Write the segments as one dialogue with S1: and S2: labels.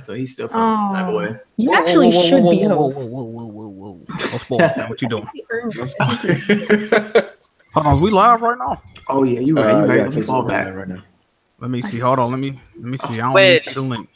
S1: so he's still feeling some type of way.
S2: You actually should be host.
S3: Whoa. Don't spoil it, fam. What you doing? Hold on, is we live right now?
S1: Oh yeah, you right.
S4: Yeah,
S1: Let me fall back
S4: right now.
S3: Let me see. Hold on. Let me see. I don't
S5: Wait.
S3: even see the link.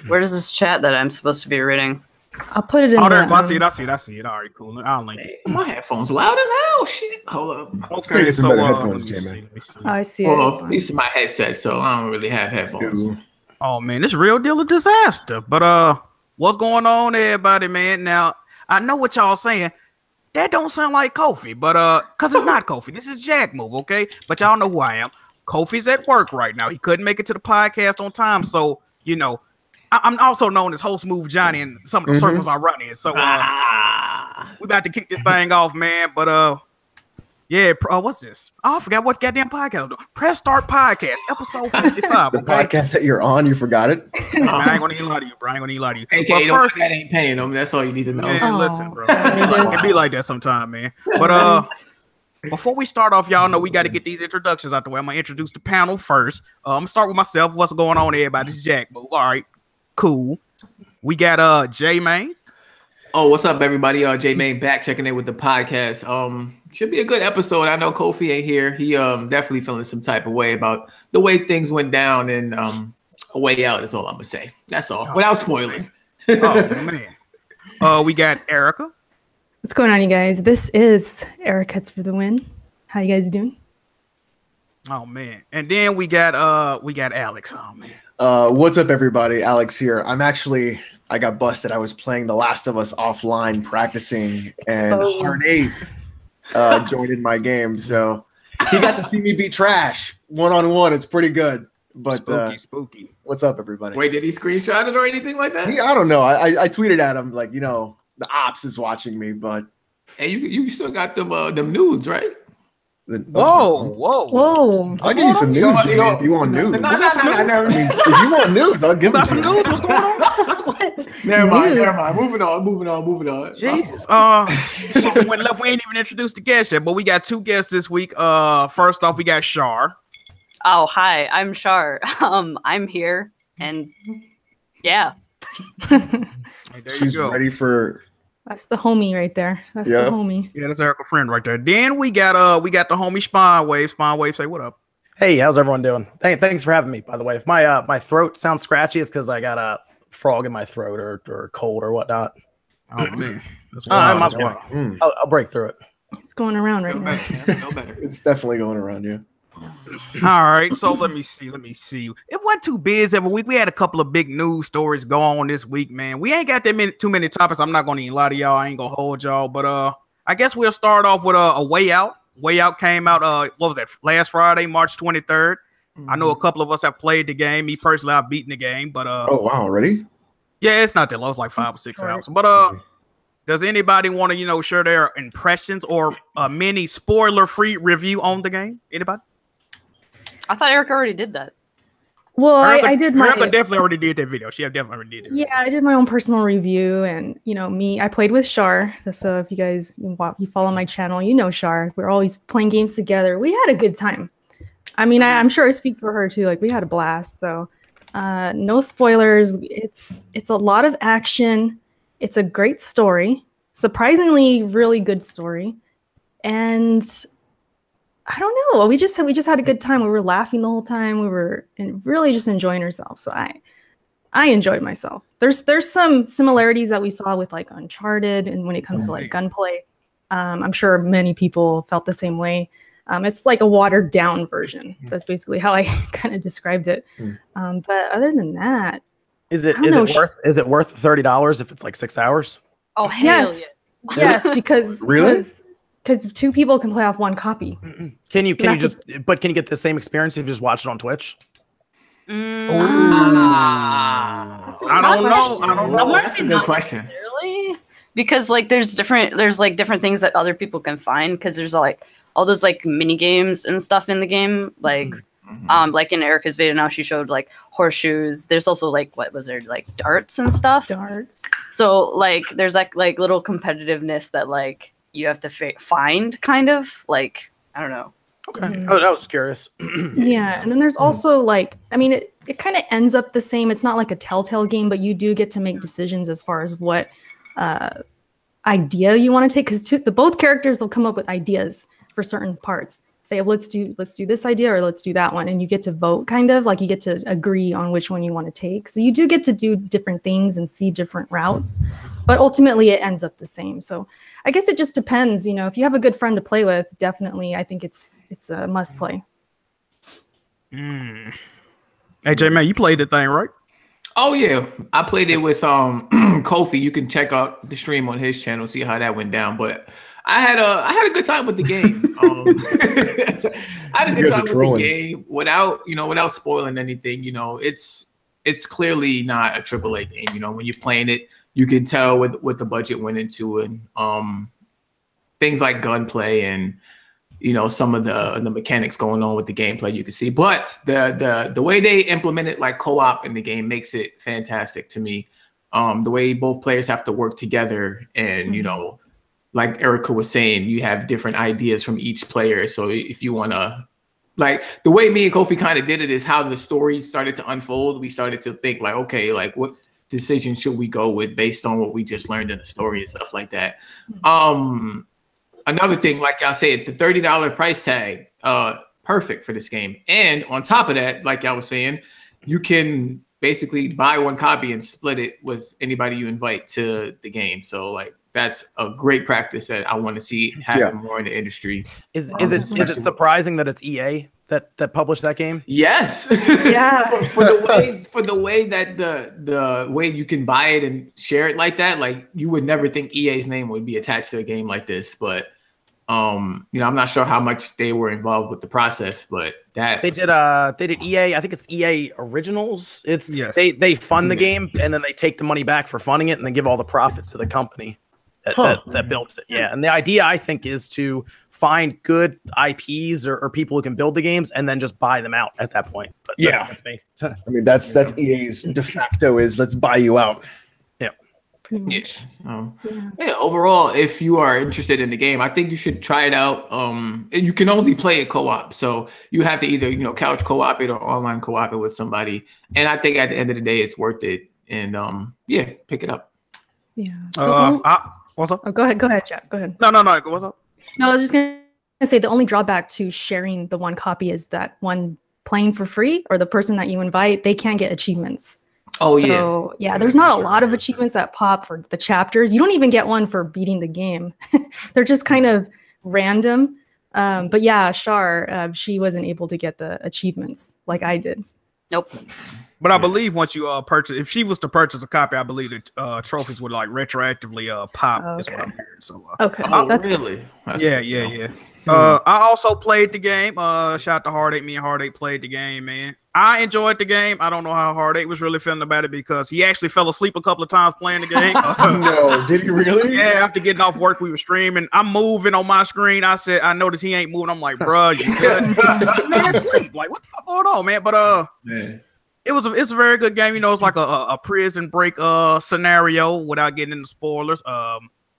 S5: Where's this chat that I'm supposed to be reading?
S2: I'll put it in.
S3: Oh, there.
S2: the,
S3: I see it. All right, cool. I'll link it.
S1: My headphones loud as hell. Shit. Hold up.
S3: Okay,
S4: get some
S3: so
S4: better
S3: let
S4: headphones,
S3: me
S4: J-Man.
S3: see.
S2: Oh, I see
S1: Well,
S2: it.
S1: at least my headset, so I don't really have headphones.
S4: Dude.
S3: Oh man, this real deal of disaster. But what's going on, everybody, man? Now I know what y'all saying. That don't sound like Kofi, but cause it's not Kofi. This is Jack Move, okay? But y'all know who I am. Kofi's at work right now. He couldn't make it to the podcast on time, so you know. I'm also known as Host Move Johnny in some of the circles I run in. So we about to kick this thing off, man. But yeah, what's this? Oh, I forgot what goddamn podcast I'm doing. Press Start Podcast, episode 55.
S4: The podcast that you're on, you forgot it?
S3: Man, I ain't gonna even lie to you, bro.
S1: Hey,
S3: But first,
S1: that ain't paying them. That's all you need to know.
S3: man, listen, bro. It be like that sometime, man. But before we start off, y'all know we got to get these introductions out the way. I'm gonna introduce the panel first. I'm gonna start with myself. What's going on, everybody? This is Jack Move. All right, cool. We got J-Main.
S1: Oh, what's up, everybody? J-Main back checking in with the podcast. Should be a good episode. I know Kofi ain't here. He definitely feeling some type of way about the way things went down, and a way out is all I'm gonna say. That's all, without spoiling.
S3: Oh man. We got Erica.
S2: What's going on, you guys? This is Eric Cuts for the win. How you guys doing?
S3: Oh man. And then we got Alex. Oh man.
S4: What's up, everybody? Alex here. I got busted. I was playing The Last of Us offline practicing, and
S2: Exposed.
S4: Hard 8 joined in my game. So he got to see me beat Trash one-on-one. It's pretty good. But
S3: Spooky.
S4: what's up, everybody?
S1: Wait, did he screenshot it or anything like that?
S4: I don't know. I tweeted at him like, the ops is watching me, but
S1: Hey, you still got them nudes, right?
S3: Whoa.
S4: I'll give you some news, Jimmy, if you want news.
S1: No.
S4: If you want news, I'll give it to
S3: Some
S4: you.
S3: news. What's going on?
S1: Never mind. Moving on.
S3: Jesus. So we went left. We ain't even introduced the guests yet, but we got two guests this week. First off, we got Shar.
S5: Oh, hi, I'm Shar. I'm here, and yeah.
S3: Hey, there
S4: She's
S3: you go.
S4: ready for.
S2: That's the homie right there. That's
S4: Yeah.
S2: the homie.
S3: Yeah, that's Erica friend right there. Then we got the homie Spawn Wave. Spawn Wave, say what up.
S6: Hey, how's everyone doing? Thanks for having me, by the way. If my throat sounds scratchy, it's because I got a frog in my throat or cold or whatnot.
S3: Oh man, that's
S6: I'm
S3: wild.
S6: not I'll break through it.
S2: It's going around right
S1: Feel
S2: now.
S1: better, man. Feel better.
S4: It's definitely going around you.
S3: All right, so let me see. It wasn't too busy every week. We had a couple of big news stories go on this week, man. We ain't got too many topics. I'm not gonna even lie to y'all. I ain't gonna hold y'all, but I guess we'll start off with a Way Out. Way Out came out. What was that? Last Friday, March 23rd. I know a couple of us have played the game. Me personally, I've beaten the game, but
S4: Oh wow, already?
S3: yeah, it's not that long. It's like 5 or 6 hours. But does anybody want to share their impressions or a mini spoiler-free review on the game? Anybody?
S5: I thought Eric already did that.
S2: Well,
S3: Erica,
S2: I did my
S3: Erica definitely already did that video. She definitely already did it.
S2: yeah, I did my own personal review, and I played with Shar. So if you guys you follow my channel, you know Shar. We're always playing games together. We had a good time. I mean, I'm sure I speak for her too. Like we had a blast. So no spoilers. It's a lot of action. It's a great story. Surprisingly, really good story, and I don't know. We just had a good time. We were laughing the whole time. We were really just enjoying ourselves. So I enjoyed myself. There's some similarities that we saw with like Uncharted, and when it comes to like gunplay, I'm sure many people felt the same way. It's like a watered down version. That's basically how I kind of described it. But other than that,
S6: Is it worth $30 if it's like 6 hours?
S5: Oh, hell
S2: yes, yes, because
S4: Really?
S2: Because two people can play off one copy.
S6: Can you get the same experience if you just watch it on Twitch?
S3: I don't know.
S1: That's a good question.
S5: Really? Because like there's different things that other people can find, because there's like all those like mini games and stuff in the game, like like in Erica's video now she showed like horseshoes. There's also like what was there, like darts and stuff.
S2: Darts.
S5: So like there's like little competitiveness that like you have to find, kind of like, I don't know.
S6: Okay, I was curious.
S2: Yeah, and then there's also like, I mean, it kind of ends up the same. It's not like a Telltale game, but you do get to make decisions as far as what idea you want to take, because both characters, they'll come up with ideas for certain parts. Say, let's do this idea or let's do that one, and you get to vote, kind of like you get to agree on which one you want to take. So you do get to do different things and see different routes, but ultimately it ends up the same. So I guess it just depends. You know, if you have a good friend to play with, definitely I think it's a must play.
S3: Hey, J-Man, you played the thing, right?
S1: Oh yeah, I played it with Kofi. You can check out the stream on his channel, see how that went down. But I had a good time with the game. I had a good time with the game without spoiling anything. You know, it's clearly not a AAA game. You know, when you're playing it, you can tell what the budget went into it. Things like gunplay and some of the mechanics going on with the gameplay you can see. But the way they implemented like co-op in the game makes it fantastic to me. The way both players have to work together, and like Erica was saying, you have different ideas from each player. So if you want to, like the way me and Kofi kind of did it is how the story started to unfold. We started to think like, okay, like what decision should we go with based on what we just learned in the story and stuff like that. Another thing, like y'all said, the $30 price tag, perfect for this game. And on top of that, like y'all was saying, you can basically buy one copy and split it with anybody you invite to the game. So like that's a great practice that I want to see happen more in the industry.
S6: Is it surprising that it's EA that published that game?
S1: Yes.
S2: Yeah.
S1: for the way that the way you can buy it and share it like that, like you would never think EA's name would be attached to a game like this. But I'm not sure how much they were involved with the process, but they did EA. I
S6: think it's EA Originals. They fund the game and then they take the money back for funding it and then give all the profit to the company that built it. Yeah. And the idea, I think, is to find good IPs or people who can build the games and then just buy them out at that point. But that's me.
S4: I mean, that's EA's de facto is let's buy you out.
S1: Yeah. Overall, if you are interested in the game, I think you should try it out. And you can only play it co-op, so you have to either couch co-op it or online co-op it with somebody. And I think at the end of the day, it's worth it. And pick it up.
S2: Yeah.
S3: What's up?
S2: Oh, go ahead, Jack. Go ahead.
S3: No. What's up?
S2: No, I was just gonna say the only drawback to sharing the one copy is that one playing for free or the person that you invite, they can't get achievements.
S1: Oh,
S2: yeah. There's not a lot of achievements that pop for the chapters. You don't even get one for beating the game. They're just kind of random. But yeah, Shar, she wasn't able to get the achievements like I did.
S5: Nope.
S3: But I believe once you purchase, if she was to purchase a copy, I believe the trophies would like retroactively pop.
S2: Okay.
S3: Is what I'm hearing. So
S2: okay,
S1: that's really
S3: yeah. I also played the game. Shout out to Heartache. Me and Heartache played the game, man. I enjoyed the game. I don't know how Heartache was really feeling about it because he actually fell asleep a couple of times playing the game.
S4: No, did he really?
S3: Yeah, after getting off work, we were streaming. I'm moving on my screen. I noticed he ain't moving. I'm like, bro, you good? Man, sleep. Like, what the fuck going on, man? But it's a very good game. It's like a prison break scenario without getting into spoilers.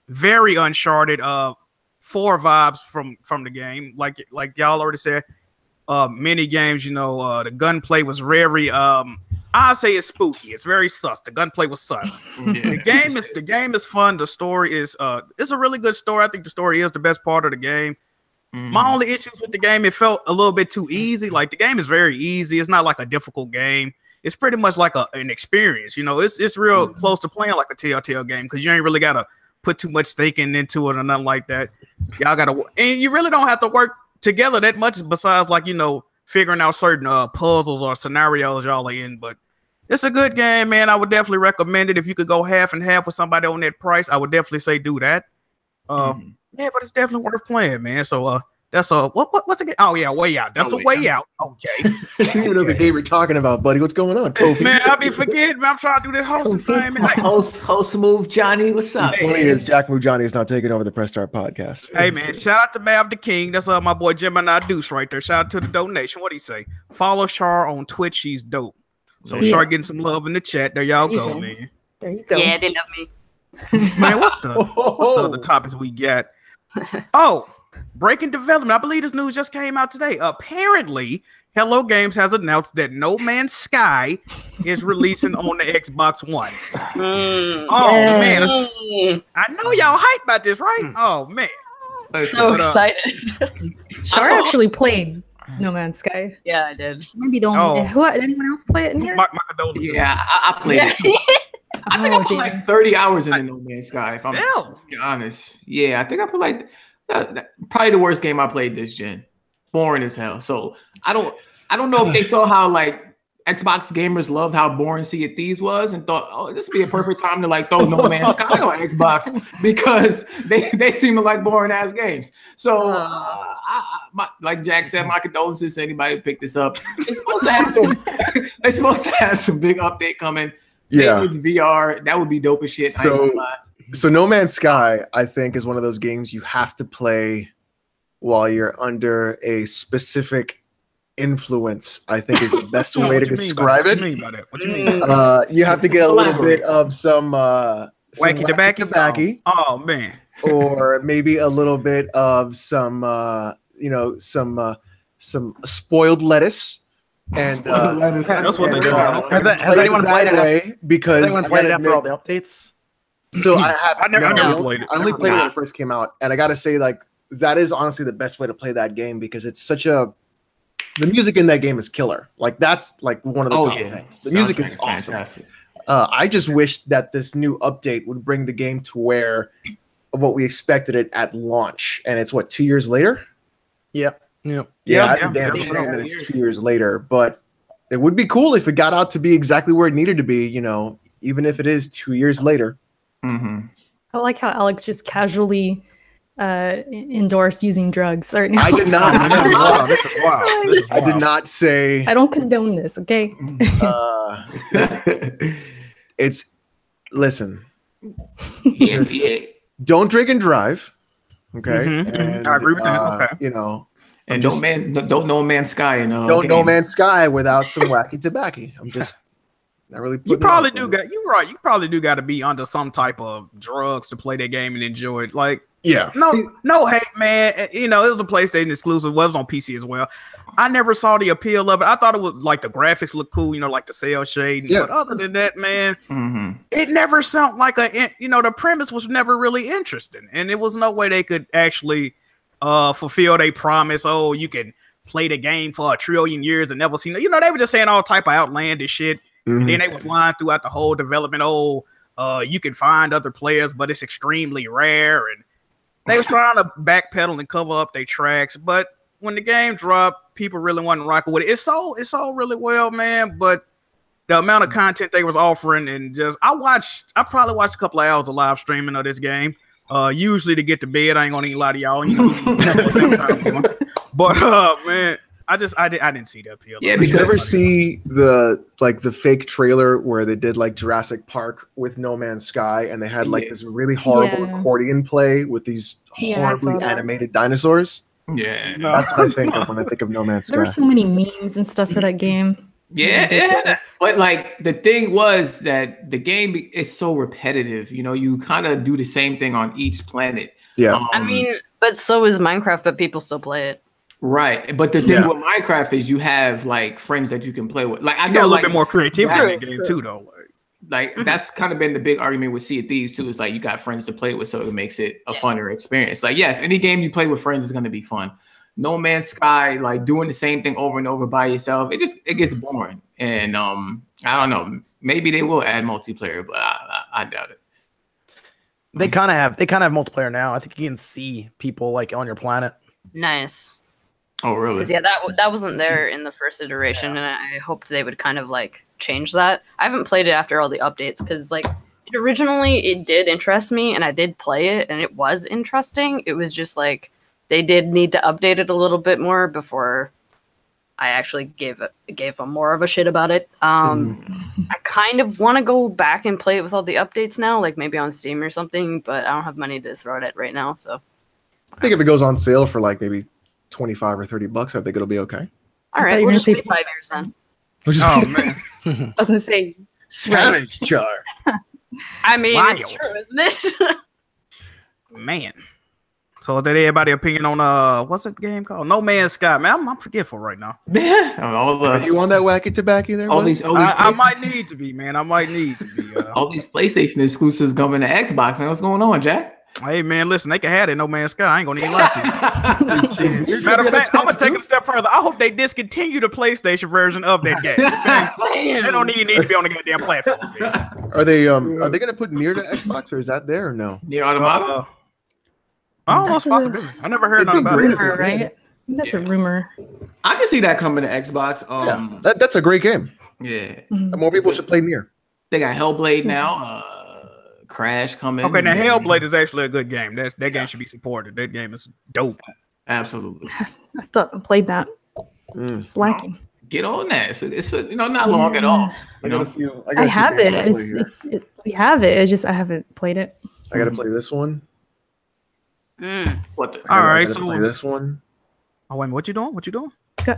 S3: Very Uncharted 4 vibes from the game. Like y'all already said. Many games, the gunplay was very I say it's spooky. It's very sus. The gunplay was sus. The game is fun. The story is it's a really good story. I think the story is the best part of the game. My only issues with the game, it felt a little bit too easy. Like the game is very easy. It's not like a difficult game. It's pretty much like an experience. It's real close to playing like a Telltale game because you ain't really gotta put too much thinking into it or nothing like that. Y'all gotta, and you really don't have to work together that much besides like figuring out certain puzzles or scenarios y'all are in. But it's a good game, man. I would definitely recommend it. If you could go half and half with somebody on that price, I would definitely say do that. Yeah, but it's definitely worth playing, man. So that's what's the game? Oh yeah, Way Out. That's Way Out. Okay.
S4: I don't even know the game we're talking about, buddy. What's going on, Kofi?
S3: Man, I be forgetting. Man, I'm trying to do this hosting thing, man.
S1: Host Move Johnny, what's up?
S4: What's funny is Jack Move Johnny is not taking over the Press Start podcast.
S3: Hey man, shout out to Mav the King. That's my boy Gemini Deuce right there. Shout out to the donation. What do you say? Follow Char on Twitch. She's dope. So Char getting some love in the chat. There y'all go, man.
S2: There you go.
S5: Yeah, they love me.
S3: Man, what's the other topics we got? Oh, breaking development. I believe this news just came out today. Apparently, Hello Games has announced that No Man's Sky is releasing on the Xbox One. Oh man, I know y'all hyped about this, right? Oh man,
S5: So excited.
S2: Char actually played No Man's Sky.
S5: Yeah, I did.
S2: Maybe don't. Anyone else play it in here?
S3: My condolences.
S1: Yeah, I played it. I think I put like 30 hours in the No Man's Sky, if I'm being honest. Yeah, I think I put like probably the worst game I played this gen. Boring as hell. So I don't know if they saw how like Xbox gamers loved how boring Sea of Thieves was and thought, oh, this would be a perfect time to like throw No Man's Sky on Xbox because they seem to like boring ass games. So like Jack said, my condolences to anybody who picked this up. It's supposed to have some big update coming.
S4: Yeah,
S1: it's VR. That would be dope as shit.
S4: So No Man's Sky, I think, is one of those games you have to play while you're under a specific influence. I think is the best way to describe it.
S3: What you mean?
S4: You have to get a little bit of some
S3: wacky tobacco. Oh man.
S4: Or maybe a little bit of some some spoiled lettuce. And
S3: that's what they do.
S6: Has anyone played it?
S4: Because
S6: has anyone played it after all the updates?
S4: So I have.
S3: I never played it.
S4: I only played it when it first came out, and I gotta say, like, that is honestly the best way to play that game because it's such a. The music in that game is killer. Like that's like one of the top things. The music is awesome. Fantastic. I just wish that this new update would bring the game to where what we expected it at launch, and it's what 2 years later.
S6: Yeah.
S4: That's a damn shame that it's 2 years later, but it would be cool if it got out to be exactly where it needed to be, you know, even if it is 2 years later.
S2: I like how Alex just casually endorsed using drugs. Or, no.
S4: I did not.
S3: This is wild.
S4: I did not say.
S2: I don't condone this, okay?
S4: Listen. Don't drink and drive. Okay. And,
S3: I agree with that. Okay.
S4: You know.
S1: And don't No Man's Sky and
S4: don't No Man's Sky without some wacky tobacco. I'm just not really.
S3: You probably do got. You're right. You probably do got to be under some type of drugs to play that game and enjoy it. Like, no hate, man. You know, it was a PlayStation exclusive. Well, it was on PC as well. I never saw the appeal of it. I thought it was like the graphics look cool. You know, like the cell shading. Yeah. But other than that, man, it never sounded like the premise was never really interesting, and it was no way they could actually. Fulfill their promise. Oh, you can play the game for 1 trillion years and never see. You know, they were just saying all type of outlandish shit. And then they was lying throughout the whole development. Oh, you can find other players, but it's extremely rare. And they was trying to backpedal and cover up their tracks. But when the game dropped, people really wasn't rocking with it. It sold really well, man. But the amount of content they was offering and just I probably watched a couple of hours of live streaming of this game. Usually to get to bed, I ain't gonna even lie to y'all. You know, but man, I didn't see that appeal.
S4: Yeah, because you ever see the fake trailer where they did like Jurassic Park with No Man's Sky, and they had like this really horrible accordion play with these horribly animated dinosaurs?
S1: Yeah,
S4: that's what I think of when I think of No Man's Sky.
S2: There were so many memes and stuff for that game.
S1: Yeah, but like the thing was that the game is so repetitive. You know, you kind of do the same thing on each planet.
S4: Yeah,
S5: I mean, but so is Minecraft, but people still play it.
S1: Right, but the thing with Minecraft is you have like friends that you can play with. Like I know
S3: a little bit more creativity in the game too, though.
S1: Like that's kind of been the big argument with Sea of Thieves too. Is like you got friends to play with, so it makes it a funner experience. Like yes, any game you play with friends is going to be fun. No Man's Sky, like doing the same thing over and over by yourself, it gets boring. And I don't know, maybe they will add multiplayer, but I doubt it.
S6: They kind of have multiplayer now. I think you can see people like on your planet.
S5: Nice.
S1: Oh really?
S5: Yeah, that wasn't there in the first iteration, and I hoped they would kind of like change that. I haven't played it after all the updates because like originally it did interest me, and I did play it, and it was interesting. It was just like. They did need to update it a little bit more before I actually gave them more of a shit about it. I kind of want to go back and play it with all the updates now, like maybe on Steam or something, but I don't have money to throw at it right now. So
S4: I think if it goes on sale for like maybe $25 or $30, I think it'll be okay.
S5: All right, we'll just wait 5 years then.
S3: Oh man,
S2: I was gonna say
S4: savage Char.
S5: I mean, it's true, isn't it?
S3: Man. So is that everybody opinion on what's the game called? No Man's Sky, man. I'm forgetful right now.
S4: Are you on that wacky tobacco there?
S3: I might need to be, man. I might need to be.
S1: All these PlayStation exclusives coming to Xbox, man. What's going on, Jack?
S3: Hey man, listen, they can have it. No Man's Sky. I ain't gonna even lie to you. Matter of fact, I'm gonna take it a step further. I hope they discontinue the PlayStation version of that game. Okay? They don't even need to be on the goddamn platform. Man.
S4: Are they gonna put Nier to Xbox, or is that there or no?
S1: Nier Automata?
S3: I don't know. It's possible. I never heard nothing about
S2: it. Right? That's a rumor.
S1: I can see that coming to Xbox.
S4: That's a great game.
S1: Yeah.
S4: More people should play Nier.
S1: They got Hellblade now. Crash coming.
S3: Okay, now Hellblade is actually a good game. That game should be supported. That game is dope.
S1: Absolutely.
S2: I still haven't played that. Slacking.
S1: Get on that. It's not long at all.
S2: I have it. We have it. It's just I haven't played it.
S4: I gotta play this one.
S1: What?
S3: All right,
S4: so play this one.
S3: Oh wait, what you doing?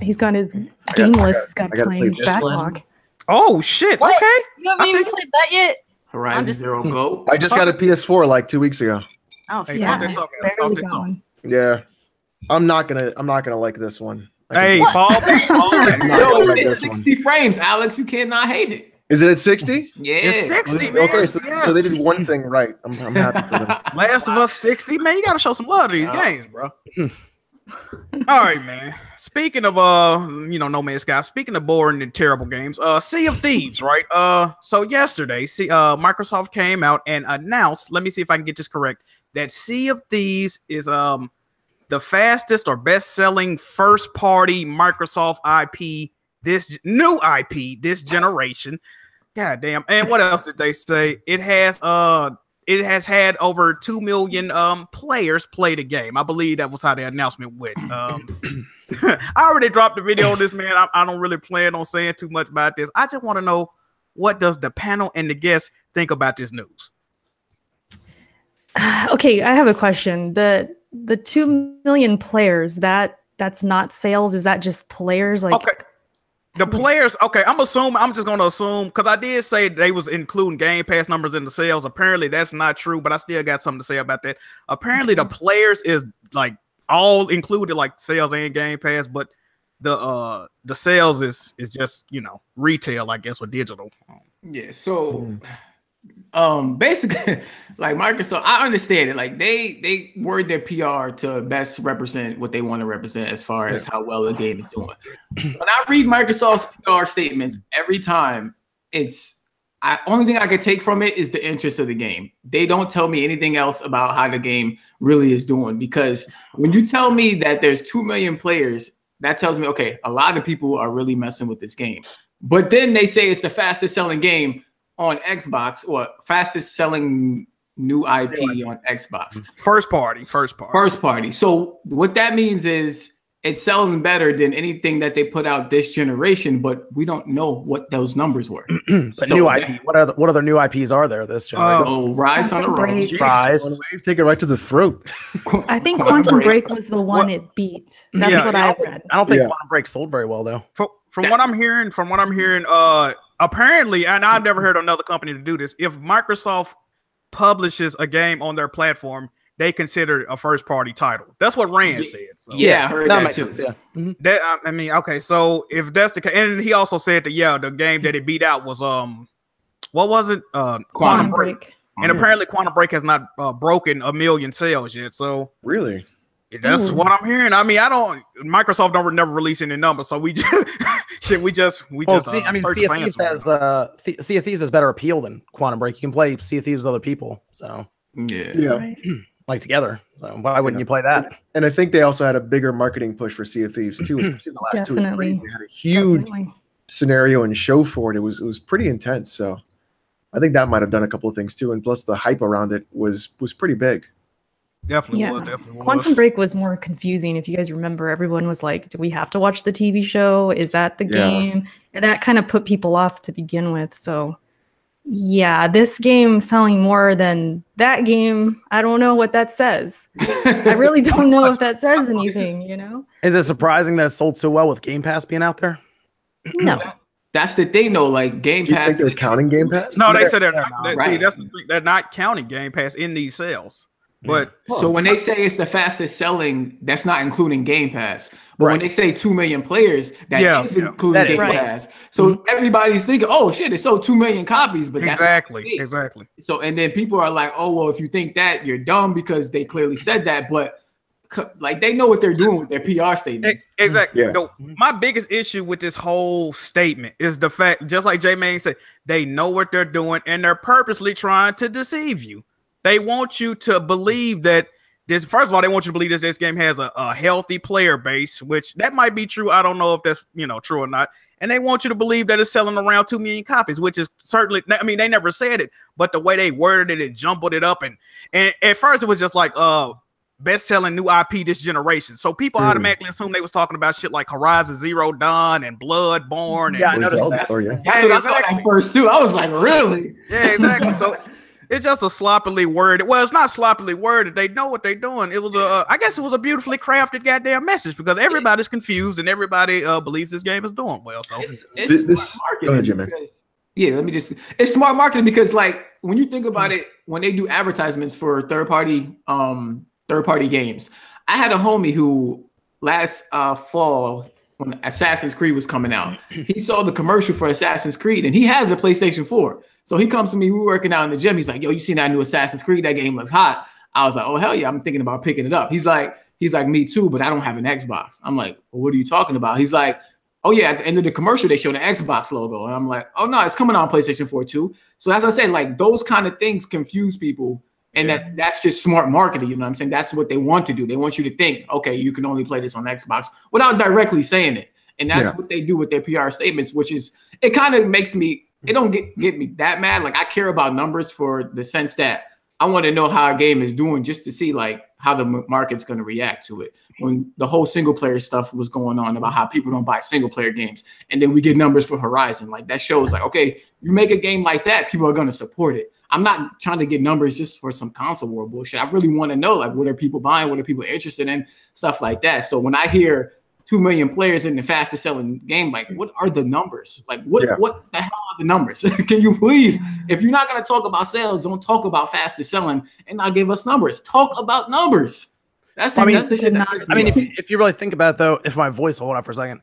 S2: He's got his game list. He's got playing his backlog.
S3: One. Oh shit!
S5: What?
S3: Okay,
S5: you haven't even played that yet.
S1: Horizon Zero Go.
S4: I just got a PS4 like 2 weeks ago.
S5: Oh,
S3: hey,
S4: yeah. I'm not gonna like this one.
S3: Hey, fall back.
S1: Yo, it's 60 frames, Alex. You cannot hate it.
S4: Is it at 60?
S1: Yeah,
S3: it's 60. Man.
S4: Okay, so they did one thing right. I'm happy for them.
S3: Last of Us 60, man. You gotta show some love to these games, bro. All right, man. Speaking of No Man's Sky. Speaking of boring and terrible games, Sea of Thieves, right? So yesterday, Microsoft came out and announced. Let me see if I can get this correct. That Sea of Thieves is the fastest or best-selling first-party Microsoft IP. This new IP this generation. God damn. And what else did they say? It has had over 2 million players play the game. I believe that was how the announcement went. I already dropped the video on this, man. I don't really plan on saying too much about this. I just want to know, what does the panel and the guests think about this news?
S2: Okay, I have a question. The 2 million players, that's not sales. Is that just players? Like,
S3: okay. The players, okay, I'm just going to assume, because I did say they was including Game Pass numbers in the sales. Apparently, that's not true, but I still got something to say about that. Apparently, the players is like all included, like sales and Game Pass, but the sales is just, retail, I guess, or digital.
S1: Yeah, so basically, like Microsoft, I understand it. Like they word their PR to best represent what they want to represent as far as how well the game is doing. When I read Microsoft's PR statements every time, only thing I could take from it is the interest of the game. They don't tell me anything else about how the game really is doing, because when you tell me that there's 2 million players, that tells me, okay, a lot of people are really messing with this game. But then they say it's the fastest selling game on Xbox, or fastest selling new IP on Xbox.
S3: First party. So what that means is it's selling better than anything that they put out this generation, but we don't know what those numbers were.
S6: But so new IP. What other new IPs are there this generation?
S1: So Rise on the Road.
S6: Rise.
S4: Take it right to the throat.
S2: I think Quantum Break was the one it beat. That's what I read.
S6: I don't think Quantum Break sold very well though.
S3: From what I'm hearing, apparently, and I've never heard of another company to do this, if Microsoft publishes a game on their platform, they consider it a first-party title. That's what Rand said. So.
S1: Yeah, I heard that too.
S6: Yeah. Mm-hmm.
S3: That, I mean, okay, so if that's the case, and he also said that, the game that it beat out was, what was it? Quantum Break. And apparently Quantum Break has not broken 1 million sales yet, so.
S4: Really?
S3: That's what I'm hearing. I mean, Microsoft never release any numbers, so we just Sea of Thieves has better appeal than Quantum Break. You can play Sea of Thieves with other people, so
S4: yeah.
S3: Like together. So why wouldn't you play that?
S4: And I think they also had a bigger marketing push for Sea of Thieves too, especially in the last 2 or 3. They had a huge scenario and show for it. It was pretty intense. So I think that might have done a couple of things too. And plus the hype around it was pretty big.
S3: Definitely was.
S2: Quantum Break was more confusing. If you guys remember, everyone was like, do we have to watch the TV show? Is that the game? And that kind of put people off to begin with. So yeah, this game selling more than that game, I don't know what that says. I really don't know if that says anything, Is it surprising that it sold so well with Game Pass being out there? No.
S1: That's the thing, though. Like Game
S4: Pass. Do you think they're counting Game Pass?
S3: No, they said they're not. Right. See, that's the thing. They're not counting Game Pass in these sales. But
S1: so when they say it's the fastest selling, that's not including Game Pass. But when they say 2 million players, that is including Game Pass. So everybody's thinking, oh shit, it sold 2 million copies. But
S3: exactly.
S1: So and then people are like, oh well, if you think that, you're dumb because they clearly said that. But like they know what they're doing with their PR statements.
S3: Exactly. Yeah. No, my biggest issue with this whole statement is the fact, just like J-Man said, they know what they're doing and they're purposely trying to deceive you. They want you to believe that this. First of all, they want you to believe this game has a healthy player base, which that might be true. I don't know if that's true or not. And they want you to believe that it's selling around 2 million copies, which is certainly. I mean, they never said it, but the way they worded it and jumbled it up, and at first it was just like best-selling new IP this generation. So people automatically assume they was talking about shit like Horizon Zero Dawn and Bloodborne.
S6: Yeah, I noticed that.
S1: That's what I thought at first too. I was like, really?
S3: Yeah, exactly. So it's just a sloppily worded. Well, it's not sloppily worded. They know what they're doing. It was I guess it was a beautifully crafted goddamn message because everybody's confused and everybody believes this game is doing well. So
S1: it's smart marketing. It's smart marketing because like when you think about it, when they do advertisements for third party games. I had a homie who last fall when Assassin's Creed was coming out, he saw the commercial for Assassin's Creed and he has a PlayStation 4. So he comes to me, we were working out in the gym. He's like, yo, you seen that new Assassin's Creed? That game looks hot. I was like, oh, hell yeah, I'm thinking about picking it up. He's like, me too, but I don't have an Xbox. I'm like, well, what are you talking about? He's like, oh yeah, at the end of the commercial, they show the Xbox logo. And I'm like, oh no, it's coming on PlayStation 4 too. So as I said, like those kind of things confuse people. And that's just smart marketing, you know what I'm saying? That's what they want to do. They want you to think, okay, you can only play this on Xbox without directly saying it. And that's what they do with their PR statements, which is, it kind of makes me, it don't get me that mad. Like I care about numbers for the sense that I want to know how a game is doing just to see like how the market's going to react to it. When the whole single player stuff was going on about how people don't buy single player games. And then we get numbers for Horizon. Like that shows like, okay, you make a game like that, people are going to support it. I'm not trying to get numbers just for some console war bullshit. I really want to know, like, what are people buying? What are people interested in? Stuff like that. So when I hear 2 million players in the fastest selling game, like, what are the numbers? Like, what the hell are the numbers? Can you please, if you're not going to talk about sales, don't talk about fastest selling and not give us numbers. Talk about numbers. That's the shit.
S6: If you really think about it, though, if my voice will hold up for a second,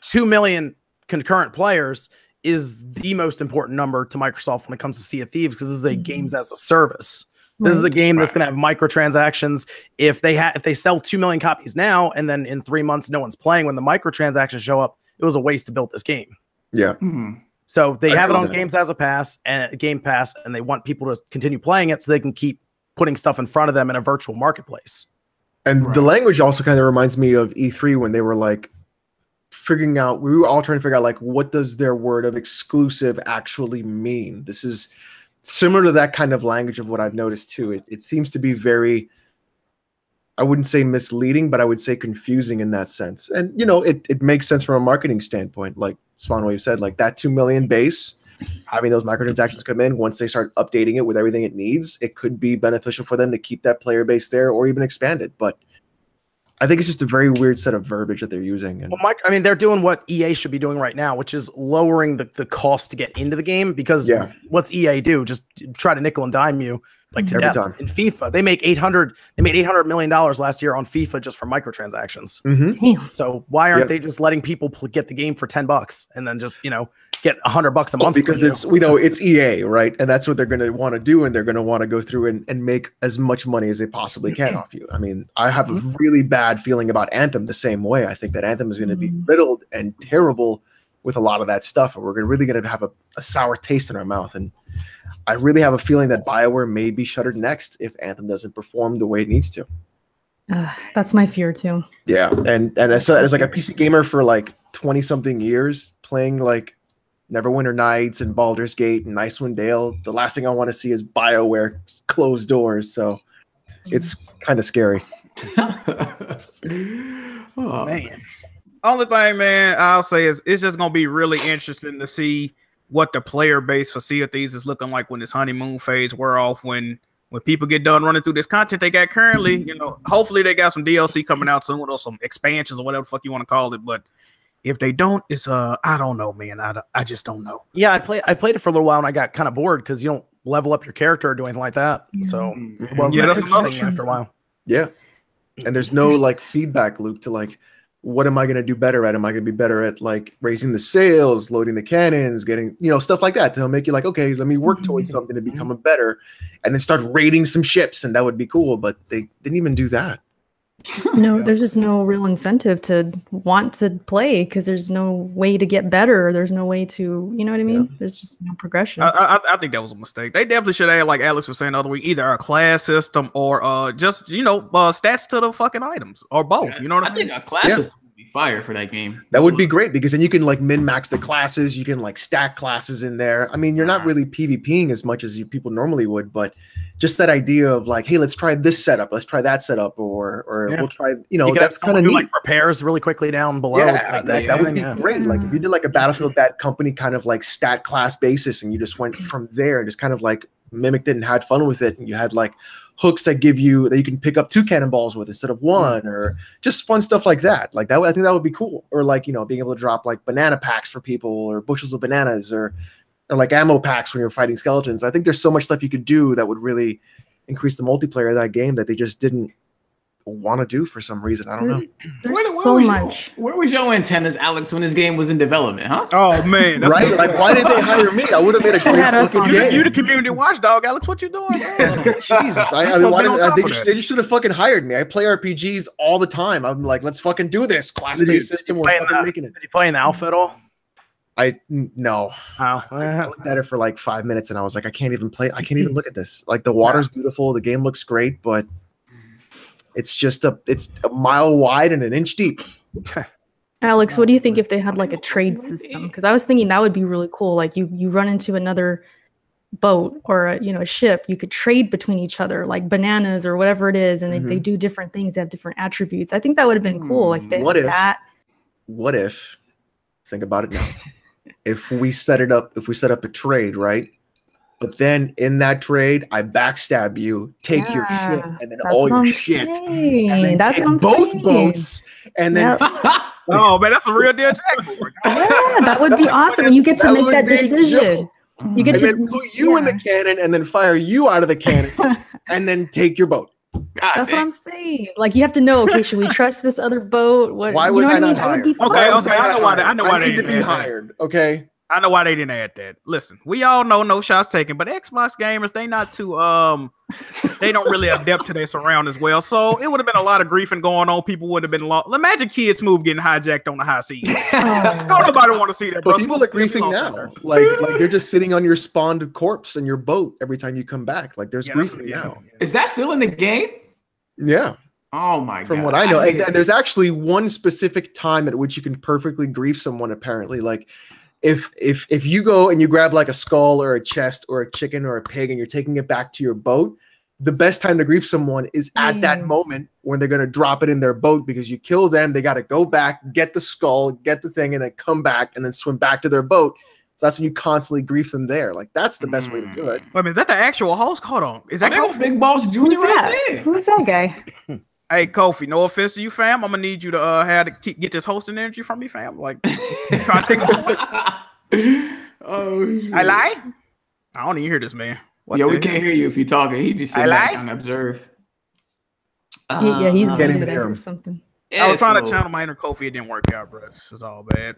S6: 2 million concurrent players is the most important number to Microsoft when it comes to Sea of Thieves because this is a games as a service. This is a game that's going to have microtransactions. If they sell 2 million copies now and then in 3 months no one's playing, when the microtransactions show up, it was a waste to build this game.
S4: Yeah.
S6: So they have it on Games as a Game Pass, and they want people to continue playing it so they can keep putting stuff in front of them in a virtual marketplace.
S4: And the language also kind of reminds me of E3 when they were like, we were all trying to figure out like what does their word of exclusive actually mean. This is similar to that kind of language of what I've noticed too. It seems to be very, I wouldn't say misleading, but I would say confusing in that sense. And it makes sense from a marketing standpoint, like Swanwave said, like that 2 million base, having those microtransactions come in, once they start updating it with everything it needs, it could be beneficial for them to keep that player base there or even expand it. But I think it's just a very weird set of verbiage that they're using. And
S6: they're doing what EA should be doing right now, which is lowering the cost to get into the game. Because what's EA do? Just try to nickel and dime you like to death. In FIFA. They make $800 million last year on FIFA just for microtransactions.
S2: Damn.
S6: So why aren't they just letting people get the game for $10 and then just get $100 a month?
S4: Because it's EA, right? And that's what they're going to want to do, and they're going to want to go through and make as much money as they possibly can off you. I mean, I have a really bad feeling about Anthem the same way. I think that Anthem is going to be riddled and terrible with a lot of that stuff, and we're really going to have a sour taste in our mouth. And I really have a feeling that BioWare may be shuttered next if Anthem doesn't perform the way it needs to.
S2: That's my fear too. Yeah,
S4: and as like a PC gamer for like 20-something years, playing like Neverwinter Nights and Baldur's Gate and Icewind Dale, the last thing I want to see is BioWare close doors. So it's kind of scary.
S3: Oh man. Only thing, man, I'll say is it's just gonna be really interesting to see what the player base for Sea of Thieves is looking like when this honeymoon phase wear off, when people get done running through this content they got currently. Hopefully they got some DLC coming out soon or some expansions or whatever the fuck you want to call it. But if they don't, it's I don't know, man. I just don't know.
S6: Yeah, I played it for a little while and I got kind of bored because you don't level up your character or do anything like that. So
S3: that's another
S6: thing after a while.
S4: Yeah. And there's no like feedback loop to like, what am I going to do better at? Am I going to be better at like raising the sails, loading the cannons, getting, stuff like that to make you like, okay, let me work towards something to become a better, and then start raiding some ships, and that would be cool. But they didn't even do that.
S2: There's just no real incentive to want to play because there's no way to get better. There's no way to, you know what I mean? There's just no progression.
S3: I think that was a mistake. They definitely should have, like Alex was saying the other week, either a class system or just stats to the fucking items, or both. You know what I mean?
S1: I think a class system would be fire for that game.
S4: That would be great because then you can like min-max the classes. You can like stack classes in there. I mean, you're not really PvPing as much as people normally would, but just that idea of like, hey, let's try this setup, let's try that setup, or we'll try, that's kind of neat.
S6: Like repairs really quickly down below.
S4: Yeah, that would be great. Like if you did like a Battlefield Bad Company kind of like stat class basis, and you just went from there and just kind of like mimicked it and had fun with it, and you had like hooks that you can pick up 2 cannonballs with instead of 1, or just fun stuff like that. Like that, I think that would be cool. Or like being able to drop like banana packs for people, or bushels of bananas, or like ammo packs when you're fighting skeletons. I think there's so much stuff you could do that would really increase the multiplayer of that game that they just didn't want to do for some reason. I don't know.
S2: There's so much.
S1: Where was your antennas, Alex, when this game was in development, huh?
S3: Oh man, that's
S4: right? Like, why did they hire me? I would have made a great fucking game.
S3: You the community watchdog, Alex. What you doing?
S4: Jesus, they just should have fucking hired me. I play RPGs all the time. I'm like, let's fucking do this class-based system. We're fucking making it.
S6: Did you play in the alpha at all?
S4: No.
S6: Oh.
S4: I looked at it for like 5 minutes and I was like, I can't even look at this. Like the water's beautiful, the game looks great, but it's a mile wide and an inch deep.
S2: Alex, what do you think if they had like a trade system? Because I was thinking that would be really cool. Like you run into another boat or a ship, you could trade between each other, like bananas or whatever it is, and they do different things, they have different attributes. I think that would have been cool. Like
S4: what if think about it now. If we set up a trade, right? But then in that trade, I backstab you, take your shit, and then all your shit, and then take both boats, and then
S3: oh man, that's a real deal jackpot.
S2: Yeah, that would be awesome. You get to make that decision. You get
S4: to put you in the cannon, and then fire you out of the cannon, and then take your boat.
S2: That's what I'm saying. Like you have to know. Okay, should we trust this other boat?
S4: Why was I not hired?
S3: Okay, I know why
S4: they need to be hired. Okay.
S3: I know why they didn't add that. Listen, we all know no shots taken, but Xbox gamers, they not too they don't really adapt to their surroundings well. So it would have been a lot of griefing going on. People would have been lost. Imagine Kids Move getting hijacked on the high seas. Don't nobody want to see that, bro.
S4: But people are griefing now. Like they're just sitting on your spawned corpse in your boat every time you come back. Like there's griefing now.
S1: Is that still in the game?
S4: Yeah.
S1: Oh my god.
S4: From what I know. And there's actually one specific time at which you can perfectly grief someone, apparently. Like if you go and you grab like a skull or a chest or a chicken or a pig and you're taking it back to your boat, the best time to grief someone is at that moment when they're going to drop it in their boat, because you kill them, they got to go back, get the skull, get the thing, and then come back and then swim back to their boat. So that's when you constantly grief them there. Like that's the best way to do it.
S3: Wait a minute, is that the actual host? Hold on. Is that
S1: Kofi? Big Boss Junior right there?
S2: Who's that guy?
S3: Hey Kofi, no offense to you, fam. I'm gonna need you to get this hosting energy from me, fam. Like, trying to take I lie? I don't even hear this man.
S1: We can't hear you if you're talking. He just sitting back and observe.
S2: He's getting it or something.
S3: Yeah, I was trying to channel my inner Kofi. It didn't work out, bro. This is all bad.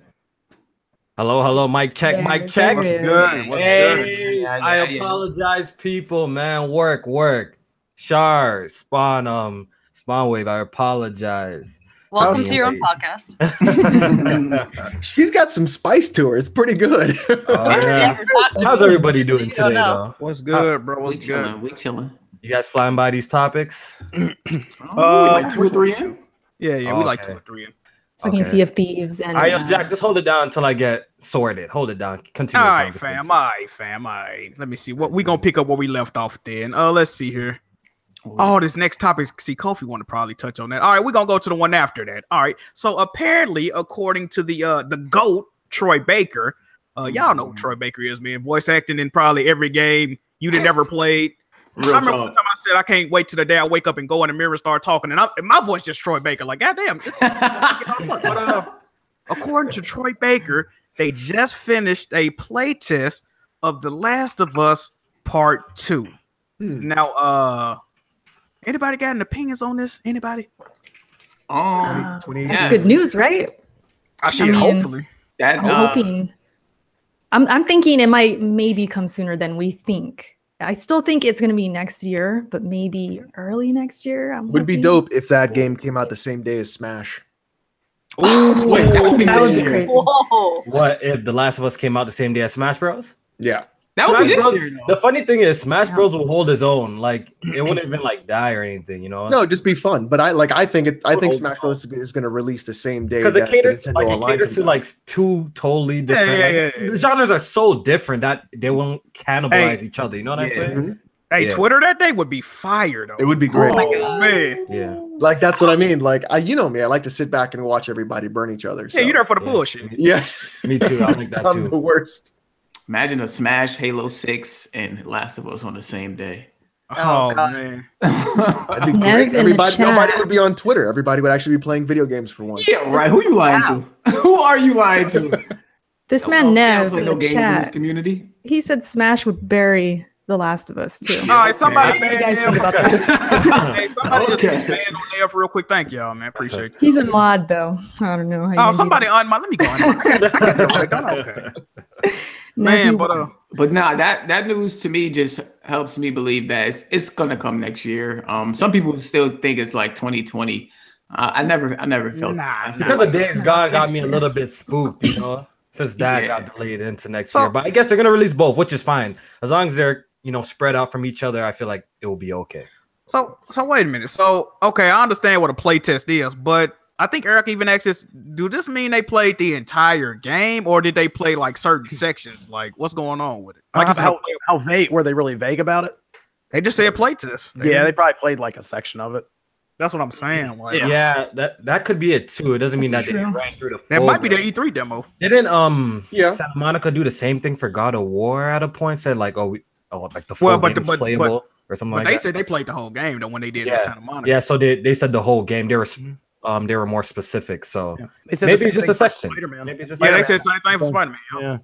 S7: Hello, mic check, mic check.
S3: What's good? What's good?
S7: I apologize, people, man. Work. Char, Spawn Wave, I apologize.
S5: Welcome to your own podcast.
S4: She's got some spice to her. It's pretty good.
S7: How's everybody doing today, though?
S3: What's good, bro? What's good?
S1: We chilling.
S7: You guys flying by these topics?
S1: Like 2 or 3 in?
S3: Yeah, we like 2 or 3 in.
S2: So you can see if Thieves and
S7: Jack, just hold it down until I get sorted. Hold it down. Continue.
S3: All right, fam. Let me see. What we gonna pick up where we left off then. Let's see here. Oh, this next topic. See, Kofi want to probably touch on that. All right, we're gonna go to the one after that. All right. So apparently, according to the GOAT, Troy Baker, y'all know who Troy Baker is, man. Voice acting in probably every game you'd have ever played. I remember one time I said I can't wait till the day I wake up and go in the mirror and start talking, and my voice just Troy Baker. Like, goddamn. But according to Troy Baker, they just finished a play test of The Last of Us Part 2. Now, anybody got any opinions on this? Anybody?
S2: That's good news, right?
S3: I mean, hopefully.
S2: I'm hoping. I'm thinking it might maybe come sooner than we think. I still think it's going to be next year, but maybe early next year.
S4: Would be dope if that game came out the same day as Smash.
S7: Ooh, wait, that would be
S2: crazy.
S5: Whoa.
S7: What if The Last of Us came out the same day as Smash Bros?
S4: Yeah.
S1: That would be
S7: Bros,
S1: this year,
S7: the funny thing is, Smash Bros will hold his own. Like it wouldn't even like die or anything, you know.
S4: No, just be fun. But I think Smash Bros is going to release the same day
S7: because it caters
S4: Nintendo Online
S7: to
S4: comes out.
S7: like two totally different. The genres are so different that they won't cannibalize each other. You know what I'm saying?
S3: Hey, Twitter that day would be fire though.
S4: It would be great.
S5: Oh my God.
S3: Man.
S7: Yeah.
S4: Like that's what I mean. Like you know me, I like to sit back and watch everybody burn each other. So.
S3: Yeah, you're there for the bullshit.
S4: Yeah.
S7: Me too. I like that
S4: I'm
S7: too.
S4: the worst.
S1: Imagine a Smash, Halo 6, and Last of Us on the same day.
S3: Oh man.
S4: That'd be great. Nobody would be on Twitter. Everybody would actually be playing video games for once.
S1: Yeah, right. Who you lying to? Who are you lying to?
S2: This man Nev in
S1: no
S2: the
S1: games in this
S2: chat,
S1: community.
S2: he said Smash would bury The Last of Us too.
S3: All right, somebody
S2: What do you
S3: ban
S2: guys think about
S3: him.
S2: that?
S3: Hey, somebody just ban on Nev real quick. Thank y'all, man. Appreciate it.
S2: He's a mod though. I don't know. How
S3: Oh, somebody on my. Let me go on. I got the check on. Okay. Man,
S1: but nah, that news to me just helps me believe that it's gonna come next year. Some people still think it's like 2020. I never felt that.
S7: Because the Days Gone got me a little bit spooked, you know, since that got delayed into next year. But I guess they're gonna release both, which is fine as long as they're spread out from each other. I feel like it will be okay.
S3: So wait a minute. So okay, I understand what a playtest is, but I think Eric even asked this. Do this mean they played the entire game, or did they play like certain sections? Like, what's going on with it? Like,
S6: how vague were they? Really vague about it?
S3: They just said playtest.
S6: Yeah, they probably played like a section of it.
S3: That's what I'm saying. Like,
S7: yeah, that could be it too. It doesn't mean that they ran through the full.
S3: That might be the E3 demo.
S7: Didn't Santa Monica do the same thing for God of War at a point? Said like, like the full game is playable or something like that.
S3: But they said they played the whole game though when they did Santa Monica.
S7: Yeah, so they said the whole game. They were more specific. So maybe it's just a section. Maybe it's just
S3: they said the same thing for Spider-Man.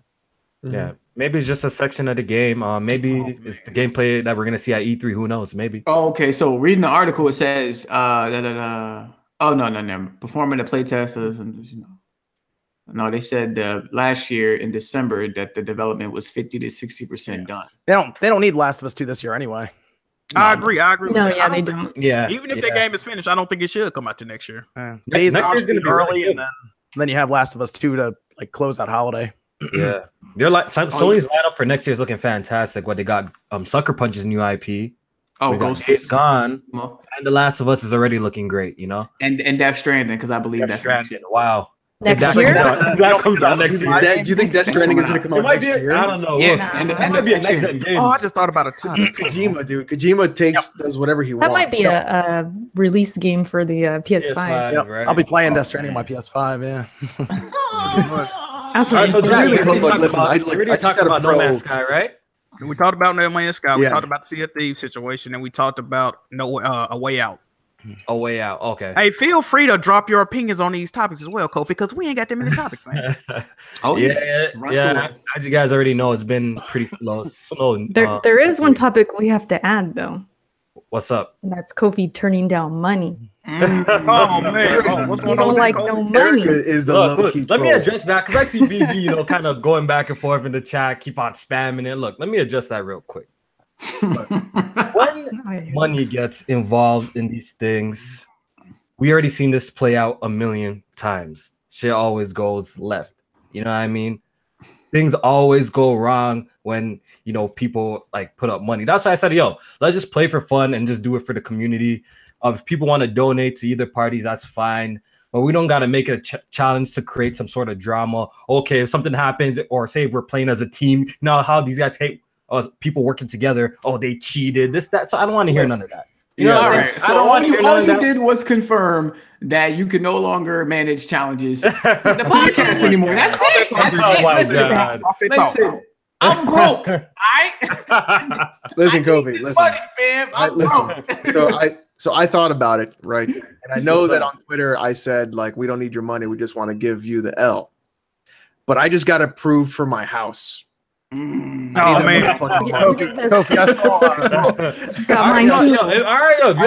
S7: Yeah, maybe it's just a section of the game. Maybe it's the gameplay that we're gonna see at E3. Who knows? Maybe.
S1: Oh, okay. So reading the article, it says, Oh no. Performing the playtest. No, they said last year in December that the development was 50 to 60% done.
S6: They don't need Last of Us 2 this year anyway.
S3: I agree.
S2: No, yeah, they don't.
S7: Yeah.
S3: Even if the game is finished, I don't think it should come out to next year.
S6: Days next year's gonna be early, and then you have Last of Us 2 to like close that holiday.
S7: Yeah, they're like Sony's lineup for next year is looking fantastic. What they got, Sucker Punch's new IP. Ghost is gone, and The Last of Us is already looking great.
S1: And Death Stranding, because I believe that's next year.
S7: Wow.
S2: Next year?
S7: That comes out next year.
S4: Do you think Death Stranding is going to come out next year?
S7: I don't know.
S1: Yeah, and
S7: that might be a next gen game.
S3: Oh, I just thought about it.
S4: This is Kojima, dude. Kojima does whatever he wants.
S2: That might be a release game for the PS5.
S6: Yep. Right? I'll be playing Death Stranding on my PS5. Yeah.
S2: That's
S7: All right, so Jack, we
S4: I
S7: talked about No Man's Sky, right?
S3: And we talked about No Man's Sky. We talked about the Sea of Thieves situation, and we talked about A Way Out.
S7: A Way Out. Okay.
S3: Hey, feel free to drop your opinions on these topics as well, Kofi, because we ain't got that many topics, man.
S7: Yeah. As you guys already know, it's been pretty slow.
S2: There is one topic we have to add, though.
S7: What's up?
S2: And that's Kofi turning down money.
S3: Oh man, what's going on?
S2: Like no money.
S4: Is the
S7: look, let me address that because I see BG, kind of going back and forth in the chat, keep on spamming it. Look, let me address that real quick. When money gets involved in these things, we already seen this play out a million times. Shit always goes left. You know what I mean? Things always go wrong when people like put up money. That's why I said, let's just play for fun and just do it for the community. If people want to donate to either parties, that's fine. But we don't got to make it a challenge to create some sort of drama. Okay, if something happens, or say if we're playing as a team, how these guys hate people working together. Oh, they cheated. This, that. So I don't want to hear none of that.
S1: All right. So all you did was confirm that you can no longer manage challenges for the podcast anymore. That's it. Listen, I'm broke. All right.
S4: Listen, Kofi. Listen,
S1: money, fam. I'm broke.
S4: So I thought about it, right? And I know that on Twitter I said, like, we don't need your money. We just want to give you the L. But I just got approved for my house.
S3: Oh man,
S2: Kofi, I saw. Got mine too.
S7: All right, yo, if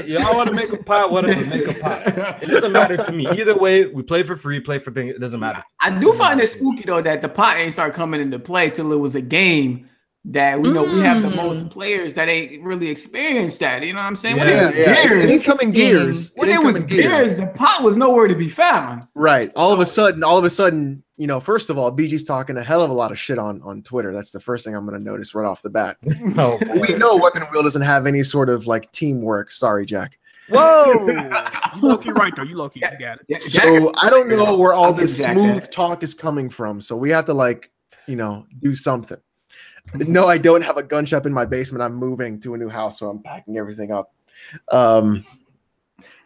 S7: y'all want to make a pot, whatever, make a pot. It doesn't matter to me. Either way, we play for free, play for things. It doesn't matter.
S1: I do find it spooky though that the pot ain't start coming into play till it was a game that we know we have the most players that ain't really experienced that. You know what I'm saying? When it was Gears, when it was Gears, the pot was nowhere to be found.
S4: Right. All of a sudden, you know, first of all, BG's talking a hell of a lot of shit on Twitter. That's the first thing I'm going to notice right off the bat.
S7: No,
S4: we know Weapon Wheel doesn't have any sort of like teamwork. Sorry, Jack.
S3: Whoa, you low-key right though. You low-key, you got it.
S4: So I don't know where all this smooth talk is coming from. So we have to like, you know, do something. No, I don't have a gun shop in my basement. I'm moving to a new house, so I'm packing everything up.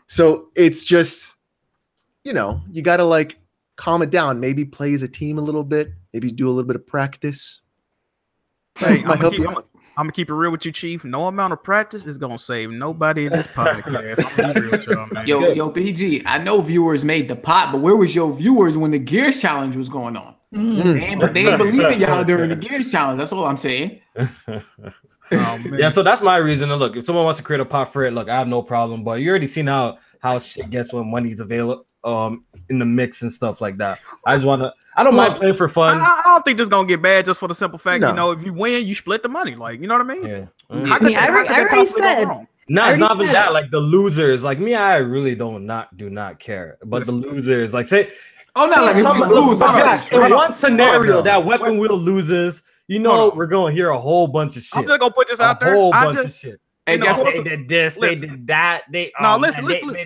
S4: So it's just, you know, you got to like calm it down. Maybe play as a team a little bit. Maybe do a little bit of practice.
S3: Hey, I'm gonna keep it real with you, Chief. No amount of practice is gonna save nobody in this podcast. I'm gonna be real with y'all, man.
S1: Yo, BG, I know viewers made the pot, but where was your viewers when the Gears Challenge was going on? They ain't believe in y'all during the Gears Challenge. That's all I'm saying.
S7: Yeah, so that's my reason. Look, if someone wants to create a pot for it, look, I have no problem. But you already seen how shit gets when money's available in the mix and stuff like that. I don't mind playing for fun.
S3: I don't think this is gonna get bad just for the simple fact, you know, if you win, you split the money. Like, you know what I mean?
S7: Yeah.
S2: I already said.
S7: No, it's not even that. Like the losers, like me, I really do not care. But the losers, like say.
S1: Oh no! Like
S7: in one scenario that Weapon Wheel loses, you know we're gonna hear a whole bunch of shit.
S3: I'm just gonna put this out there.
S7: A whole bunch of shit.
S1: Hey, guess
S7: they did this, they did that. They
S3: listen.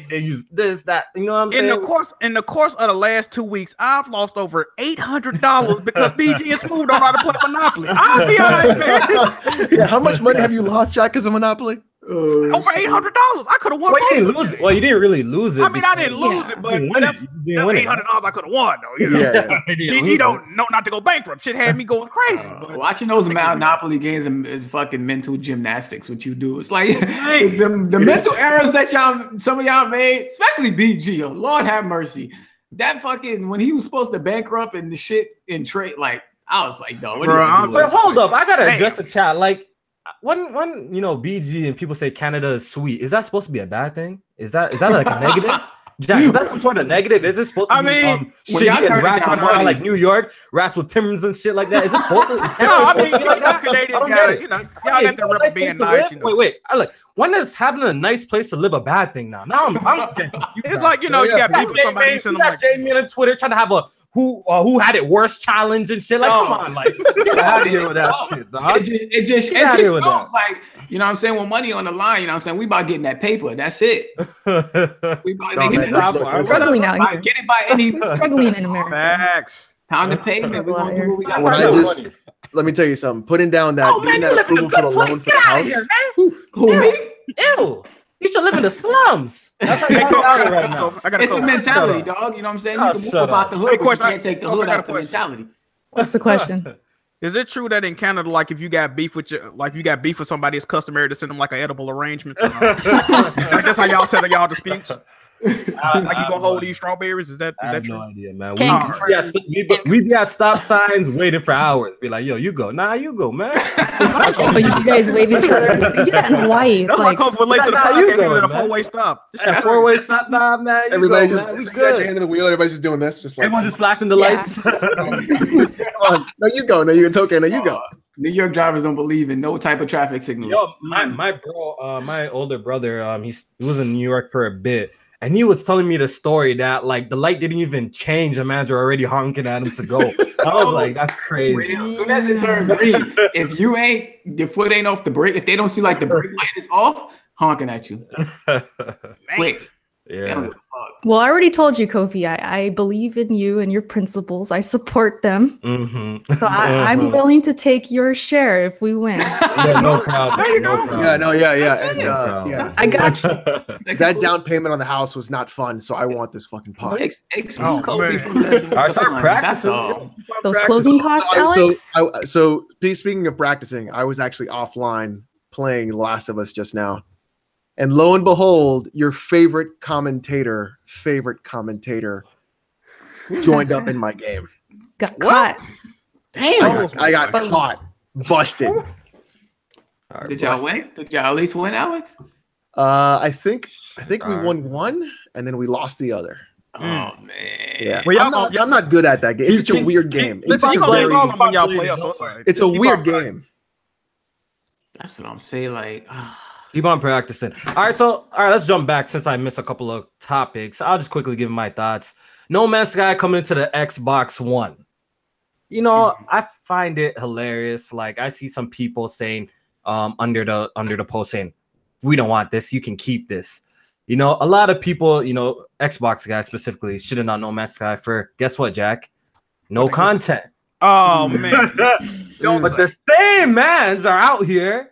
S7: They use this, that. You know what I'm saying?
S3: In the course of the last 2 weeks, I've lost over $800 because BG and Smooth don't know how to play Monopoly. I'll be honest, man.
S4: Yeah, how much money have you lost, Jack, because of Monopoly?
S3: Over $800. I could have won.
S7: Well, you didn't lose it. Well, you didn't really lose it.
S3: I mean, I didn't lose it, but that's $800 I could have won, though. You know? BG don't know not to go bankrupt. Shit had me going crazy.
S1: Watching those Monopoly games is fucking mental gymnastics. What you do, it's like the mental errors that some of y'all made, especially BG. Oh, Lord have mercy. That fucking when he was supposed to bankrupt and the shit in trade, like I was like, no.
S7: But hold up, I gotta address the chat, like. When you know BG and people say Canada is sweet, is that supposed to be a bad thing? Is that like a negative? Jack, is that some sort of negative? Is it supposed to be shitty and rats around like New York, rats with Timbers and shit like that? Is it supposed to?
S3: No, I mean, Canadians got it. You know, y'all got the rep of being nice. You know.
S7: Wait. When is having a nice place to live a bad thing now? Now I'm
S3: it's like, you know, you got beef with somebody.
S7: You got Jamie on Twitter trying to have a who had it worse challenge and shit. Like, come on, like get out of here with that shit, dog.
S1: It just feels like, you know what I'm saying, with money on the line, you know what I'm saying, we about getting that paper. That's it. We about
S2: I'm struggling out here.
S1: Get it by any
S2: struggling in America.
S3: Facts.
S1: Time to pay, man. We're gonna do what we got.
S4: Let me tell you something. Putting down that getting that approval for the loan for the house.
S7: Who me? Ew. You should live in the slums. That's how you got right now.
S1: It's a mentality, dog. You know what I'm saying? You can move about the hood, but you can't take the hood out of the mentality.
S2: What's the question?
S3: Is it true that in Canada, like if you got beef with somebody, it's customary to send them like an edible arrangement? Like that's how y'all settle y'all disputes. Like you gonna hold these strawberries? Is that true?
S7: No idea, man. We be at stop signs waiting for hours. Be like, yo, you go. Nah, you go, man.
S2: But you guys wave each other. They do that in Hawaii.
S3: That's like late to the podcast. Even a four-way stop.
S7: A four-way stop, nah, man.
S4: Everybody just got your hand in the wheel. Everybody's just doing this. Just like
S7: everyone just flashing the lights.
S4: No, you go. No, it's okay. No, you go.
S1: New York drivers don't believe in no type of traffic signals.
S7: Yo, my older brother, he was in New York for a bit. And he was telling me the story that like the light didn't even change. The manager already honking at him to go. I was like, that's crazy.
S1: As soon as it turned green, if your foot ain't off the brake, if they don't see like the brake light is off, honking at you. Quick.
S7: Yeah.
S2: Well, I already told you, Kofi, I believe in you and your principles. I support them.
S7: Mm-hmm.
S2: So I'm willing to take your share if we win.
S7: Yeah, no problem.
S4: Yeah.
S2: I got you.
S4: That down payment on the house was not fun, so I want this fucking pot.
S1: Exclude Kofi from the
S7: I start practicing.
S2: Those closing costs, Alex?
S4: So speaking of practicing, I was actually offline playing Last of Us just now. And lo and behold, your favorite commentator joined up in my game.
S2: Got caught.
S4: Damn, I got caught, busted.
S1: Did y'all win? Did y'all at least win, Alex?
S4: I think we won one, and then we lost the other.
S1: Oh man,
S4: yeah. Well, I'm not good at that game. It's such a weird game.
S3: Listen, you gonna lose all of them when y'all play us.
S4: It's a weird game.
S1: That's what I'm saying. Like,
S7: keep on practicing. All right, let's jump back since I missed a couple of topics. I'll just quickly give my thoughts. No Man's Sky coming into the Xbox One. You know, I find it hilarious. Like, I see some people saying, under the post saying, we don't want this. You can keep this. You know, a lot of people, you know, Xbox guys specifically, shitting on No Man's Sky for, guess what, Jack? No content.
S3: Oh, man.
S7: But the same mans are out here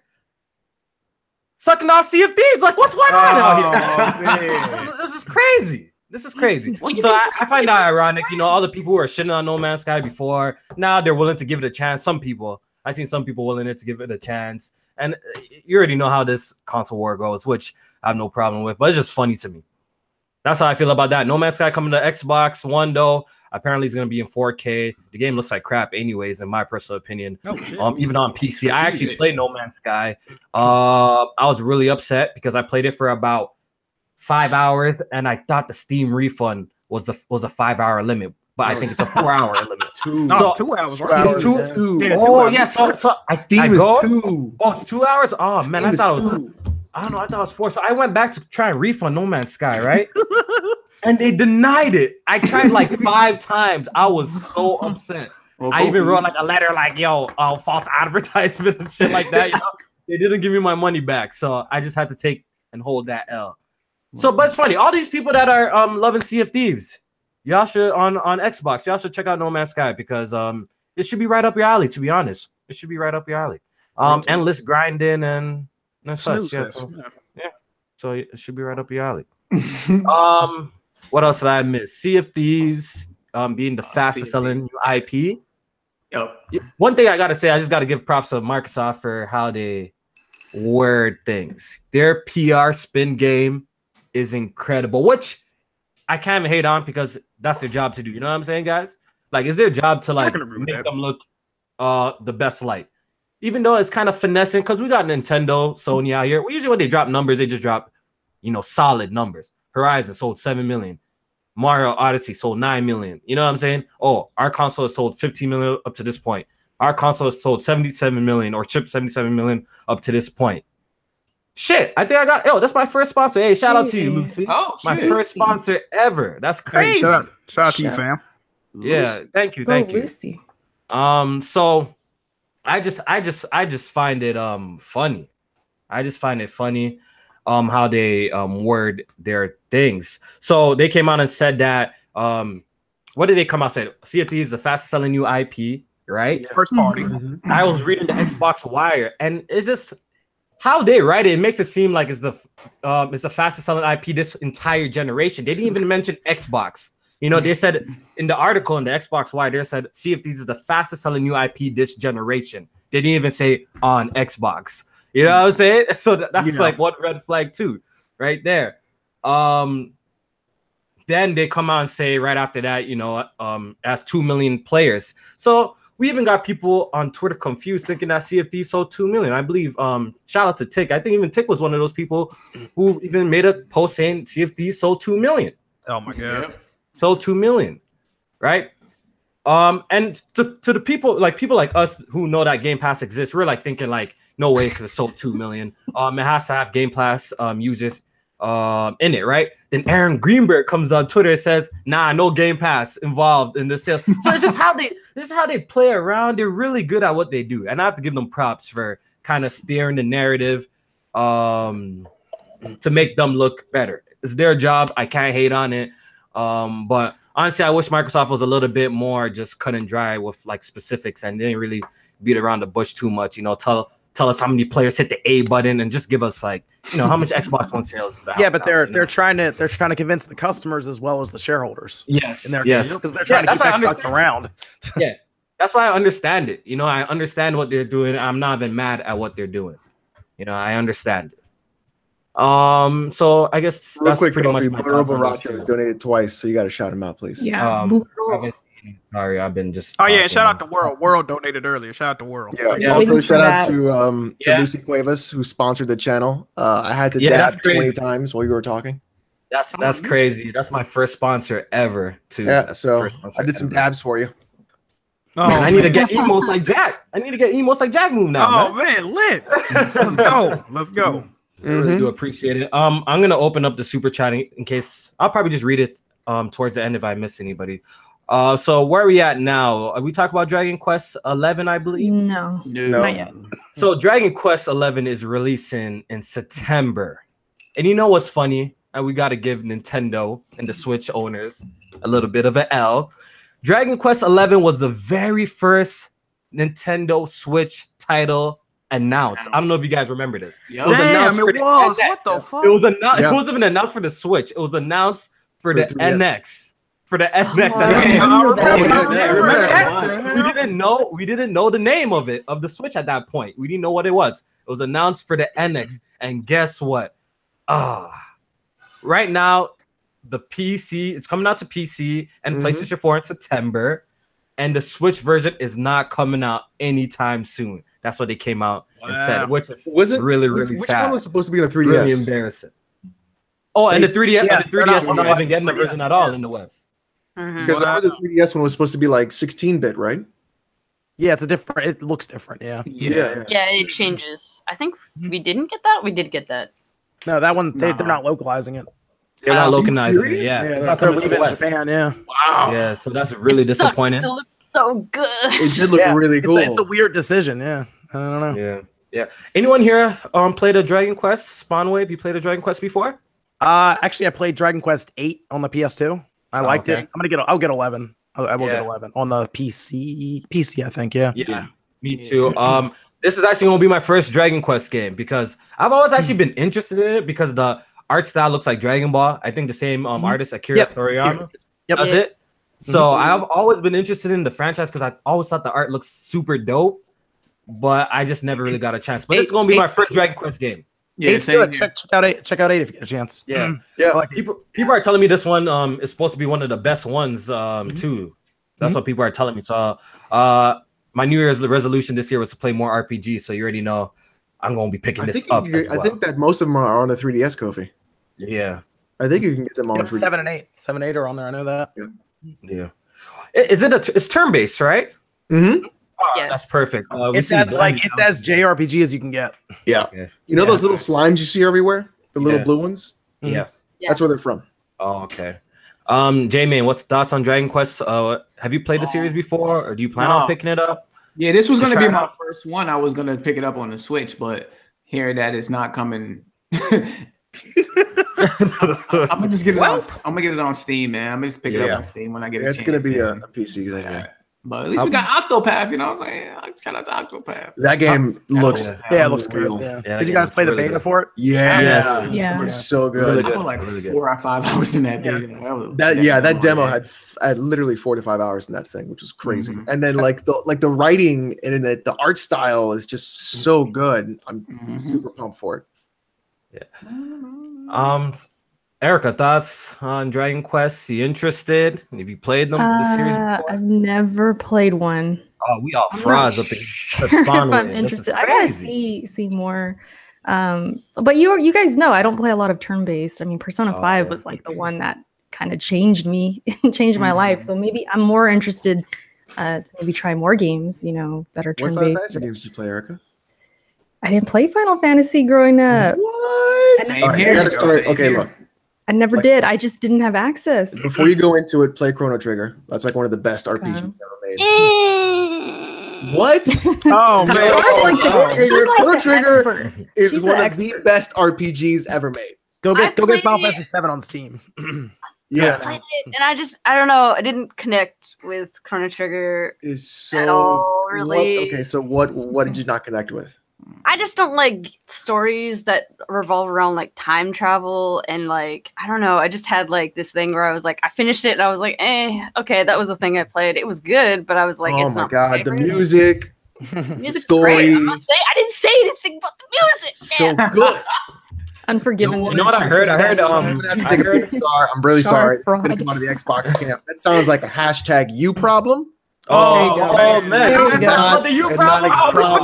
S7: sucking off Sea of Thieves. Like, what's going on out here? This is crazy. This is crazy. So I find that ironic. You know, all the people who are shitting on No Man's Sky before, now they're willing to give it a chance. I've seen some people willing to give it a chance. And you already know how this console war goes, which I have no problem with. But it's just funny to me. That's how I feel about that. No Man's Sky coming to Xbox One, though. Apparently, it's going to be in 4K. The game looks like crap anyways, in my personal opinion. Even on PC. I actually played No Man's Sky. I was really upset because I played it for about 5 hours, and I thought the Steam refund was a 5-hour limit. But I think it's a 4-hour limit.
S3: It's 2 hours.
S7: It's two.
S3: Yeah,
S7: oh, yes. Yeah, so
S4: Steam is 2.
S7: Oh, it's 2 hours? Oh, man. I thought it was... I don't know. I thought it was 4. So I went back to try and refund No Man's Sky, right? And they denied it. I tried like 5 times. I was so upset. Well, I even wrote like a letter like, yo, false advertisement and shit like that. You know? They didn't give me my money back. So I just had to take and hold that L. So, but it's funny. All these people that are loving Sea of Thieves, y'all should on Xbox, y'all should check out No Man's Sky because it should be right up your alley, to be honest. It should be right up your alley. Endless grinding and such. Yeah, so it should be right up your alley. What else did I miss? Sea of Thieves being the fastest selling IP. One thing I gotta say, I just gotta give props to Microsoft for how they word things. Their PR spin game is incredible, which I can't even hate on because that's their job to do. You know what I'm saying, guys? Like, it's their job to like make them look the best light. Even though it's kind of finessing, because we got Nintendo, Sony out here. Usually when they drop numbers, they just drop, you know, solid numbers. Horizon sold 7 million. Mario Odyssey sold 9 million. You know what I'm saying? Oh, our console has sold 15 million up to this point. Our console has sold 77 million or shipped 77 million up to this point. Shit, I think I got, that's my first sponsor. Hey, shout out to you, Lucy. Oh, my first sponsor ever. That's crazy.
S3: Hey, shout out to you, fam.
S7: Yeah, thank you.
S2: Lucy.
S7: So I just find it funny. I just find it funny how they word their things. So they came out and said that what did they come out and say? Sea of Thieves is the fastest selling new IP, right?
S3: First party.
S7: I was reading the Xbox Wire, and it's just how they write it. It makes it seem like it's the fastest selling IP this entire generation. They didn't even mention Xbox. You know, they said in the article in the Xbox Wire, they said Sea of Thieves is the fastest selling new IP this generation. They didn't even say on Xbox. You know what I'm saying? So that's like one red flag too, right there. Then they come out and say right after that, you know, as 2 million players. So we even got people on Twitter confused thinking that Sea of Thieves sold 2 million. I believe, shout out to Tick. I think even Tick was one of those people who even made a post saying Sea of Thieves sold 2 million.
S3: Oh my God.
S7: Sold 2 million, right? And to the people like us who know that Game Pass exists, we're like thinking like, no way it could have sold 2 million. It has to have Game Pass users in it, right? Then Aaron Greenberg comes on Twitter and says, nah, no Game Pass involved in the sale. So it's just how they play around. They're really good at what they do. And I have to give them props for kind of steering the narrative to make them look better. It's their job. I can't hate on it. But honestly, I wish Microsoft was a little bit more just cut and dry with like specifics and didn't really beat around the bush too much. You know, tell us how many players hit the A button and just give us like, you know, how much Xbox One sales is that?
S6: Yeah, but they're trying to convince the customers as well as the shareholders.
S7: Yes,
S6: because they're trying to keep Xbox around.
S7: Yeah, that's why I understand it. You know, I understand what they're doing. I'm not even mad at what they're doing. You know, I understand it. So I guess
S4: real quick, pretty much my Robo Roger donated twice, so you got to shout him out, please.
S2: Yeah.
S7: Sorry, I've been just.
S3: Oh yeah,
S7: talking.
S3: shout out to World. World donated earlier. Shout out to World.
S4: Yeah. Also shout out to Lucy Cuevas who sponsored the channel. I had to dab 20 times while you were talking.
S7: That's crazy. That's my first sponsor ever too.
S4: Yeah, so I did some dabs for you.
S7: Oh, man, I need to get emotes like Jack. I need to get emotes like Jack move now.
S3: Oh man, lit. Let's go. Let's go.
S7: I really do appreciate it. I'm gonna open up the super chat in case I'll probably just read it towards the end if I miss anybody. So where are we at now? We talk about Dragon Quest 11, I believe.
S2: No, not yet.
S7: So Dragon Quest 11 is releasing in September, and you know what's funny? And we got to give Nintendo and the Switch owners a little bit of an L. Dragon Quest 11 was the very first Nintendo Switch title announced. I don't know if you guys remember this.
S3: It was announced for the NX. What the fuck?
S7: It was announced. It wasn't even announced for the Switch. It was announced for the NX. For the NX. We didn't know the name of it, of the Switch at that point. We didn't know what it was. It was announced for the NX. And guess what? Right now, the PC, it's coming out to PC and PlayStation 4 in September. And the Switch version is not coming out anytime soon. That's what they came out and said, which is really, really sad.
S4: Which one was supposed to be in a 3DS?
S7: Really embarrassing. Oh, and the 3DS, and the 3DS is not even getting the version at all in the West.
S4: Because I heard the 3DS one was supposed to be like 16-bit, right?
S6: Yeah, it's a different. It looks different. Yeah,
S5: it changes. I think we didn't get that. We did get that.
S6: No, that one they're not localizing it.
S7: They're not localizing it. Yeah,
S6: they're leaving it in Japan. Yeah.
S7: Wow. Yeah, so that's really disappointing.
S5: It looks so good.
S4: It did look really cool.
S6: It's a weird decision. Yeah, I don't know.
S7: Yeah. Anyone here played a Dragon Quest? Spawnwave, you played a Dragon Quest before?
S6: Actually, I played Dragon Quest 8 on the PS2. I liked it. I'll get 11. I will get 11 on the PC. PC, I think. Yeah.
S7: Yeah. Me too. This is actually gonna be my first Dragon Quest game because I've always actually been interested in it because the art style looks like Dragon Ball. I think the same artist, Akira Toriyama, does it. So I've always been interested in the franchise because I always thought the art looks super dope, but I just never really got a chance. But this is gonna be my first Dragon Quest game.
S6: Yeah, check out 8 if you get a chance.
S7: Yeah. Like people are telling me this one is supposed to be one of the best ones too. That's what people are telling me. So my New Year's resolution this year was to play more RPGs. So you already know I'm gonna be picking this up. I
S4: think that most of them are on the 3DS, Kofi.
S7: Yeah.
S4: I think you can get them on 3DS.
S6: 7 and 8. 7 and 8 are on there. I know that.
S7: Yeah. Is it it's turn-based, right?
S4: Mm-hmm.
S7: That's perfect.
S6: It's as JRPG as you can get.
S4: Yeah. You know those little slimes you see everywhere? The little blue ones?
S7: Yeah.
S4: That's where they're from.
S7: Oh, okay. J-Man, what's thoughts on Dragon Quest? Have you played the series before, or do you plan on picking it up?
S1: Yeah, this was going to be my first one. I was going to pick it up on the Switch, but hearing that it's not coming. I'm gonna just get it. I'm gonna get it on Steam, man. I'm just pick it up on Steam when I get a chance.
S4: It's gonna be a PC thing. Yeah.
S1: But at least we got Octopath. You know what I'm saying? Shout out to Octopath.
S4: That game looks
S6: it looks good. Yeah. Did you guys play the beta for it?
S4: Yeah. It was so good.
S1: Really good. I put like 4 or 5 hours in that beta.
S4: That demo had literally 4 to 5 hours in that thing, which was crazy. And then like the writing and the art style is just so good. I'm super pumped for it.
S7: Yeah. Erica, thoughts on Dragon Quest? You interested? Have you played them? The series before?
S2: I've never played one.
S7: Oh, we all froze up in
S2: I'm interested. I gotta see more. But you guys know I don't play a lot of turn-based. I mean, Persona 5 was like the one that kind of changed me, changed my life. So maybe I'm more interested to maybe try more games, that are turn-based.
S4: What Final Fantasy games did you play, Erica?
S2: I didn't play Final Fantasy growing up.
S4: What? You gotta start. Okay, look.
S2: I never did. I just didn't have access.
S4: Before you go into it, play Chrono Trigger. That's like one of the best RPGs ever made. What?
S6: Oh man!
S4: Chrono Trigger is one of the best RPGs ever made.
S6: Go get Final Fantasy 7 on Steam.
S5: I played it, and I don't know. I didn't connect with Chrono Trigger at all. Really?
S4: Okay, so what did you not connect with?
S5: I just don't like stories that revolve around like time travel and like I don't know. I just had like this thing where I was like, I finished it and I was like, okay, that was the thing I played. It was good, but I was like, it's not.
S4: Oh my god, the music,
S5: music's story. Great. I didn't say anything about the music.
S4: So good.
S2: Unforgiven.
S7: You know what I heard?
S4: I'm gonna have to take a picture. I'm really sorry. I'm gonna
S2: fraud.
S4: come out of the Xbox camp. That sounds like a hashtag you problem.
S7: Oh man,
S2: There you
S7: That's
S2: go.
S7: not the you
S4: And
S7: problem.
S4: not a problem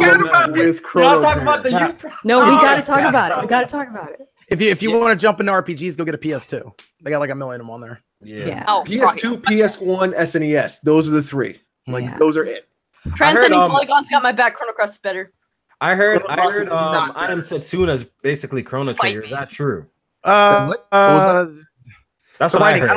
S4: with
S7: Y'all
S4: Chrono
S7: talking about the
S4: Trigger.
S7: you problem.
S2: No, we got to talk about it. We got to talk about it.
S6: If you want to jump into RPGs, go get a PS2. They got like a million of them on there.
S2: Yeah.
S5: Oh,
S4: PS2, PS1, SNES. Those are the three. Like
S2: Yeah.
S4: those are it.
S5: Transcending
S7: I heard,
S5: Polygons got my back. Chrono Cross is better.
S7: I heard
S4: Cross is not
S7: I Am Setsuna's basically Chrono Trigger. Is that true?
S4: What was that?
S7: That's what I heard.
S6: I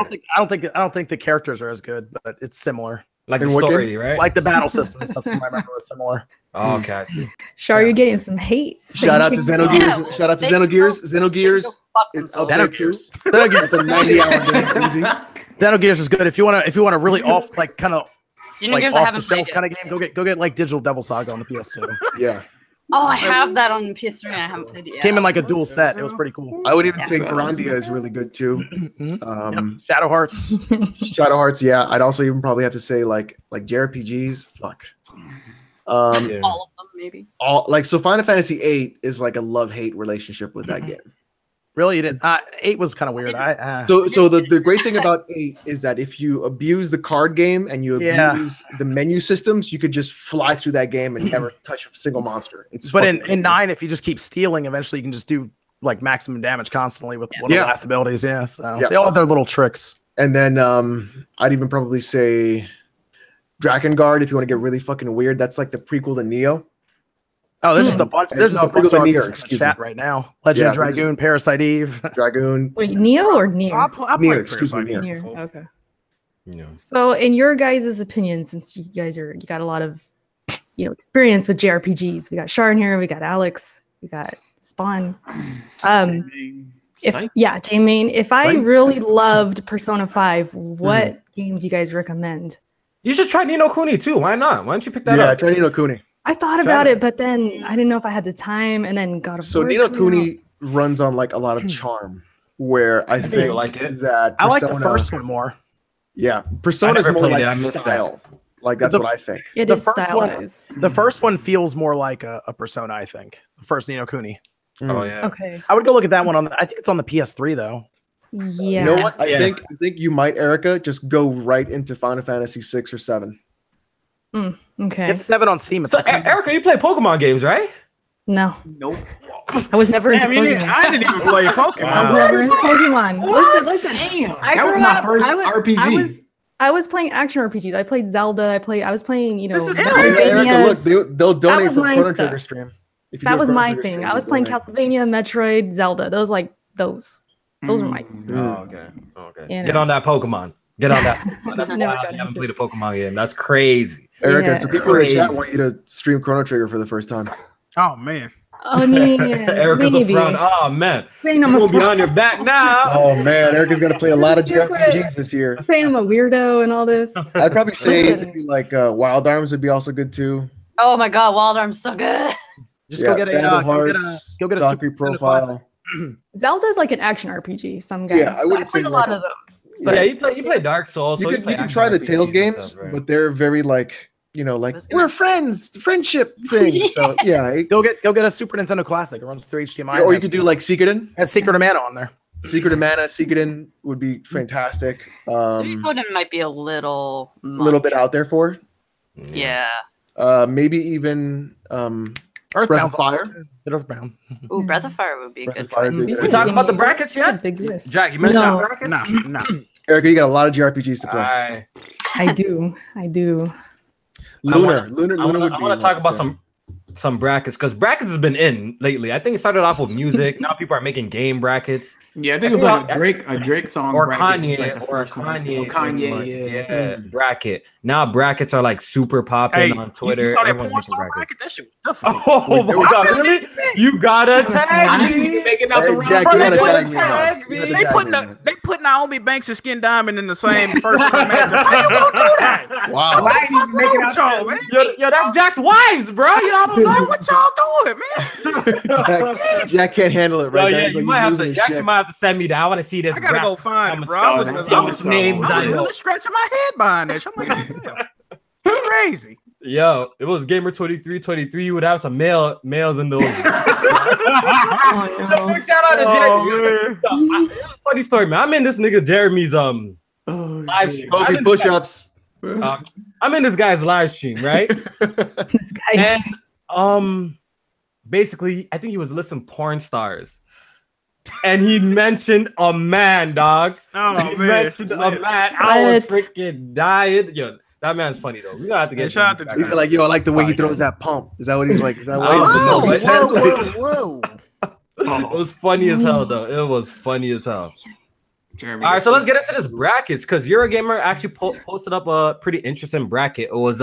S6: don't think the characters are as good, but it's similar.
S7: Like
S4: In
S7: the
S4: what
S7: story, right?
S6: Like the battle system and stuff from my memory was similar.
S7: Oh, okay, I see.
S2: Char, you're getting some hate.
S4: Shout out to Xenogears.
S5: Yeah.
S4: Shout out to Xenogears. Xenogears is up there too. That's a 90-hour game. Easy.
S6: Xenogears is good if you want to really off like kind of like
S5: Xenogears I
S6: off the
S5: haven't played
S6: shelf
S5: yet.
S6: kind of game. Go get like Digital Devil Saga on the PS2.
S4: Yeah.
S5: Oh, I have that on PS3 and I haven't played it yet.
S6: Came in like a dual set. It was pretty cool.
S4: I would even say Grandia is really good too.
S6: Shadow Hearts.
S4: Shadow Hearts, yeah. I'd also even probably have to say like JRPGs. Fuck.
S5: All of them, maybe.
S4: All like so. Final Fantasy VIII is like a love-hate relationship with that game.
S6: Really, you didn't. 8 was kind of weird.
S4: So the great thing about 8 is that if you abuse the card game and you abuse the menu systems, you could just fly through that game and never touch a single monster. It's
S6: But
S4: fucking
S6: in 9, if you just keep stealing, eventually you can just do like maximum damage constantly with one of the last abilities. Yeah, so they all have their little tricks.
S4: And then I'd even probably say Drakengard if you want to get really fucking weird. That's like the prequel to Neo.
S6: Oh, there's just a bunch. There's just a bunch of
S4: Nier,
S6: RPGs in the chat right now. Legend of Dragoon, Parasite Eve.
S4: Dragoon.
S2: Wait, Neo or Nier?
S4: Nier, excuse me, Nier.
S2: Nier. Okay.
S7: Yeah.
S2: So, in your guys' opinion, since you got a lot of experience with JRPGs, we got Char in here, we got Alex, we got Spawn. J-Main, if I really loved Persona 5, what game do you guys recommend?
S7: You should try Ni no Kuni too. Why not? Why don't you pick that up?
S4: Yeah, try Ni no Kuni.
S2: I thought about it, but then I didn't know if I had the time, and then God of War.
S4: So Ni no Kuni runs on like a lot of charm, where I think
S7: like it.
S4: that
S6: I like the first one more.
S4: Yeah, Persona's more like style. Like that's what I think.
S2: It is stylized.
S6: The first one feels more like a Persona. I think the first Ni no Kuni.
S7: Oh yeah.
S2: Okay.
S6: I would go look at that one I think it's on the PS3 though.
S2: Yeah.
S4: You know what? I think you might, Erica, just go right into Final Fantasy 6 or 7.
S2: Okay.
S6: It's 7 on Steam. It's
S7: So Erica, you play Pokemon games, right?
S2: No.
S1: Nope.
S2: I was never into Pokemon.
S3: I didn't even play Pokemon.
S2: I was never into Pokemon. Listen.
S1: Damn, that was my first RPG.
S2: I was playing action RPGs. I played Zelda. I was playing,
S4: Erica, look, they'll donate for Chrono Trigger stream.
S2: That was my thing. I was playing Castlevania, Metroid, Zelda. Those were my.
S7: Oh, okay. Get on that Pokemon. Get on that. That's
S2: Never
S7: wild.
S2: got
S7: You haven't
S2: into
S7: played a Pokemon game. That's crazy.
S4: Erica,
S2: Yeah.
S4: so people in the chat want you to stream Chrono Trigger for the first time.
S3: Oh man.
S2: I mean,
S7: Erica's a front. Oh man.
S2: Saying I'm
S7: You're
S2: a
S7: gonna be on your back now.
S4: Oh man, Erica's gonna play a lot of JRPGs this year.
S2: saying I'm a weirdo and all this.
S4: I'd probably say
S2: Listen.
S4: like Wild Arms would be also good too.
S5: Oh my god, Wild Arm's so good.
S6: Just go get a
S4: Band of Hearts,
S6: go get a
S4: Valkyrie
S6: Super Nintendo
S4: Profile.
S2: Zelda's like an action RPG. Some guys.
S4: Yeah, I
S2: So
S4: wouldn't
S2: played
S4: say
S2: a lot
S4: like
S2: of those.
S7: But yeah, you play Dark Souls.
S4: You
S7: So
S4: can try the Tales games, but they're very like we're friends, friendship thing. So yeah,
S6: Go get a Super Nintendo Classic. It runs through HDMI.
S4: or you could do like Suikoden.
S6: has Secret of Mana on there.
S4: Secret of Mana, Suikoden would be fantastic.
S5: Suikoden might be a little
S4: A little bit out there for.
S5: Yeah.
S4: Maybe even Breath of Fire.
S6: Earthbound.
S5: Ooh, Breath of Fire would be a
S4: Breath
S5: good
S4: of Fire
S5: choice.
S4: is a good
S7: We
S4: idea.
S7: talking about the brackets
S2: That's a
S7: yet?
S2: big list.
S7: Jack, you mentioned
S2: No.
S7: brackets?
S3: No.
S4: Erica, you got a lot of JRPGs to play.
S7: Alright.
S2: I do.
S4: Lunar
S7: I
S4: would be
S7: want to talk about
S4: like,
S7: some brackets because brackets has been in lately. I think it started off with music. Now people are making game brackets.
S1: Yeah, I think it was like a Drake song
S7: Or
S1: bracket
S7: Kanye,
S1: was like the first one.
S7: Kanye,
S1: Or Kanye,
S7: yeah, bracket. Now brackets are like super popular on Twitter.
S3: You saw that
S7: Everyone's
S3: porn
S7: making
S3: star
S7: brackets.
S3: bracket? That shit was difficult.
S7: Oh my god, really? You gotta tag
S1: I
S7: me.
S1: need to make it out the round.
S4: Jack, you gotta
S7: Brother,
S4: tag me.
S7: tag
S4: now.
S7: me.
S4: You have to
S3: They
S4: tag
S3: put
S4: me now.
S3: they put Naomi Banks and Skin Diamond in the same first round match. How you gonna do that?
S4: Wow.
S3: Why ain't even making out y'all, man?
S7: Yo, that's Jack's wives, bro. You don't know
S3: What y'all doing, man?
S4: Jack can't handle it right now.
S7: yeah,
S4: He's
S7: you
S4: like,
S7: might
S4: he's
S7: have
S4: losing
S7: to.
S4: his
S7: Jackson
S4: shit.
S7: might have to send me that. I want to see this.
S3: I gotta go find it, bro. I was
S7: See how much names I know.
S3: really scratching my head behind this. I'm like, damn. Crazy.
S7: Yo, it was Gamer 2323. You would have some males in those.
S2: Oh, no.
S7: Shout out to Jeremy. It's a funny story, man. I'm in this nigga Jeremy's live stream.
S4: Kofi push-ups.
S7: I'm in this guy's live stream, right?
S2: This guy.
S7: And basically, I think he was listing porn stars. And he mentioned a man, dog. He mentioned a man. I was freaking dying. Yo, that man's funny though. We gotta have to get
S4: shout out to He's like, yo, I like the way he throws that pump. Is that what he's like? Is that what
S3: whoa.
S7: It was funny as hell though. It was funny as hell.
S1: Jeremy,
S7: all right, so let's get into this brackets because Eurogamer actually posted up a pretty interesting bracket. It was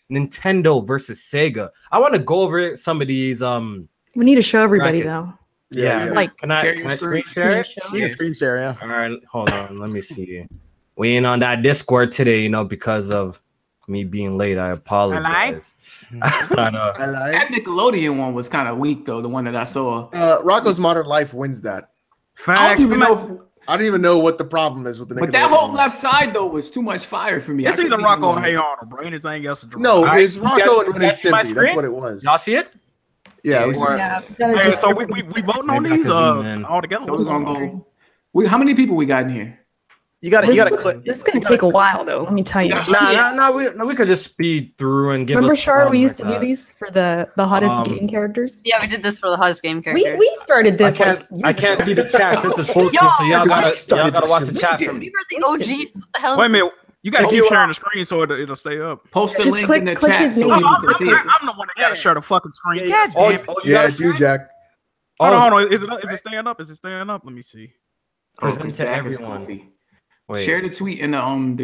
S7: Nintendo versus Sega. I want to go over some of these
S2: we need to show everybody
S7: brackets.
S2: though.
S7: Yeah.
S2: Like,
S7: can I screen share it?
S6: You can screen share, yeah.
S7: All right, hold on. Let me see. We ain't on that Discord today, you know, because of me being late. I apologize. I know.
S1: That Nickelodeon one was kind of weak though. The one that I saw.
S4: Rocco's Modern Life wins that.
S3: Facts.
S4: I don't even know what the problem is with the Nickelodeon.
S1: But that whole left side though was too much fire for me.
S3: It's either Rocco or Hey Arnold, bro. Anything else is
S4: no,
S7: right.
S4: it's Rocco and Ren and Stimpy. That's what it was.
S7: Y'all see it?
S4: Yeah, we see it.
S3: Hey, so we voting on these all together.
S1: So we're gonna go. How many people we got in here?
S6: You gotta click.
S2: This is gonna take a while though. Let me tell you.
S7: We could just speed through and give.
S2: Remember,
S7: us
S2: Shar, we used to do these for the hottest game characters.
S5: Yeah, we did this for the hottest game characters.
S2: We started this.
S7: I can't see the chat. This is full screen, so y'all gotta watch the chat.
S5: We were the OGs. What the hell?
S3: Wait a minute. You gotta keep sharing the screen so it'll stay up.
S1: Post the
S2: Just
S1: link
S2: click-
S1: in the
S2: click
S1: chat
S2: his
S1: so
S2: name.
S1: people can see it.
S3: I'm the one that gotta share the fucking screen. God damn it.
S4: Yeah, it's you, Jack.
S3: Hold on. Is it staying up? Is it staying up? Let me see.
S7: Present to everyone. Wait.
S1: Share the tweet in the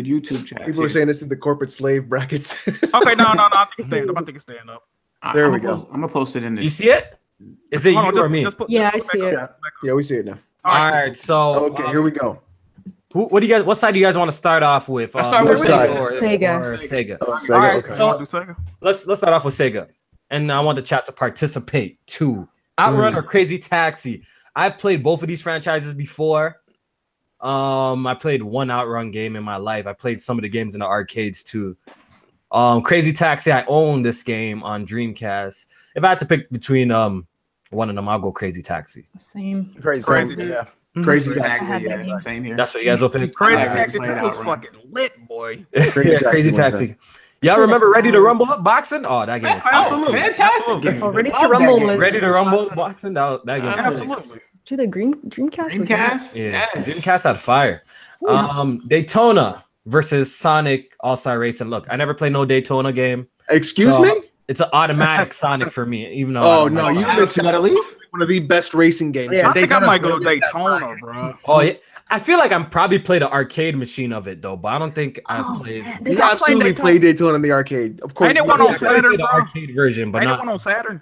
S1: YouTube chat.
S4: People are saying this is the corporate slave brackets.
S3: Okay, no. I think it's staying up. I think it's staying up.
S4: There we go.
S1: I'm gonna post it in the.
S7: You see it? Is it you or me?
S2: Yeah, I see it.
S4: Yeah, we see it now.
S7: All right, so
S4: Okay, here we go.
S7: what do you guys? What side do you guys want to start off with?
S1: I'll start with
S4: Sega.
S7: Or Sega.
S4: Oh, Sega,
S7: All right,
S4: okay.
S7: so let's start off with Sega, and I want the chat to participate too. Outrun or Crazy Taxi? I've played both of these franchises before. I played one Outrun game in my life. I played some of the games in the arcades too. Crazy Taxi, I own this game on Dreamcast. If I had to pick between one of them, I'll go Crazy Taxi.
S2: Same.
S3: Crazy.
S4: Yeah.
S1: Mm-hmm.
S4: Crazy Taxi.
S1: Yeah, same here.
S7: That's what you guys will pick.
S3: Crazy
S7: All right.
S3: Taxi 2 was fucking lit, boy.
S7: Crazy Taxi. Y'all remember Ready to Rumble boxing? Oh, that game.
S3: Absolutely.
S1: Fantastic game.
S2: Oh, Ready to Rumble was
S7: Ready to Rumble boxing? That game.
S3: Absolutely.
S2: Dude, the Dreamcast was
S1: Dreamcast?
S7: Yeah,
S1: Yes.
S7: Dreamcast had fire. Daytona versus Sonic All-Star Racing. Look, I never played no Daytona game.
S4: Excuse me?
S7: It's an automatic Sonic for me, even though.
S4: Oh, no, you
S1: Alex, you gotta leave?
S4: one of the best racing games.
S3: I think I might go Daytona, bro.
S7: Oh, yeah. I feel like I'm probably played an arcade machine of it though, but I don't think I've played.
S2: Man,
S4: You absolutely played Daytona in the arcade. Of course.
S3: Ain't it
S4: you
S3: one
S4: did.
S3: on Saturn,
S7: The
S3: bro?
S7: arcade version, but
S3: Ain't it
S7: not.
S3: one on Saturn?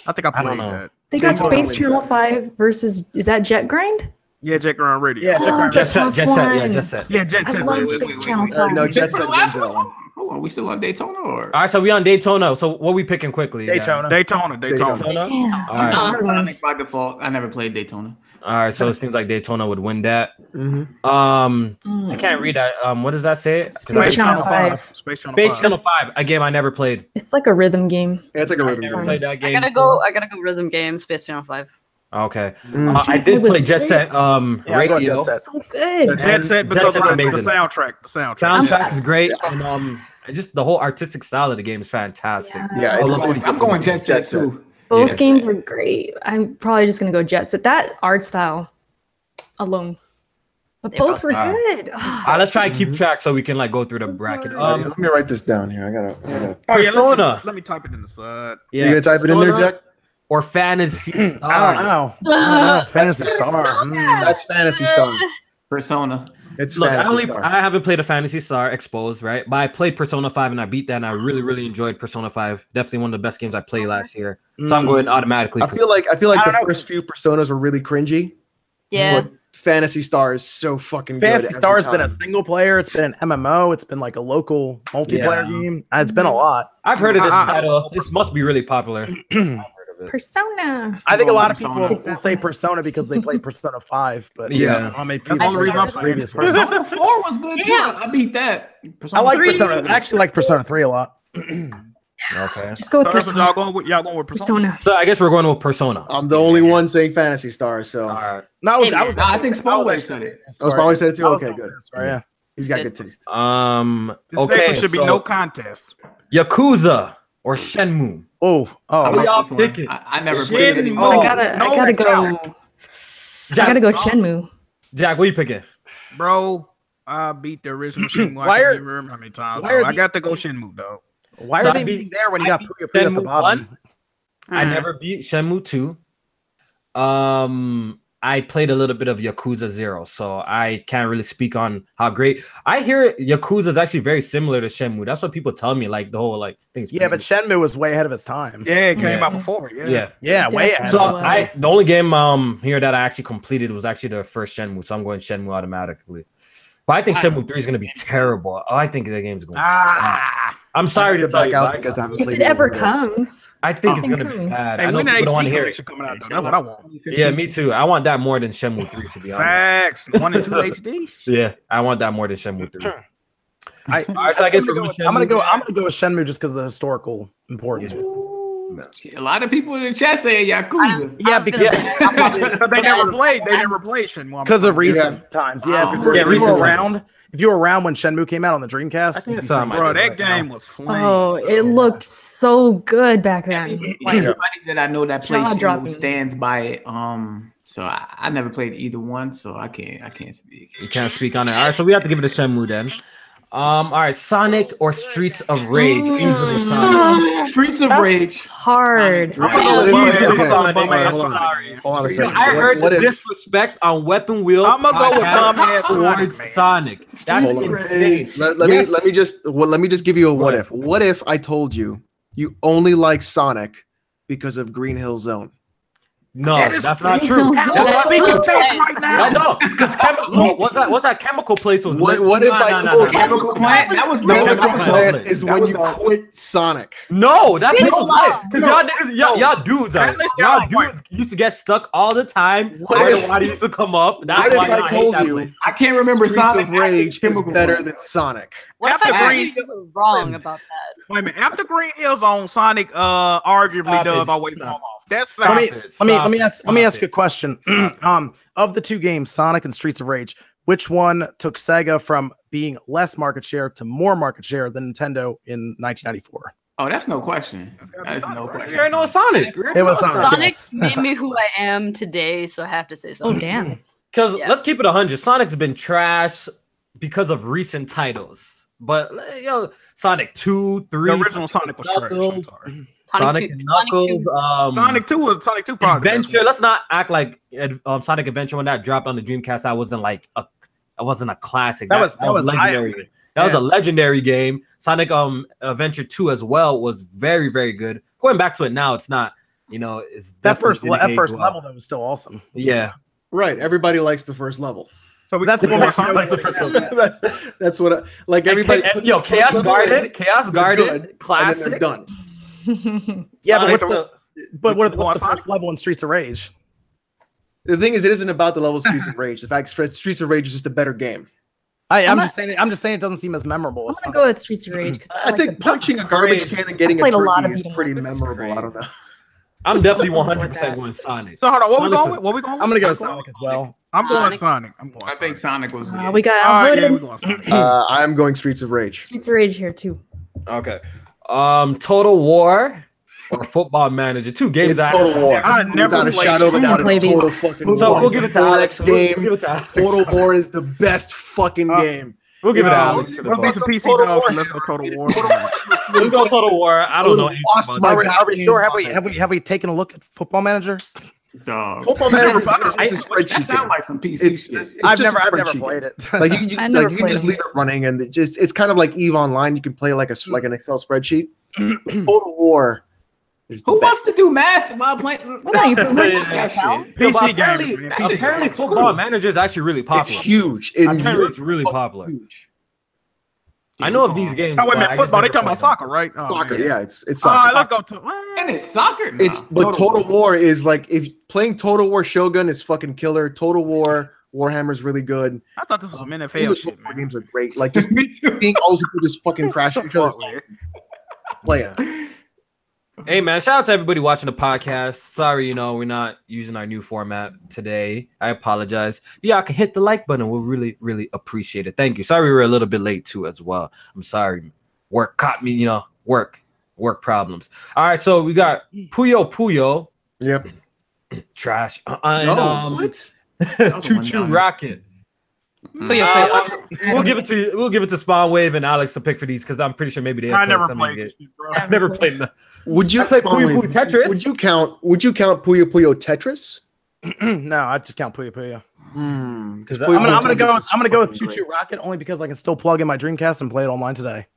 S3: I think I
S7: I don't
S3: played
S7: know.
S3: that.
S2: They got
S4: Daytona
S2: Space Channel 5 versus, is that Jet Grind?
S3: Yeah, Jet Grind Radio.
S2: Oh,
S7: Jet Set,
S2: tough
S7: Jet Set, yeah,
S2: one.
S7: Jet Set.
S3: Yeah, Jet
S2: I
S3: Set
S2: love
S3: Radio.
S2: Space Channel 5.
S4: No, Jet
S1: For
S4: Set
S1: the last
S4: wins that
S1: one?
S4: one.
S1: Hold on, we still on Daytona or?
S7: All right, so we on Daytona. So what we picking quickly? guys?
S6: Daytona.
S3: Daytona.
S7: Daytona.
S2: Yeah,
S7: All
S2: that's a
S7: right.
S2: hard one.
S1: Sonic by default. I never played Daytona.
S7: All right, so it seems like Daytona would win that.
S4: Mm-hmm.
S7: I can't read that. What does that say?
S2: Space Channel 5.
S3: Space Channel
S7: Space
S3: 5.
S7: Channel 5, a game I never played.
S2: It's like a rhythm game.
S4: Yeah, it's like a
S7: I
S4: rhythm
S7: never
S4: game.
S7: played that
S5: I
S7: game.
S5: gotta go rhythm game, Space Channel 5.
S7: Okay.
S4: Mm.
S7: I did play Jet Set
S6: Yeah, I'll go
S7: Radio.
S6: Jet Set.
S2: So good.
S3: Jet Set because
S7: Set's
S3: of the
S7: amazing.
S3: soundtrack. The
S7: Soundtrack is great, and just the whole artistic style of the game is fantastic.
S4: Yeah,
S7: I love
S4: it's-
S7: the-
S1: I'm going Jet Set too.
S2: Both
S7: Yeah.
S2: games were great. I'm probably just gonna go Jet Set. That art style alone. But both were good.
S7: Let's try and keep track so we can like go through the bracket.
S4: Let me write this down here. I gotta.
S3: Oh, yeah,
S7: Persona.
S3: let me type it in the side.
S7: Yeah.
S4: You gonna type it in there,
S7: Persona
S4: Jack?
S7: Or Fantasy Star?
S6: I don't know. Fantasy Star.
S4: That's Fantasy Star.
S1: Persona.
S4: It's
S7: Look,
S4: Fantasy Star.
S7: I haven't played a Fantasy Star Exposed, right? But I played Persona 5 and I beat that, and I really, really enjoyed Persona 5. Definitely one of the best games I played last year. So I'm going automatically.
S4: I feel like the first few Personas were really cringy.
S5: Yeah.
S4: But Fantasy Star is so fucking good.
S6: Fantasy
S4: every
S6: Star's been a
S4: time.
S6: single player. It's been an MMO. It's been like a local multiplayer game. It's been a lot.
S7: I've heard of this title. This must be really popular. I've heard of it.
S2: Persona.
S6: I think a lot of
S1: Persona.
S6: people will say Persona because they played Persona 5, but
S7: Yeah.
S6: I mean,
S3: That's the only reason I'm saying
S6: previous
S3: it.
S6: ones.
S1: Persona 4 was good too.
S5: Yeah.
S1: I beat that.
S6: I like
S1: 3
S6: Persona. I actually like Persona 3 a lot.
S7: Okay.
S2: Just go with
S3: So that's what
S2: Persona.
S3: y'all going with Persona?
S7: So I guess we're going with Persona.
S4: I'm the only one saying Fantasy Star, so.
S7: All right.
S6: No,
S1: I think Spallway said it.
S4: Oh, Spallway said it too? Okay, good.
S6: Yeah.
S4: He's got good taste.
S3: This next
S7: Okay.
S3: one should be
S7: so
S3: no contest.
S7: Yakuza or Shenmue.
S6: Oh,
S7: How
S6: my
S7: y'all
S1: This one.
S7: picking?
S1: I never played it.
S3: Shenmue.
S2: I gotta go. I gotta go Shenmue.
S7: Jack, what you picking?
S3: Bro, I beat the original Shenmue.
S6: Why
S3: I
S6: are-
S3: can't even remember how many times.
S6: why are
S3: I
S6: the-
S3: got to go Shenmue, dog.
S6: Why
S7: So
S6: are
S7: I
S6: they
S7: beat-
S6: meeting there when you
S7: I
S6: got
S7: beat
S6: Puyo Puyo at the
S7: Shenmue
S6: bottom?
S7: I never beat Shenmue 2. I played a little bit of Yakuza 0, so I can't really speak on how great. I hear Yakuza is actually very similar to Shenmue. That's what people tell me, like the whole like things.
S6: Yeah, but Shenmue was way ahead of its time.
S3: Yeah, it came
S7: Yeah.
S3: out before.
S7: yeah.
S6: Yeah, way ahead.
S7: So
S6: of its time.
S7: the only game here that I actually completed was actually the first Shenmue, so I'm going Shenmue automatically. But I think Shenmue 3 is going to be terrible. I think the game's going. I'm sorry to tell you,
S4: out
S7: but
S4: because I haven't
S2: If
S4: played
S2: it ever
S4: one of those.
S2: comes.
S7: I think it's
S2: Oh.
S7: going to be bad.
S3: Hey,
S7: I know
S3: when the
S7: people don't want to
S3: HD
S7: hear
S3: collection
S7: it.
S3: coming out, though? That's what I want.
S7: Yeah, me too. I want that more than Shenmue 3, to be honest.
S3: Facts. 1 and 2 HDs.
S7: Yeah, I want that more than Shenmue 3.
S6: All right,
S7: so I guess
S6: I'm gonna go with Shenmue just because of the historical importance.
S1: A lot of people in the chat saying Yakuza.
S6: Yeah, because
S3: But they never played. They never played Shenmue.
S6: because of recent times. Yeah, because
S1: Yeah,
S6: if you
S7: recent
S6: were
S7: times.
S6: around, if you were around when Shenmue came out on the Dreamcast,
S7: I think
S6: you'd
S7: it's
S6: be
S7: on my
S6: thinking,
S3: Bro, that
S6: right now.
S3: game was flames.
S2: Oh, it looked so good back then. Like,
S1: Everybody that I know that plays
S2: Jaw-dropping.
S1: Shenmue stands by it. So I never played either one, so I can't speak.
S7: You can't speak on it. All right, so we have to give it a Shenmue then. All right, Sonic or Streets of Rage? Easily Sonic.
S1: Streets of
S2: that's
S1: Rage.
S2: hard.
S7: Hold on a second. I heard the disrespect on Weapon Wheel.
S3: I'ma go with
S7: podcast
S3: bum-ass Sonic,
S7: towards
S3: man.
S7: Sonic. That's
S4: Hold on.
S7: insane.
S4: Let me just give you a what
S7: ahead.
S4: if. What if I told you you only like Sonic because of Green Hill Zone?
S7: No,
S3: That is
S7: that's not
S2: Green
S7: true.
S2: Hill
S7: That's
S2: Zone.
S7: not
S3: Speaking
S7: true.
S3: facts right now.
S7: I know, because what's that chemical place was
S4: What
S7: lit?
S4: if I told you
S1: Chemical Plant? That was
S4: Chemical
S7: Chemical
S4: Plant
S7: Plant.
S4: is
S1: That
S4: when
S1: was
S4: you
S1: the-
S4: quit Sonic?
S7: No, that place was
S5: No.
S7: lit. Because y'all niggas, y'all dudes,
S3: At least y'all
S7: used to get stuck all the time.
S4: What if-
S7: Why used to come up? That's
S4: What if
S7: why
S4: I
S7: y'all hate
S4: told
S7: that
S4: you
S7: place.
S1: I can't remember
S4: Streets
S1: Sonic.
S4: of Rage is
S1: Chemical
S4: better
S1: Plant.
S4: than Sonic?
S5: What if
S3: After
S5: I
S3: Green-
S5: told you were wrong about that?
S3: Wait a minute. After Green Hill's on, Sonic arguably
S7: Stop
S3: does
S7: it.
S3: always
S7: Stop.
S3: fall off. That's
S6: Let me,
S3: facts.
S6: let me ask
S7: Stop
S6: you a question.
S7: Stop
S6: Of the two games, Sonic and Streets of Rage, which one took Sega from being less market share to more market share than Nintendo in 1994?
S1: Oh, that's no question. That's no
S7: You
S1: question.
S7: already know Sonic.
S6: It was Sonic.
S5: Sonic
S6: yes.
S5: made me who I am today, so I have to say
S2: Oh
S5: something.
S2: damn.
S7: Because
S5: Yeah.
S7: let's keep it 100. Sonic's been trash because of recent titles. But Sonic 2, 3,
S3: The original Sonic was trash. I'm
S7: Knuckles,
S3: sorry.
S7: Sonic and Knuckles,
S3: Sonic 2 was probably the best
S7: Adventure.
S3: one.
S7: Let's not act like Sonic Adventure when that dropped on the Dreamcast. That wasn't like a classic.
S6: That was
S7: legendary. That was a legendary game. Sonic Adventure 2 as well was very, very good. Going back to it now, it's not. It's
S6: That first
S7: definitely didn't age well.
S6: level though was still awesome.
S7: Yeah.
S4: Right. Everybody likes the first level.
S3: So
S6: That's the
S3: going
S6: one
S3: with Sonic.
S4: that's what like everybody. puts the first
S7: Chaos
S4: level in,
S7: Guarded,
S4: they're good, and then
S7: classic.
S4: they're done.
S6: Yeah, but
S7: Sonic's
S6: what's
S3: Go on,
S6: the
S3: Sonic.
S6: first level in Streets of Rage?
S4: The thing is, it isn't about the level of Streets of Rage. The fact Streets of Rage is just a better game.
S6: I'm
S2: not-
S6: just saying it doesn't seem as memorable.
S2: I'm
S6: as
S2: gonna
S6: Sonic.
S2: go with Streets of Rage. 'Cause
S4: I think punching a garbage
S7: crazy.
S4: can and getting
S2: I
S4: a
S2: played a lot
S4: turkey
S2: of
S4: is
S2: beating
S4: pretty
S2: ups.
S4: memorable. I don't know.
S7: I'm definitely 100% going Sonic.
S3: So hold on, what we
S7: Sonic's
S3: going
S7: a-
S3: with? What we going with?
S6: I'm gonna go Sonic as well.
S3: I'm going
S5: Sonic.
S3: Sonic. I'm going
S1: I think
S3: Sonic.
S1: Sonic was.
S2: we got
S3: All right, yeah,
S2: outvoted.
S3: we going Sonic.
S4: I'm going Streets of Rage.
S2: Streets of Rage here too.
S7: Okay. Total War or Football Manager. Two games.
S4: It's
S7: I-
S4: Total War.
S3: I never
S4: Without a
S3: played
S4: shadow of a
S2: it.
S4: doubt,
S2: Play
S4: it's
S2: these.
S4: Total fucking
S7: So
S4: War.
S7: we'll give it to
S4: It's a
S7: Alex.
S4: 4X
S7: We'll
S4: game.
S7: give it to Alex.
S4: Total War is the best fucking game.
S7: We'll give it to
S3: Yeah,
S7: Alex. for the
S3: Let's be
S7: vote.
S3: some PC
S4: Total
S3: dogs.
S4: War.
S3: and Let's go Total War.
S7: We'll go Total War. I don't know. anything
S4: Lost
S7: about
S4: my
S7: that.
S6: Are we sure? Have we
S4: goddamn
S6: have we taken a look at Football Manager?
S1: Dog.
S4: Football Manager is it's a
S1: That
S4: spreadsheet
S1: sounds
S4: game.
S1: like some PC
S4: It's
S1: shit.
S6: I've
S4: just
S6: never
S4: a spreadsheet
S6: played
S4: game.
S6: it.
S4: Like you
S2: I never
S4: can
S2: played
S4: just
S2: it.
S4: leave it running, and it's kind of like Eve Online. You can play like an Excel spreadsheet. Total War is the
S1: Who
S4: best.
S1: wants to do math while playing?
S2: No, you put
S1: that shit.
S7: Yo, but
S3: PC
S7: apparently,
S3: games, man.
S7: apparently
S1: That's
S7: Football Manager is actually really
S4: It's
S7: popular.
S4: huge.
S7: Apparently, it's really popular.
S4: Huge.
S7: I know of these games.
S3: Oh, wait a
S7: but I
S3: minute.
S7: just
S3: Football. They
S7: never
S3: talking about
S7: played them.
S3: soccer, right? Oh,
S4: Soccer,
S3: man.
S4: yeah, it's
S3: All
S4: soccer.
S3: right, let's go to.
S1: And it's soccer. Nah,
S4: It's but Total War is like if playing Total War Shogun is fucking killer. Total War Warhammer's really good.
S3: I thought this was some NFL
S4: English
S3: shit,
S4: football
S3: man.
S4: games are great. Like just
S1: Me too.
S4: seeing all these people just fucking crash each other. play it.
S7: Hey man, shout out to everybody watching the podcast. Sorry, we're not using our new format today. I apologize. Y'all can hit the like button. We'll really, really appreciate it. Thank you. Sorry we were a little bit late too as well. I'm sorry. Work caught me, work problems. All right, so we got Puyo.
S4: Yep.
S7: Trash.
S4: What?
S7: Choo Choo Rocket. We'll give it to Spawn Wave and Alex to pick for these because I'm pretty sure maybe they.
S3: I never played this, bro.
S7: I've never played.
S4: Would you
S7: play Puyo Puyo Tetris?
S4: Would you count Puyo Puyo Tetris?
S6: No, I just count Puyo Puyo.
S4: Because
S6: I'm gonna go with Choo Choo Rocket only because I can still plug in my Dreamcast and play it online today.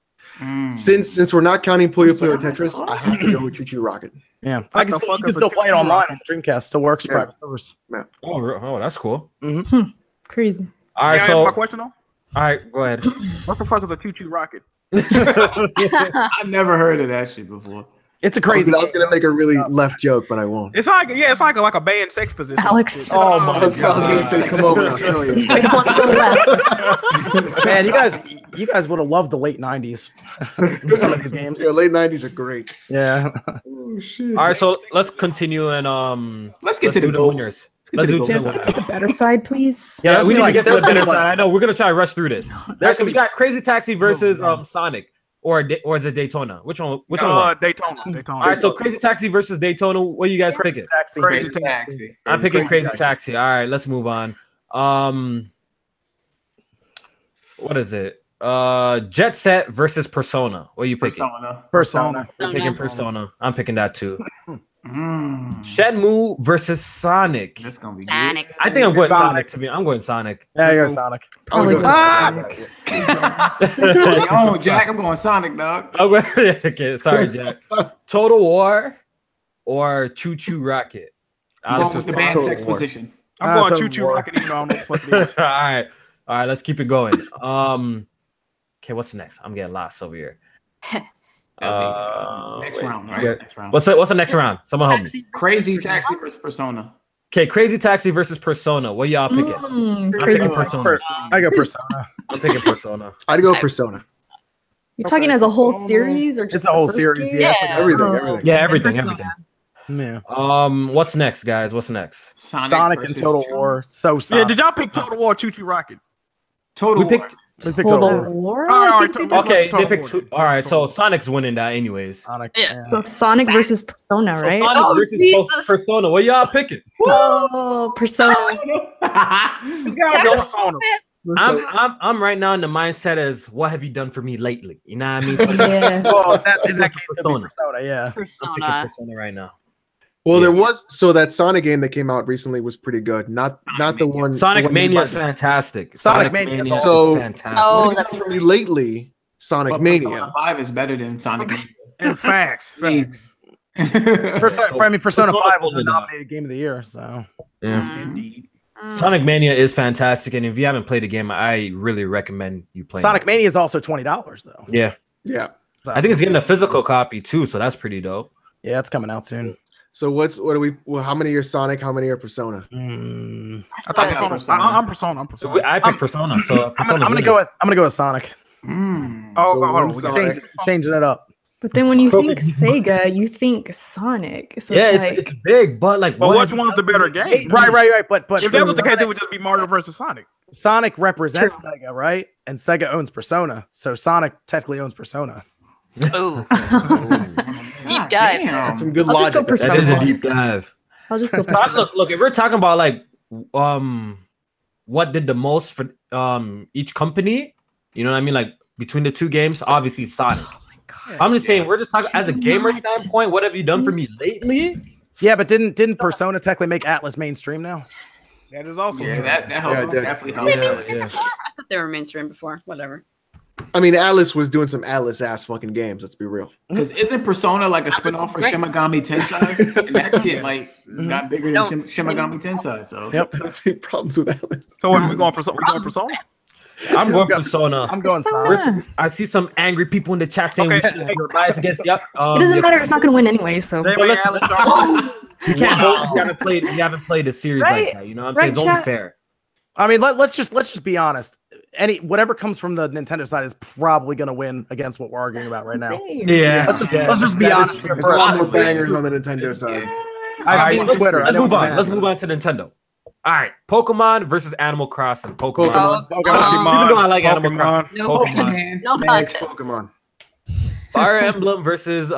S4: Since we're not counting Puyo Puyo Tetris, I have to go with Choo Choo Rocket.
S6: Yeah, I can still play it online on the Dreamcast. Still works.
S4: Yeah.
S6: Private servers.
S4: Yeah.
S7: Oh, that's cool.
S2: Crazy.
S7: All right,
S3: Can I
S7: so
S3: ask my question though?
S7: all right, go ahead.
S3: What the fuck is a Choo Choo Rocket?
S1: I've never heard of that shit before.
S6: It's a crazy.
S4: I was gonna make a really left joke, but I won't.
S3: It's like a banned sex position.
S2: Alex.
S6: Oh my
S4: I was gonna say, come over, I'll show you.
S6: Man, you guys would have loved the late '90s. Some of these games.
S4: Yeah, late '90s are great.
S6: Yeah.
S4: Oh shit.
S7: All right, so let's continue and
S1: Let's get to the
S7: do winners. Let's do
S2: Just
S7: winners.
S2: to the better side, please.
S7: Yeah, we need to get to the better
S6: like-
S7: side. I know we're gonna try to rush through this. Actually, we got Crazy Taxi versus Sonic, or is it Daytona? Which one? Which one? Was?
S3: Daytona.
S7: All right, so Crazy Taxi versus Daytona. What are you guys picking?
S3: Crazy Taxi.
S7: I'm picking Crazy Taxi. All right, let's move on. What is it? Jet Set versus Persona. What are you picking?
S6: Persona.
S7: I'm picking Persona. I'm picking that too. Shenmue versus Sonic.
S1: That's gonna be
S5: Sonic.
S7: I think I'm going Sonic to me. I'm going Sonic.
S6: Yeah, you're Sonic.
S2: Probably
S4: go
S2: just
S1: good. Oh, Jack, I'm going Sonic, dog.
S7: Okay, sorry, Jack. Total War or Choo Choo Rocket?
S1: I'm going with the band
S4: Total
S1: sex
S4: War.
S1: position.
S3: I'm going
S6: Total
S3: Choo Choo
S6: War.
S3: Rocket. Even though I don't know what the fuck it is.
S7: All right, let's keep it going. Okay, what's next? I'm getting lost over here.
S1: Next round, right?
S7: yeah.
S1: Next round.
S7: What's the next round? Someone help me.
S1: Crazy Taxi versus Persona.
S7: Okay, Crazy Taxi versus Persona. What y'all picking? I'm
S2: Crazy
S7: picking
S2: Taxi.
S7: Persona.
S6: I go Persona.
S7: I'm picking Persona.
S4: I'd go Persona.
S2: You're talking as a whole series or just
S6: It's a whole
S2: the first
S6: series.
S2: game?
S6: Yeah.
S5: Yeah.
S4: Everything.
S7: Yeah, everything.
S6: Yeah.
S7: What's next, guys? What's next?
S6: Sonic and Total War. So
S3: Yeah,
S6: Sonic.
S3: did y'all pick Total War, Choo Choo Rocket?
S1: Total
S7: We picked.
S6: We picked
S2: Total War?
S3: All right,
S2: I think
S3: Total
S2: they
S3: War.
S2: did.
S7: Okay, they
S3: Total
S7: picked
S3: War.
S7: two. All right, so Sonic's winning that, anyways.
S6: Sonic.
S5: Yeah.
S2: So Sonic versus Persona,
S7: So
S2: right?
S7: Sonic
S5: Oh,
S7: versus
S5: Jesus.
S7: Persona. What y'all picking?
S2: Oh, Persona.
S3: It's gotta be Persona.
S7: I'm right now in the mindset as what have you done for me lately? You know what I mean? So
S2: Yeah.
S6: Well, in that case,
S7: Persona.
S6: Persona. Yeah.
S7: I'm picking
S5: Persona.
S7: Persona right now.
S4: Well,
S7: Yeah.
S4: there was that Sonic game that came out recently was pretty good. Not the one.
S7: Sonic
S4: the one
S7: Mania
S4: made
S7: is
S4: by-
S7: fantastic.
S6: Sonic Mania is
S7: is
S4: So-
S7: fantastic.
S5: Oh, that's
S4: Really lately, Sonic
S1: But
S4: Mania.
S1: Persona 5 is better than Sonic Mania.
S3: And facts.
S6: Persona 5 was the
S7: Persona-
S6: nominated game of the year. So
S7: Yeah.
S1: Indeed.
S7: Sonic Mania is fantastic, and if you haven't played the game, I really recommend you play.
S6: Sonic Mania is also $20 though.
S7: Yeah,
S4: Yeah.
S7: I think it's getting a physical copy too, so that's pretty dope.
S6: Yeah, it's coming out soon.
S4: So what are we? Well, how many are Sonic? How many are Persona?
S6: Mm.
S3: I thought
S1: Yeah,
S3: Persona. I'm Persona. I'm Persona.
S7: I picked Persona, so
S6: I'm gonna go with Sonic.
S3: Oh,
S4: So
S3: hold on.
S4: one
S3: We got
S4: Sonic.
S6: Changing it up.
S2: But then when you think
S7: Perfect.
S2: Sega, you think Sonic. So
S7: Yeah,
S2: it's
S7: it's,
S2: like,
S7: it's big, but like,
S3: But
S7: what
S3: which
S7: have you
S3: one's the
S7: done
S3: better
S7: for me
S3: game?
S7: lately?
S6: Right. But
S3: If that was the case, it would just be Mario versus Sonic.
S6: Sonic represents Sega, right? And Sega owns Persona, so Sonic technically owns Persona.
S5: Oh. Deep
S1: God
S5: dive.
S1: damn.
S4: That's some good
S2: I'll just
S4: logic.
S2: go
S7: That is a
S2: Persona.
S7: deep dive.
S2: I'll just go
S7: But
S2: Persona.
S7: look, if we're talking about like, what did the most for each company, you know what I mean? Like between the two games, obviously Sonic. I'm just saying, we're just talking as a gamer
S2: Cannot.
S7: standpoint. What have you done for me lately?
S6: Yeah, but didn't Persona technically make Atlas mainstream now?
S3: That is also
S1: Yeah,
S3: true.
S1: that helped.
S4: Yeah, it did.
S1: Definitely
S5: Were they
S1: helped.
S5: mainstream before? I thought they were mainstream before. Whatever.
S4: I mean, Atlas was doing some Atlas ass fucking games. Let's be real.
S1: Because isn't Persona like a spinoff for
S5: great.
S1: Shimigami Tensei? And that shit like got bigger than
S5: Don't-
S1: Shimigami Tensei. So
S6: Yep.
S4: I don't see problems with Atlas.
S3: So what, we going Persona? We going Persona?
S7: I'm going Persona.
S6: I'm going
S2: Persona.
S6: Sonic.
S7: I see some angry people in the chat saying
S3: Okay.
S7: we should bias against. Yep.
S2: It doesn't matter. It's not going to win anyway. So
S3: They
S7: So
S3: were
S7: listen,
S3: Alex Sharp.
S7: you can't vote. You haven't played a series
S2: Right?
S7: like that. You know what I'm saying?
S2: Right,
S7: It's only
S2: chat?
S7: fair.
S6: I mean, let's just be honest. Whatever comes from the Nintendo side is probably going to win against what we're arguing about right now.
S7: Yeah,
S6: let's just be honest.
S4: There's a lot more bangers on the Nintendo side.
S6: I've seen Twitter.
S7: Let's move on. Let's move on to Nintendo. All right, Pokemon versus Animal Crossing. Pokemon.
S5: Even
S7: though I like Animal Crossing.
S5: No
S7: Pokemon.
S5: No
S4: Pokemon.
S7: Fire Emblem versus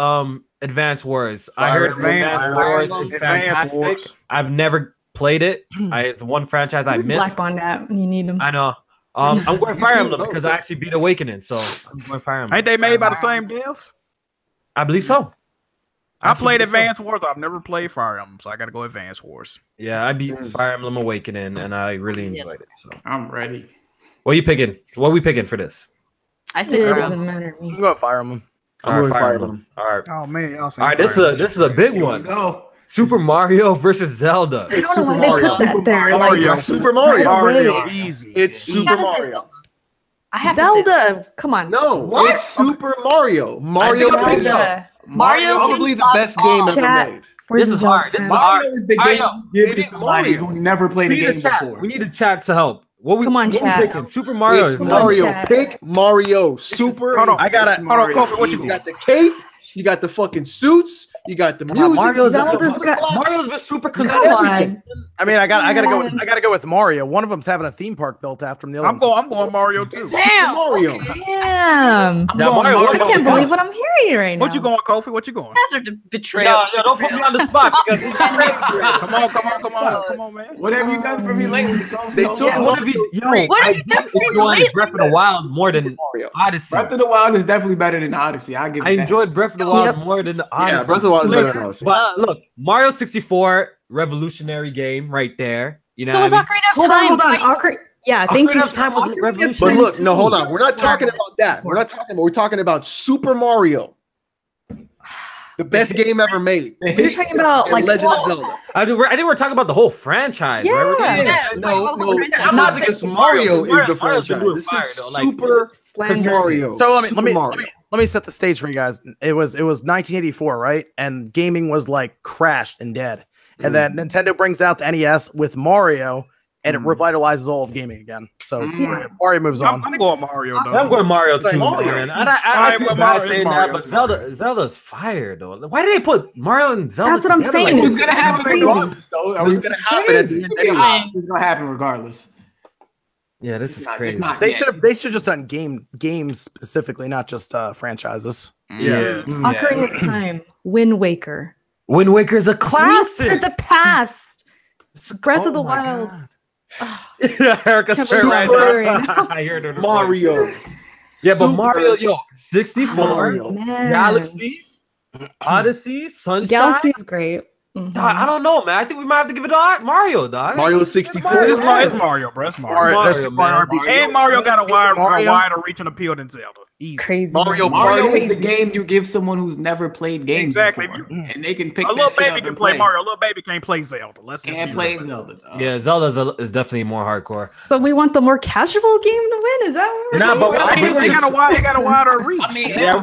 S7: Advance Wars. I heard Advance Wars is fantastic. I've never played it. It's one franchise I missed.
S2: Black on that. You need them.
S7: I know. I'm going Fire Emblem because I actually beat Awakening, so I'm going Fire Emblem.
S3: Ain't they made by the same devs?
S7: I believe so.
S3: I played Advance Wars. I've never played Fire Emblem, so I got to go Advance Wars.
S7: Yeah, I beat Fire Emblem Awakening, and I really enjoyed it. So
S1: I'm ready.
S7: what are you picking? What are we picking for this?
S5: I said
S2: It doesn't matter to me.
S6: I'm going Fire Emblem.
S7: All right, Fire Emblem. All right.
S3: Oh man, y'all
S7: All right, this is a big one.
S1: Go.
S7: Super Mario versus Zelda.
S4: It's
S2: I don't
S4: Super
S2: know why they put
S4: Mario.
S2: that there.
S3: Mario.
S2: Like,
S4: Super Mario.
S3: Mario, easy.
S4: It's Super Mario.
S5: I have to say
S2: Zelda. Come on.
S4: No, it's Super Mario. Mario
S1: think
S4: is
S2: Zelda.
S5: Mario
S4: probably the best game ever
S2: Chat.
S4: made.
S2: Where's
S7: This is
S2: Zelda
S7: hard. This is
S2: fans?
S7: hard.
S1: Mario is the
S7: All right,
S1: game
S7: yo,
S1: you give
S4: it
S1: to
S4: is
S1: somebody
S4: Mario.
S1: who never played a game before.
S7: We need a chat to help. What we
S2: Come on,
S7: what we
S2: chat.
S7: picking? Super Mario.
S4: It's
S7: is
S4: Mario.
S2: chat.
S4: Pick Mario. Super.
S3: Hold on, I got
S1: It's
S3: it. Hold on,
S1: Mario.
S3: Kofi, what you
S4: You
S3: got?
S4: got the cape. You got the fucking suits. You got the music.
S7: Mario's
S4: you got the
S2: Zelda's got-
S4: blocks.
S7: Mario's been super
S4: Come
S7: consistent.
S6: I mean, I gotta go with Mario. One of them's having a theme park built after him. The other
S3: I'm going Mario too.
S5: Damn.
S4: Mario.
S2: Damn.
S7: Yeah, Mario,
S2: I can't believe what I'm hearing right now.
S3: What you going, Kofi? What you going?
S5: You guys are betrayal.
S7: Yo, don't put me on the spot because
S3: Come on, man.
S1: What have you done for me lately?
S4: They took
S7: yeah, what have you? Yo,
S5: What
S7: I
S5: have you done
S7: did
S5: for me
S7: enjoy
S5: lately?
S7: Breath of the Wild more than
S4: Mario.
S7: Odyssey.
S1: Breath of the Wild is definitely better than Odyssey. I'll give
S7: I
S1: you that.
S7: enjoyed Breath of the Wild
S2: Yep.
S7: more than the Odyssey.
S4: Yeah, Breath of the Wild is better than Odyssey.
S7: But look, Mario 64, revolutionary game right there. You know,
S5: So was
S7: what I mean?
S5: Ocarina of
S2: Hold
S5: Time.
S2: on. Yeah, thank you.
S7: Ocarina of Time was
S2: Ocarina of
S7: revolutionary.
S4: But look, no, hold on. We're not talking about that. We're talking about Super Mario. The best game ever made.
S2: You're talking about
S4: And
S2: like
S4: Legend of Zelda.
S7: I think we're talking about the whole franchise, right? We're talking
S2: Yeah.
S7: about-
S4: No,
S7: I'm not
S4: just
S7: saying
S4: Mario is the
S7: Mario's
S4: franchise.
S7: doing
S4: This
S7: fire,
S4: is
S7: though. Like,
S4: Super
S2: slander.
S4: Mario.
S6: So let
S4: Super
S6: me
S4: Mario.
S6: let me set the stage for you guys. It was 1984, right? And gaming was like crashed and dead. And then Nintendo brings out the NES with Mario, and it revitalizes all of gaming again. So Mario moves on.
S3: I'm going Mario though.
S7: I'm going Mario too,
S4: Mario.
S7: man. I feel
S3: Mario
S7: bad
S3: is
S7: saying
S3: Mario.
S7: that, but Zelda's fire though. Why did they put Mario and Zelda?
S2: That's what I'm
S7: together
S2: saying.
S7: like
S1: It was
S7: this?
S1: gonna happen
S2: Crazy.
S1: regardless, though.
S4: It was going to happen at the end anyway.
S1: It was gonna happen regardless.
S7: Yeah, this is
S1: Not-
S7: crazy.
S1: It's not
S6: They
S1: yet.
S6: should have just done games specifically, not just franchises.
S7: Yeah.
S2: Ocarina of Time, Wind Waker.
S7: Wind Waker is a
S2: Leap
S7: classic.
S2: to the past. Breath of the
S7: Oh my
S2: Wild.
S7: God. Yeah, Erica's
S2: Can't
S7: fair
S2: believe
S7: right
S2: I'm
S7: now.
S2: right now.
S7: I heard her.
S4: Mario.
S7: Yeah, but
S4: Super
S7: Mario, yo, 64,
S4: Mario.
S2: Man.
S7: Galaxy, Odyssey, Sunshine.
S2: Galaxy's great. Mhm.
S7: Dog, I don't know, man. I think we might have to give it to Mario, dog.
S4: Mario 64.
S3: It's Mario, bro. It's Mario.
S7: Mario, man.
S3: And Mario got a wider reaching appeal than Zelda. Easy.
S2: Crazy.
S4: Mario
S1: Mario
S4: Party.
S1: is the game you give someone who's never played games
S3: Exactly.
S1: before, and they can pick
S3: A
S1: that
S3: little
S1: shit
S3: baby
S1: up
S3: can
S1: and
S3: play Mario. A little baby can't play Zelda. Let's just
S1: Can't
S3: be
S1: play
S3: real.
S1: Zelda. Dog.
S7: Yeah, Zelda is definitely more hardcore.
S2: So we want the more casual game to win? Is that what we're
S7: Nah,
S2: saying?
S7: but
S3: Well,
S7: I
S3: they
S7: mean,
S3: got a wider reach.
S1: I mean,
S7: Yeah.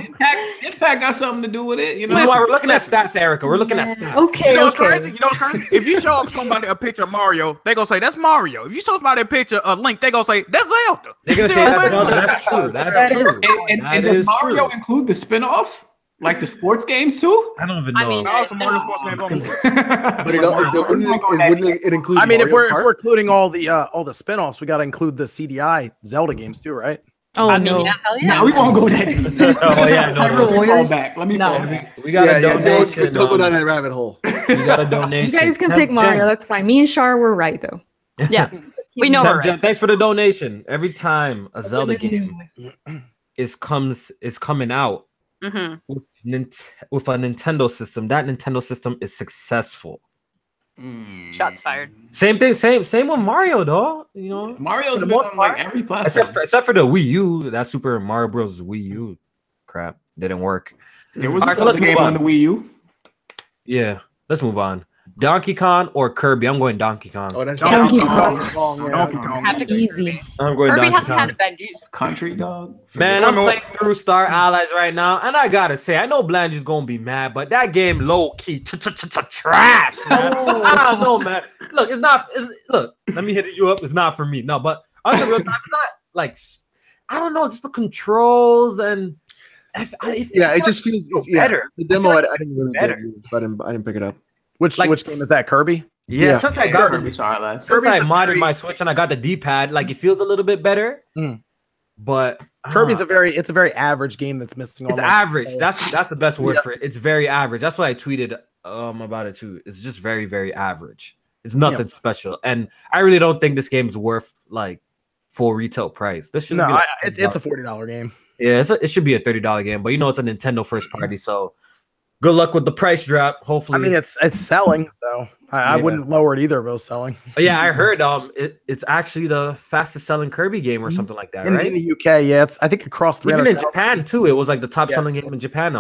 S1: Impact got something to do with it. You know,
S7: That's why we're looking at stats, Erica. We're looking at stats.
S2: Okay,
S3: You know what's
S2: okay.
S3: crazy? You know what's crazy? If you show up somebody a picture of Mario, they gonna say that's Mario. If you show somebody a picture of Link, they gonna say that's Zelda.
S7: They're gonna
S3: See
S7: say
S3: what I'm
S7: that's
S3: saying?
S7: Zelda. That's true. That's true.
S1: And
S7: That
S1: does
S7: is
S1: Mario
S7: true.
S1: include the spin-offs? Like the sports games too?
S7: I don't even
S5: I
S7: know.
S5: mean,
S3: Also, Mario Sports games on
S4: But it includes
S6: I mean, if
S4: Mario
S6: we're
S4: Kart?
S6: including all the spin-offs, we got to include the CDI Zelda games too, right?
S2: Oh,
S5: I mean,
S2: no.
S5: yeah, hell yeah.
S1: No, we won't go that deep.
S7: Oh yeah, no,
S2: Hyrule
S7: no.
S1: Let me fall
S2: Warriors?
S1: back. Let me
S2: No.
S1: fall back.
S7: We got a
S4: don't
S7: donation.
S4: go down that rabbit hole.
S7: We got a donation.
S2: You guys can
S7: Temp
S2: pick Mario.
S7: Jen.
S2: That's fine. Me and Shar were right, though.
S5: Yeah, we know
S7: Temp
S5: we're
S7: Jen,
S5: right.
S7: thanks for the donation. Every time a Zelda game is coming out
S5: hmm
S7: with a Nintendo system, that Nintendo system is successful.
S5: Shots fired.
S7: Same thing. Same with Mario, though. You know,
S1: Mario's
S7: For the
S1: been
S7: most
S1: on like
S7: part.
S1: every platform.
S7: except for the Wii U. That Super Mario Bros. Wii U crap didn't work.
S1: There was
S7: All
S1: a
S7: right, so let's
S1: game
S7: move
S1: on
S7: on.
S1: the Wii U.
S7: Yeah, let's move on. Donkey Kong or Kirby. I'm going Donkey Kong.
S4: Oh, that's
S2: Donkey Kong.
S6: Donkey Kong.
S5: Have to go
S2: Easy.
S7: I'm going
S5: Kirby
S7: Donkey
S5: hasn't
S7: Kong.
S5: had a bad game.
S1: Country dog.
S7: Man, I'm playing through Star Allies right now, and I gotta say, I know Blanche is gonna be mad, but that game low key trash, man. I don't know, man. Look, it's not. Look, let me hit you up. It's not for me. No, but it's not like I don't know, just the controls and.
S4: It just feels better. The demo, I didn't really get it, but I didn't pick it up.
S6: Which game is that? Kirby?
S7: Yeah, since I got
S1: Kirby Star Allies.
S7: since I modded my Switch and I got the D-pad, like it feels a little bit better. But
S6: Kirby's a very average game that's missing.
S7: It's average. That's the best word for it. It's very average. That's what I tweeted about it too. It's just very, very average. It's nothing special, and I really don't think this game is worth like full retail price. This should
S6: it's a $40 game.
S7: Yeah, it should be a $30 game, but you know it's a Nintendo first party, so good luck with the price drop. Hopefully,
S6: I mean it's selling, so I wouldn't lower it either if it was selling.
S7: But yeah, I heard it's actually the fastest selling Kirby game or something like that, right?
S6: In the UK, yeah, I think it crossed 300,000.
S7: Even in Japan too, it was like the top selling game in Japan.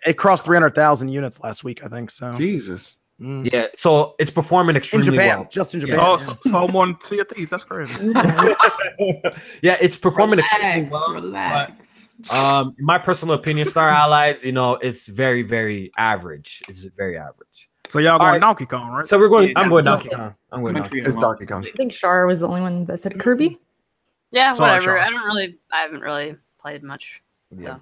S6: It crossed 300,000 units last week, I think. So
S4: Jesus.
S7: Yeah, so it's performing extremely well.
S6: Just in Japan.
S3: Oh, so I'm on Sea of Thieves. That's crazy.
S7: Yeah, it's performing extremely well.
S1: Relax.
S7: In my personal opinion, Star Allies, it's very, very average. It's very average.
S3: So y'all going
S7: right.
S3: Donkey Kong, right?
S7: So we're going.
S1: Yeah,
S7: I'm going Donkey Kong. I'm going Donkey Kong.
S4: It's Donkey Kong.
S2: I think Shar was the only one that said Kirby.
S5: Yeah,
S3: Sorry,
S5: whatever.
S3: Sean.
S5: I haven't really played much.
S7: Yeah.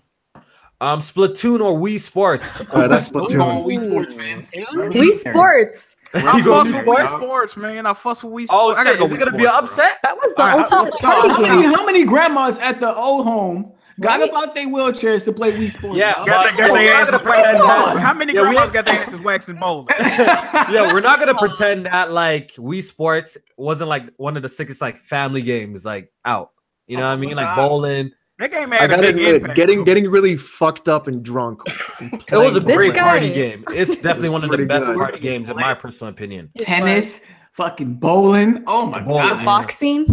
S7: Splatoon or Wii Sports?
S4: That's
S1: Come on,
S4: Splatoon.
S1: Wii Sports, man.
S2: Wii Sports.
S3: I
S7: You go
S3: fuss
S7: Wii
S3: with Wii
S7: Sports?
S3: Sports, man. I fuss with Wii
S7: Oh,
S3: Sports. I gotta go
S7: is it
S3: Wii
S7: gonna be an
S3: Sports, bro.
S7: upset?
S2: That was the
S7: All right,
S2: ultimate
S1: How
S2: party
S1: many,
S2: game.
S1: how many grandmas at the old home got about their wheelchairs to play Wii Sports?
S7: Yeah,
S1: dog?
S3: Got their
S7: we're not
S3: asses
S7: gonna
S3: waxed.
S7: pretend that-
S3: How many
S7: Yeah, we-
S3: grandmas got their asses waxed and bowling?
S7: Yeah, we're not gonna pretend that like Wii Sports wasn't like one of the sickest like family games like out. You know what I mean? Like bowling.
S3: That game
S4: I
S3: had a
S4: gotta
S3: big
S4: admit,
S3: impact.
S4: getting really fucked up and drunk.
S7: It was a
S2: This
S7: great
S2: guy-
S7: party game. It's definitely one of the
S4: pretty
S7: best
S4: good.
S7: party games in my personal opinion.
S1: Tennis, fucking bowling. Oh my
S7: Bowling.
S1: god.
S2: Boxing.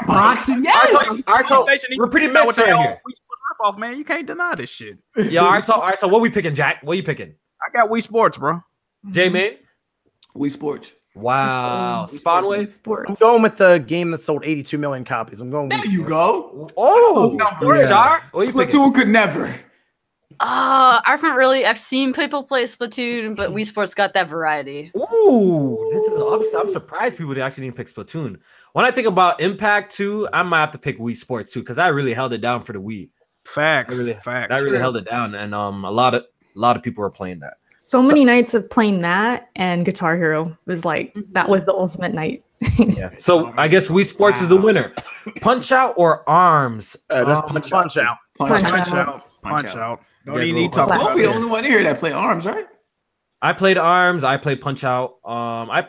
S1: Boxing, yes.
S7: All right, so
S3: PlayStation,
S7: we're pretty
S3: you know
S7: mixed
S3: what they
S7: right
S3: all
S7: here.
S3: Wii Sports ripoff, man. You can't deny this shit.
S7: Yeah, all right, so what we picking, Jack? What you picking?
S3: I got Wii Sports, bro.
S7: J-Man?
S1: Wii Sports.
S7: Wow.
S2: Wii
S7: Spawnway?
S2: Sports.
S6: I'm going with the game that sold 82 million copies. I'm going.
S1: There
S6: Wii
S1: you
S6: Sports.
S1: go.
S7: Oh,
S1: Yeah.
S7: Shar? What you picking?
S1: Splatoon could never.
S5: I've seen people play Splatoon, but Wii Sports got that variety.
S7: Ooh, this is I'm surprised people actually didn't pick Splatoon. When I think about Impact 2, I might have to pick Wii Sports too, because I really held it down for the Wii.
S3: Facts.
S7: I really held it down, and a lot of people were playing that.
S2: So many nights of playing that and Guitar Hero was like that was the ultimate night.
S7: Yeah. So I guess Wii Sports is the winner. Punch Out or Arms?
S4: That's
S6: Punch out.
S3: Punch out. Don't
S7: You guys
S3: even need to
S7: will
S3: talk about
S1: Kofi the
S3: it.
S1: only one here that play arms, right?
S7: I played Arms. I played Punch Out. I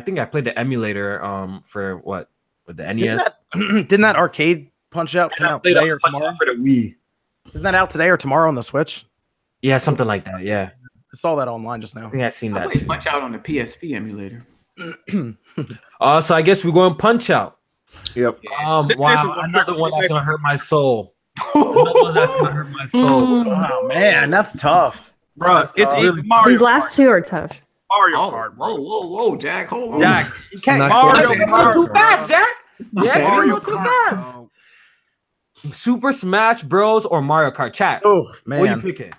S7: think I played the emulator. For what? With the NES.
S6: Didn't that arcade Punch Out come
S7: I
S6: out
S7: played
S6: today or
S7: Punch
S6: tomorrow?
S7: Out for the Wii.
S6: Isn't that out today or tomorrow on the Switch?
S7: Yeah, something like that. Yeah,
S6: I saw that online just now.
S7: I think I seen
S1: I
S7: that
S1: played
S7: too.
S1: Punch Out on the PSP emulator.
S7: So I guess we're going Punch Out.
S4: Yep.
S7: Wow, another one that's gonna hurt my soul. Another one that's gonna hurt my soul.
S6: Oh man, that's tough,
S3: Bro, it's
S7: really-
S3: Mario
S2: These last two are tough.
S3: Mario
S1: Oh,
S3: Kart,
S1: whoa,
S3: bro.
S1: whoa, Jack, hold on.
S7: Jack, you can't.
S4: Not
S7: Mario
S4: close.
S7: Kart too fast, Jack. Yeah,
S1: Okay.
S7: you're
S3: Mario
S7: going too
S3: Kart,
S7: fast.
S3: bro.
S7: Super Smash Bros. Or Mario Kart? Chat.
S6: Oh
S7: What are you
S6: man,
S7: picking?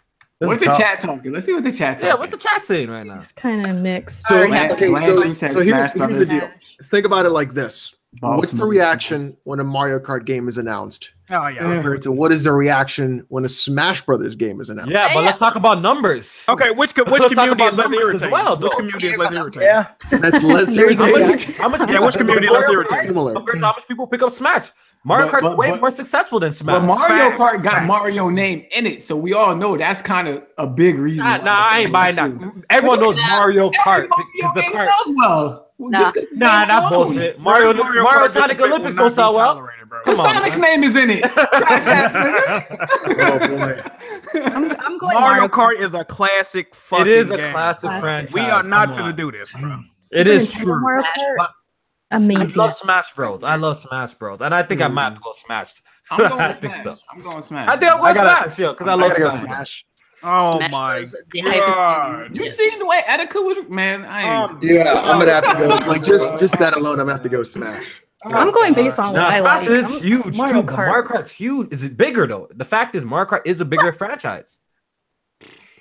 S6: this
S1: What's
S6: is
S1: the
S6: tough.
S1: chat talking? Let's see what the chat talking.
S7: Yeah, what's the chat saying right now?
S2: It's kind of mixed.
S4: So
S1: Blanche-
S4: okay,
S1: Blanche
S4: so
S1: said
S4: here's
S1: Smash
S4: the
S1: Brothers.
S4: deal. Think about it like this:
S1: Bob
S4: what's the
S1: Smith.
S4: reaction when a Mario Kart game is announced,
S3: Oh yeah.
S4: compared to what is the reaction when a Smash Brothers game is announced?
S7: Yeah, but let's talk about numbers.
S3: Okay, which
S7: Let's talk
S3: community
S7: about
S3: is less
S7: numbers as
S3: irritating?
S7: well,
S3: Which
S7: though.
S3: community is less irritating?
S6: Yeah,
S4: That's less
S2: There you go,
S4: irritating.
S7: How much?
S3: Yeah, which community less irritating?
S4: Similar.
S7: Compared to how much people pick up Smash. Mario
S1: But-
S7: Kart's way
S1: but-
S7: more successful than
S1: But
S7: Smash.
S1: Mario
S3: Facts,
S1: Kart got
S3: facts.
S1: Mario name in it, so we all know that's kind of a big reason.
S7: Nah,
S1: why
S7: I
S1: it's
S7: ain't buying that.
S1: too.
S7: Everyone knows Mario Kart.
S1: Every Mario
S7: is the
S1: game
S7: kart.
S1: sells well.
S5: Nah.
S1: Just 'cause
S7: Nah,
S1: they
S7: that's
S1: know.
S7: bullshit. Mario
S3: Kart
S7: Sonic
S3: disrespect will
S7: Olympics
S3: not
S7: don't
S3: be
S7: sell well.
S3: tolerated, bro.
S1: Cause
S7: Come on,
S1: Sonic's
S7: man.
S1: name is in it. Trash ass nigga.
S4: Oh boy.
S2: I'm going
S3: Mario Kart is a classic fucking
S7: It is a
S3: game.
S7: classic
S2: Classic.
S7: franchise.
S3: We are not
S7: Come
S3: finna
S7: on.
S3: do this, bro.
S7: It is
S2: Super Nintendo
S7: true.
S2: Mario Kart,
S7: But I
S2: amazing.
S7: love Smash Bros. I love Smash Bros. And I think I might have to go Smash.
S1: I'm going
S7: I
S1: with
S7: think
S1: Smash.
S7: so.
S1: I'm going Smash.
S7: I think I'm going
S6: I gotta-
S7: Smash, yo, because I
S6: I
S7: love
S6: gotta go
S7: Smash.
S6: Smash.
S3: Oh
S5: Smash
S3: my
S5: Bros. The hype is
S3: God.
S1: You seen the way Etika was, man? I ain't.
S4: Yeah, I'm gonna have to go. Like just that alone, I'm gonna have to go Smash.
S2: I'm going based on what I
S7: Smash
S2: like.
S7: is huge
S2: Mario
S7: too. But
S2: Kart.
S7: Mario Kart's huge. Is it bigger though? The fact is, Mario Kart is a bigger franchise.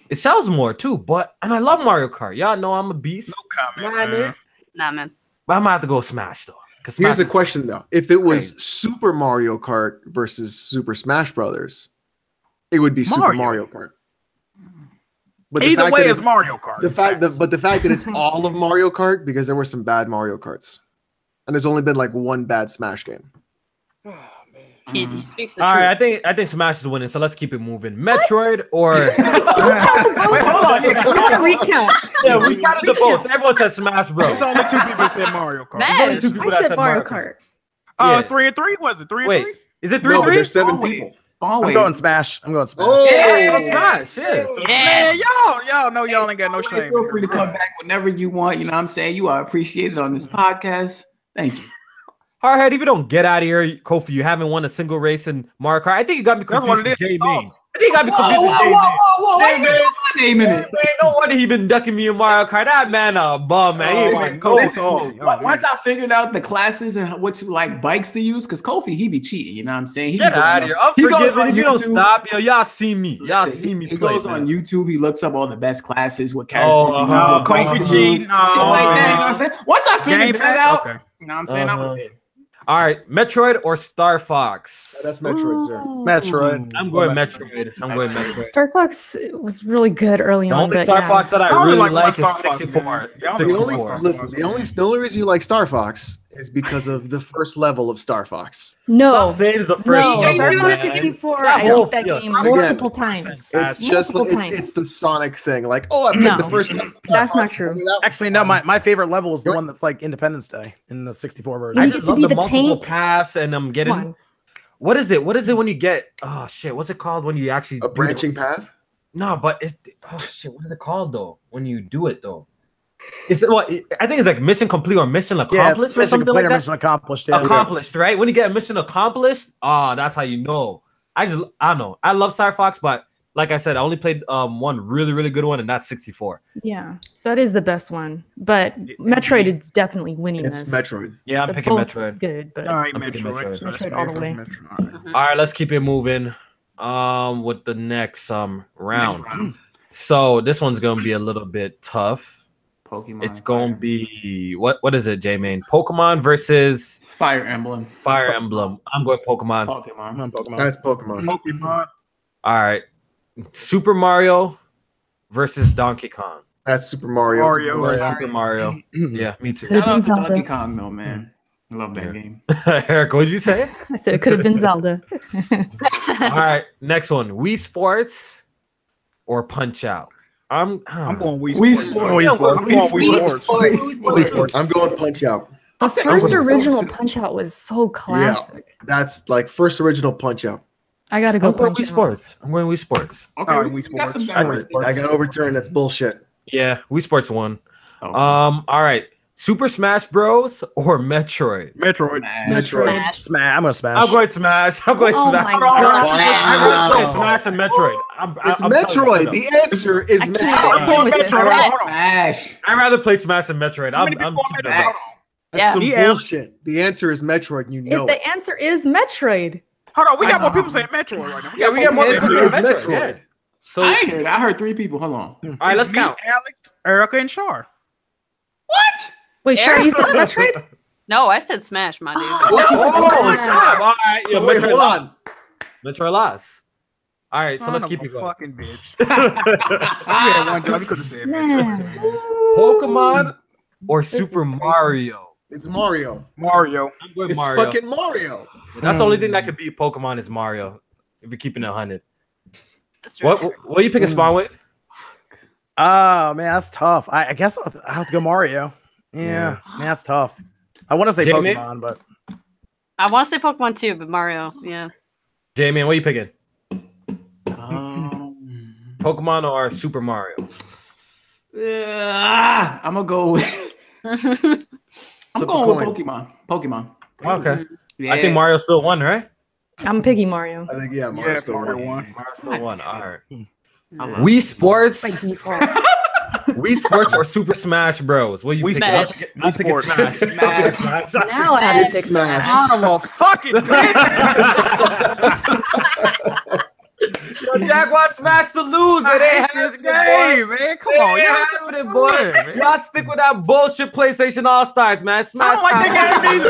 S7: It sells more too. But I love Mario Kart. Y'all know I'm a beast.
S3: No comment,
S7: Know what I mean?
S3: man.
S5: Nah, man.
S7: But I'm gonna have to go Smash though.
S4: Here's the question though: if it was
S7: Crazy.
S4: Super Mario Kart versus Super Smash Brothers, it would be Super Mario Kart. But the
S3: Either
S4: fact
S3: way,
S4: that
S3: it's Mario Kart.
S4: The fact that it's all of Mario Kart, because there were some bad Mario Karts, and there's only been like one bad Smash game.
S5: He speaks the
S7: All
S5: truth.
S7: right, I think Smash is winning. So let's keep it moving. Metroid or
S1: Wait, hold on.
S2: Recount.
S7: yeah, we counted the votes. Everyone said Smash Bros.
S3: There's only 2 people said Mario Kart.
S5: Mash.
S7: There's only 2 people
S2: I
S7: that
S2: said Mario Kart.
S3: Oh,
S7: Yeah.
S3: it's 3-3. Was it 3-3?
S7: Wait, is it
S4: No, but
S7: 3-3?
S4: there's 7
S1: Oh, wait.
S4: people.
S1: Oh,
S6: I'm
S1: wait.
S6: going Smash. I'm going Smash.
S4: Oh,
S7: Yeah, so Smash. Yeah. So
S3: Man, y'all know y'all ain't got no shame.
S1: Feel free to come back whenever you want. You know what I'm saying? You are appreciated on this podcast. Thank you.
S7: Hardhead, if you don't get out of here, Kofi, you haven't won a single race in Mario Kart. I think you got me
S3: That's what
S7: confused
S3: it
S7: with
S3: is.
S7: J-Main. I think you got me confused with J-Main.
S1: Why you put my name in it?
S7: Man, no wonder he been ducking me in Mario Kart. That man a bum, man. He
S3: Oh,
S7: ain't
S3: my
S7: like
S3: God.
S7: no
S3: Listen,
S7: soul.
S1: Once I figured out the classes and what like bikes to use, because Kofi, he be cheating. You know what I'm saying? He
S7: Get
S1: be going
S7: out
S1: on-
S7: of here. I'm
S1: he goes
S7: forgiven
S1: on
S7: if you don't
S1: YouTube.
S7: stop. Yo, y'all see me. Y'all
S1: Listen,
S7: see me
S1: he
S7: play,
S1: goes
S7: man.
S1: on YouTube. He looks up all the best classes, what characters
S7: Oh,
S1: he uses,
S7: uh-huh.
S1: what bikes
S3: Kofi
S1: to use,
S3: cheating.
S1: shit like that. You know what I'm saying? Once I figured
S3: Game
S1: that
S3: facts?
S1: out,
S3: Okay.
S1: you know what I'm saying? I was there.
S7: All right, Metroid or Star Fox?
S4: That's Metroid, sir.
S6: Metroid.
S7: I'm going Metroid. I'm going Metroid.
S2: Star Fox was really good early
S7: The
S2: on,
S7: only
S2: but
S7: Star
S2: yeah.
S7: Fox that I
S3: I only
S7: really
S3: like
S7: like
S3: my
S7: is
S3: Star Fox,
S7: 64.
S3: man. Yeah, I'm
S4: The
S3: the
S4: only,
S7: 64.
S4: listen, the only reason you like Star Fox is because of the first level of Star Fox.
S2: No,
S7: Stop saying it's the first
S2: no,
S7: level,
S2: Star
S7: man.
S2: Fox 64.
S7: That
S2: I
S7: whole-
S2: beat that
S7: yo,
S2: game
S7: Star-
S2: multiple
S4: Again,
S2: times.
S4: It's just like
S2: multiple times.
S4: it's the Sonic thing. Like, oh, I picked
S2: No,
S4: the first level.
S2: that's not true.
S6: Actually, no. My favorite level is the one that's like Independence Day in the 64 version.
S2: When
S7: I
S2: you
S7: just
S2: get to
S7: love
S2: be
S7: the
S2: the
S7: multiple
S2: tank.
S7: paths, and I'm
S2: Come
S7: getting.
S2: on.
S7: What is it? What is it when you get? Oh shit! What's it called when you actually
S4: A
S7: do the-
S4: branching path.
S7: No, but it. Oh shit! What is it called though? When you do it though, is it what? I think it's like mission complete or mission
S6: Yeah,
S7: accomplished
S6: it's
S7: or
S6: mission
S7: something
S6: complete
S7: like
S6: or
S7: that.
S6: mission accomplished. Yeah.
S7: Accomplished, right? When you get a mission accomplished, that's how you know. I don't know. I love Star Fox, but like I said, I only played one really good one, and that's 64.
S2: Yeah, that is the best one. But Metroid is definitely winning
S4: It's
S2: this.
S4: Metroid.
S7: Yeah, I'm
S2: They're
S7: picking
S2: both
S7: Metroid.
S2: Good, but
S3: All right,
S7: I'm picking
S3: Metroid.
S7: Metroid.
S3: So that's
S2: Metroid all the
S3: Metroid,
S2: way.
S3: Metroid. All right.
S7: All right, let's keep it moving. With the next round. So this one's gonna be a little bit tough.
S1: Pokemon.
S7: It's gonna be what is it, J-Main? Pokemon versus
S1: Fire Emblem.
S7: Fire Emblem. I'm going Pokemon.
S1: Pokemon.
S6: Pokemon.
S4: That's Pokemon.
S3: Pokemon.
S7: All right. Super Mario versus Donkey Kong.
S4: That's Super Mario.
S3: Mario.
S7: I'm going
S3: Yeah.
S7: Super Mario. Yeah, me too.
S2: Could have
S1: Shout out
S2: been
S1: to Donkey
S2: Zelda.
S1: Kong though, man. I love that
S7: Yeah.
S1: game.
S7: Eric, what did you say?
S2: I said it could have been Zelda.
S7: All right, next one. Wii Sports or Punch Out?
S3: I'm going Wii
S1: Wii
S3: Sports.
S1: Sports.
S3: Wii Sports. I'm going Wii
S5: Wii
S3: Sports.
S5: Sports.
S6: Wii Sports.
S4: I'm going Punch Out.
S2: The first
S1: going
S2: original
S1: Zelda.
S2: Punch Out was so classic.
S4: That's like first original Punch Out.
S2: I gotta go
S7: I'm going
S2: Punch
S7: Wii
S2: Out.
S7: Sports. I'm going Wii Sports.
S1: Okay,
S3: All right,
S1: we
S3: Wii
S1: got some
S3: Sports.
S1: better ones.
S4: I got overturned. That's bullshit.
S7: Yeah, Wii Sports won.
S1: Okay.
S7: All right. Super Smash Bros. Or Metroid?
S3: Metroid.
S2: Metroid.
S6: Smash. I'm gonna smash.
S7: I'm going Smash. I'm going
S2: Oh
S7: Smash.
S2: my
S7: I'd
S2: god.
S7: rather play Smash and Metroid.
S4: It's
S7: I'm telling
S4: Metroid.
S7: you.
S4: The answer is
S2: I can't.
S4: Metroid.
S3: I'm going
S2: with this.
S3: Metroid. Hold on.
S1: Smash.
S7: I'd rather play Smash and Metroid.
S3: How many
S7: I'm
S3: people
S7: keeping
S3: on
S7: it
S3: Metroid?
S7: real.
S4: That's
S5: Yeah.
S4: some
S3: Yeah.
S4: bullshit. The answer is Metroid. And you know
S2: The
S4: it.
S2: answer is Metroid.
S3: Hold on, we got more people saying Metroid right now.
S7: Yeah, we got more
S4: The
S7: people
S4: answer
S7: saying
S4: is
S7: Metroid.
S4: Metroid.
S7: So,
S1: I
S7: all
S1: ain't heard it. I heard 3 people. Hold on.
S7: right, let's
S3: Me,
S7: count.
S3: Alex, Erica, and Shar.
S1: What?
S2: Wait, sure, you said
S5: Eric-
S2: Metroid?
S5: No, I said Smash, my dude.
S7: Oh, stop. All right. Yeah,
S4: So wait,
S7: Metroid
S4: hold on.
S7: lost. Metroid lost. All right, so
S3: Son
S7: let's
S3: of
S7: keep
S3: a
S7: it going.
S3: fucking bitch. We had one job. We could have said Metroid.
S2: Man.
S7: Pokemon or
S2: This
S7: Super
S2: is crazy.
S7: Mario?
S4: It's Mario.
S3: Mario.
S7: I'm going
S4: It's
S7: Mario.
S4: fucking Mario.
S7: That's the only thing that could beat Pokemon is Mario. If you're keeping it 100.
S5: That's right.
S7: What are you picking spawn with?
S6: Oh man, that's tough. I guess I have to go Mario. Yeah, man, that's tough. I want to say
S7: Jamie?
S6: Pokemon, but
S5: I want to say Pokemon too, but Mario, yeah.
S7: J-Man, what are you picking?
S1: Um,
S7: Pokemon or Super Mario?
S1: I'm gonna go with. I'm
S4: Flip
S1: going
S4: a
S1: with
S4: coin.
S1: Pokemon.
S7: Okay.
S1: Yeah.
S7: I think Mario still won, right?
S2: I'm picking Mario.
S4: I think, yeah, Mario
S3: Yeah,
S4: still
S3: Mario
S4: won.
S3: won.
S7: Mario still won. All right. Wii Sports.
S2: By default.
S7: Wii Sports or Super Smash Bros. What you
S6: Wii
S7: pick?
S6: Sports.
S7: I'm picking Smash. Smash.
S2: Now I have to pick
S4: Smash.
S2: Smash.
S6: Son of a fucking bitch.
S7: Yo, Jack wants Smash to lose. It ain't
S6: this
S7: happening,
S6: game,
S7: boy.
S6: man. Come
S7: It
S6: on,
S7: ain't
S6: y'all.
S7: happening, boy. Y'all stick with that bullshit PlayStation All Stars, man.
S6: I
S7: Smash.
S6: don't like that game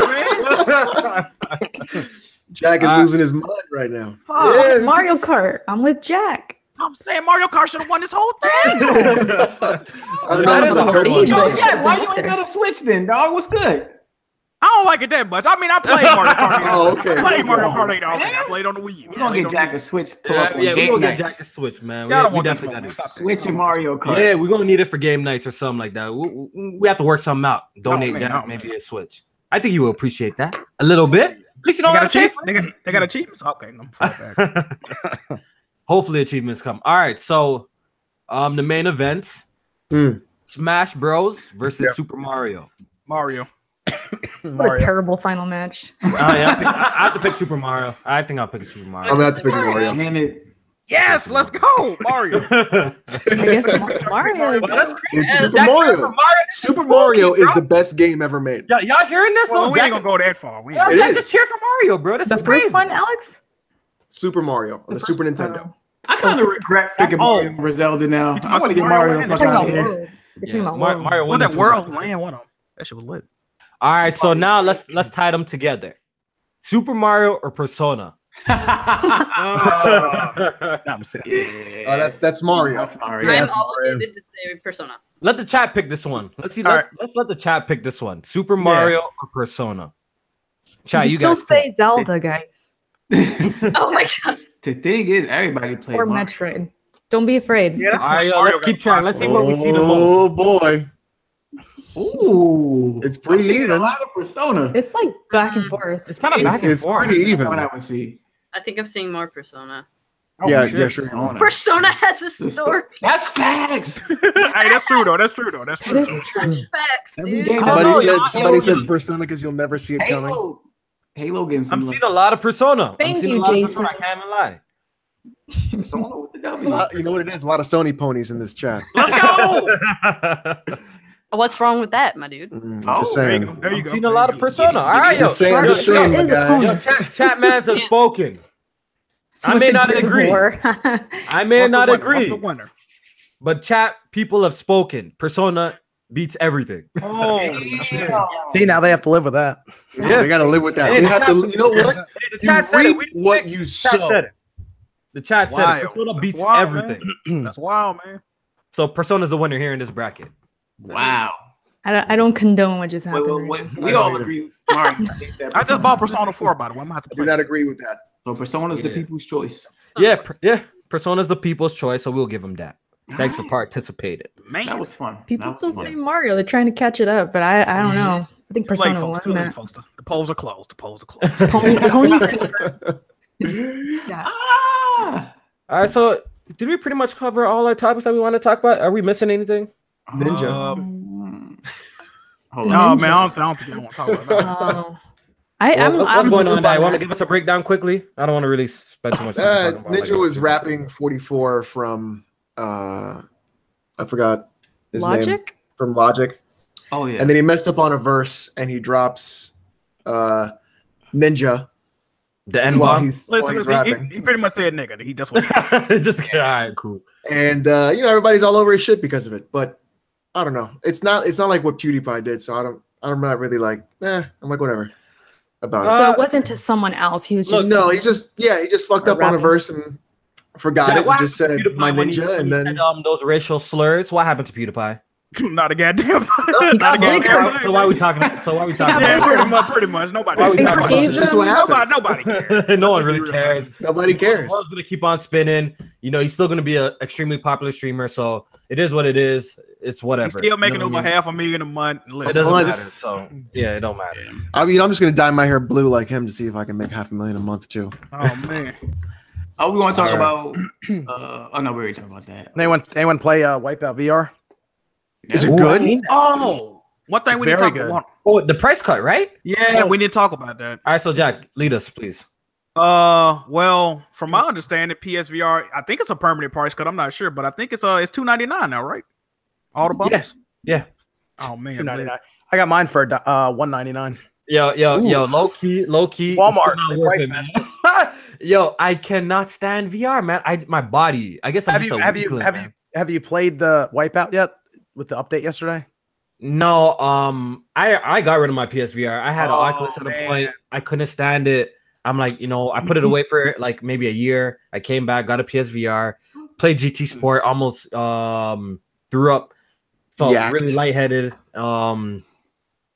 S6: either, man.
S4: Jack is losing his mind right now.
S6: Fuck.
S7: Yeah,
S2: Mario Kart. I'm with Jack.
S6: I'm saying Mario Kart should have won this whole thing.
S4: I don't
S7: That
S4: know
S7: is
S4: about
S7: a
S4: the third one.
S1: Yo, Jack, why you ain't got a Switch then, dog? What's good?
S6: I don't like it that much. I mean, I played Mario Kart.
S4: Oh, okay.
S6: I played Mario Kart 8 already. I played on the Wii U.
S1: We're gonna get Jack a Switch. Pull up on
S7: we
S1: game
S7: gonna get
S1: nights.
S7: Jack to Switch, man.
S6: Y'all don't
S7: We
S6: want this
S7: definitely
S6: one.
S7: got
S6: Stop
S7: to.
S1: Switch and Mario Kart.
S7: Yeah, we're gonna need it for game nights or something like that. We have to work something out. Donate
S6: man,
S7: Jack,
S6: no,
S7: maybe a Switch. I think you will appreciate that a little bit. At least you
S6: They
S7: don't
S6: got
S7: gotta pay
S6: achievements.
S7: for it.
S6: They got achievements. Okay, no, fall back.
S7: Hopefully achievements come. All right, so the main event: Smash Bros versus Super Mario.
S6: Mario.
S2: What a terrible final match.
S7: I have to pick Super Mario. I think I'll pick Super Mario.
S4: I'm gonna have to pick Mario.
S1: Damn it.
S6: Yes, let's go, Mario.
S2: I guess Mario.
S7: Well, that's crazy.
S4: It's Super
S7: Jack
S4: Mario.
S7: Mario.
S4: Super Mario is the best game ever made.
S7: Y'all hearing this?
S6: Well,
S7: No,
S6: we ain't
S7: Jack,
S6: gonna go that far. We
S7: yo,
S6: ain't-
S4: It
S7: Jack
S4: is.
S7: just cheer for Mario, bro. This
S2: The
S7: is crazy.
S2: first one, Alex?
S4: Super Mario on the Super Nintendo.
S1: I kind of regret picking Mario over Zelda now. I want to get Mario the
S2: You're
S1: fuck
S2: talking
S1: out
S2: about
S1: of here.
S2: World. You're talking about
S7: Mario,
S2: World.
S7: Mario
S6: What
S7: won
S6: that
S7: the
S6: World's
S7: 2000.
S6: Land one of them. That shit was lit.
S7: All right, so now let's tie them together. Super Mario or Persona?
S6: I'm saying.
S4: Oh, that's Mario.
S1: That's Mario.
S5: I'm obligated to say Persona.
S7: Let the chat pick this one. Let's see.
S6: All right.
S7: Let's let the chat pick this one. Super Mario or Persona? Chat,
S2: You
S7: you
S2: still
S7: guys
S2: say Zelda, guys.
S5: Oh my god.
S1: The thing is, everybody played
S2: Or
S1: Mario.
S2: Metroid. Don't be afraid.
S6: Yeah,
S7: All right, yo,
S6: Mario
S7: let's keep
S6: got
S7: trying. Let's see what we see the
S4: Oh
S7: most.
S4: boy,
S1: Ooh,
S4: it's pretty
S1: I'm seeing
S4: even.
S1: A lot of Persona.
S2: It's like back and forth.
S7: It's kind of back and
S4: It's
S7: forth.
S4: pretty even.
S1: What I would see.
S5: I think I'm seeing more Persona.
S4: Yeah,
S6: shit.
S4: yeah, sure.
S1: Persona.
S5: Persona has a story.
S1: That's facts.
S6: Hey, that's true though. That's true though. That's true.
S2: It is true.
S5: Facts,
S1: Every
S5: dude.
S1: game-
S4: Somebody
S7: know,
S4: said,
S7: y'all-
S4: somebody
S7: Halo-
S4: said Persona because you'll never see it coming.
S1: Halo getting some
S7: I'm seeing a lot of Persona.
S2: Thank
S7: I'm seeing
S2: you,
S7: a lot
S2: Jason.
S7: Of Persona. I can't even lie.
S1: Persona with the W.
S4: You know what it is? A lot of Sony ponies in this chat.
S6: Let's go.
S5: What's wrong with that, my dude?
S4: Just
S6: There you
S4: saying.
S6: go. There you
S7: I'm
S6: go.
S7: seeing a lot of Persona. All right, yo.
S4: Just saying, just
S2: Sure,
S4: saying,
S2: it
S4: my
S2: is a pony.
S4: guy.
S7: Yo, chat mans have spoken.
S2: So
S7: I may
S2: it's a
S7: not
S2: Gears of
S7: agree.
S2: War.
S7: I may
S6: What's the
S7: not
S6: winner? What's
S7: agree,
S6: the winner?
S7: but chat people have spoken. Persona beats everything.
S6: Oh, see, now they have to live with that.
S4: They gotta live with that.
S7: Hey,
S4: They have to. You know what?
S7: The
S4: You
S7: chat said it.
S4: reap
S7: We-
S4: what you
S7: Chat
S4: sow.
S7: said it. The chat said it.
S6: Wild.
S7: Persona beats
S6: That's wild,
S7: everything.
S6: That's wild, man.
S7: So Persona's the winner here in this bracket.
S1: Wow.
S2: I don't condone what just happened.
S1: Wait,
S2: right now.
S1: we all agree. Mario,
S6: I just bought Persona 4, by the way. I'm gonna have to
S4: Do
S6: play.
S4: not agree with that.
S1: So Persona's the
S7: Yeah.
S1: people's choice.
S7: Yeah. Persona's the people's choice, so we'll give them that. Thanks for participating.
S6: Man,
S1: That was fun.
S2: People
S1: That
S2: still
S1: was
S2: say
S1: fun.
S2: Mario. They're trying to catch it up, but I don't know. I think
S6: too late,
S2: Persona
S6: folks.
S2: won
S6: Too late,
S2: that.
S6: folks. The polls are closed. The polls are closed.
S2: Ponies yeah.
S1: Ah!
S7: All right, so did we pretty much cover all our topics that we want to talk about? Are we missing anything?
S4: Ninja.
S1: Hold
S6: No,
S1: on.
S6: man, I don't think I want to talk about that.
S2: Oh.
S7: What's going on?
S2: about
S7: I want to
S2: that.
S7: give us a breakdown quickly. I don't want to really spend too much time. talking about,
S4: Ninja
S7: like,
S4: was rapping 44 from I forgot his name
S2: Logic.
S4: from Logic,
S1: Oh yeah.
S4: and then he messed up on a verse and he drops Ninja
S7: the N
S4: while
S7: bomb.
S4: he's, while
S6: Listen,
S4: he's
S6: he
S4: rapping.
S6: pretty much said nigga. He just went.
S7: Just all right, cool.
S4: And you know everybody's all over his shit because of it. But I don't know. It's not like what PewDiePie did. So I'm not really like. I'm like whatever about it.
S2: So it wasn't to someone else. He was just
S4: No, he just fucked up on a
S2: rapping.
S4: verse and forgot
S7: Yeah,
S4: it and
S7: what
S4: just
S7: happened
S4: said
S7: to PewDiePie
S4: my
S7: when he
S4: ninja and then
S7: said, those racial slurs? What happened to PewDiePie?
S6: Not a goddamn.
S2: He got
S6: Not a
S2: bigger.
S6: goddamn.
S7: So why are we talking?
S6: Yeah, pretty much. Nobody.
S7: Why we
S2: They
S7: talking about
S2: forgave
S4: it's just what happened.
S6: Nobody cares.
S7: no one really cares.
S4: Nobody cares.
S7: World's gonna keep on spinning. You know, he's still gonna be an extremely popular streamer. So it is what it is. It's whatever.
S6: He's still making
S7: You know
S6: over
S7: what I mean?
S6: $500,000 a month.
S7: It
S6: Listen,
S7: doesn't
S4: Months.
S7: matter. So yeah, it don't matter.
S4: I mean, I'm just gonna dye my hair blue like him to see if I can make $500,000 a month too.
S6: Oh man.
S1: Oh, we want to talk
S4: Sorry.
S1: about. Oh no, we already talking about that.
S6: Anyone play Wipeout VR?
S4: Is it
S7: Ooh,
S4: good?
S7: I seen that.
S6: Oh, one thing we need to Very talk good. about.
S7: Oh, the price cut, right?
S6: Yeah, we need to talk about that.
S7: All right, so Jack, lead us, please.
S3: Well, from my understanding, PSVR, I think it's a permanent price cut. I'm not sure, but I think it's $2.99 now, right? All the bundles.
S7: Yeah.
S3: Oh man,
S6: $2.99. I got mine for $1.99.
S7: Yo, low key.
S6: Walmart, they price matched.
S7: Yo, I cannot stand VR, man. My body. I guess
S6: Have you played the Wipeout yet with the update yesterday?
S7: No, I got rid of my PSVR. I had an Oculus at a point. I couldn't stand it. I'm like, I put it away for like maybe a year. I came back, got a PSVR, played GT Sport, almost threw up, felt really lightheaded.
S6: You'll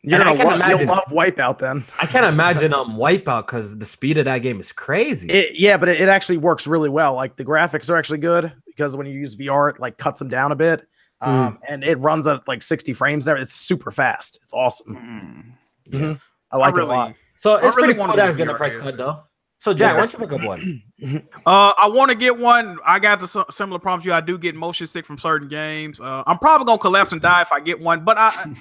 S6: love Wipeout then.
S7: I can't imagine Wipeout because the speed of that game is crazy.
S6: But it actually works really well. Like the graphics are actually good because when you use VR, it like cuts them down a bit. And it runs at like 60 frames there. It's super fast. It's awesome. I like it a lot.
S7: So it's pretty cool that it's getting a price cut though. So Jack, why don't you pick up one?
S3: I want to get one. I got the similar problems you. I do get motion sick from certain games. I'm probably gonna collapse and die if I get one, but I'm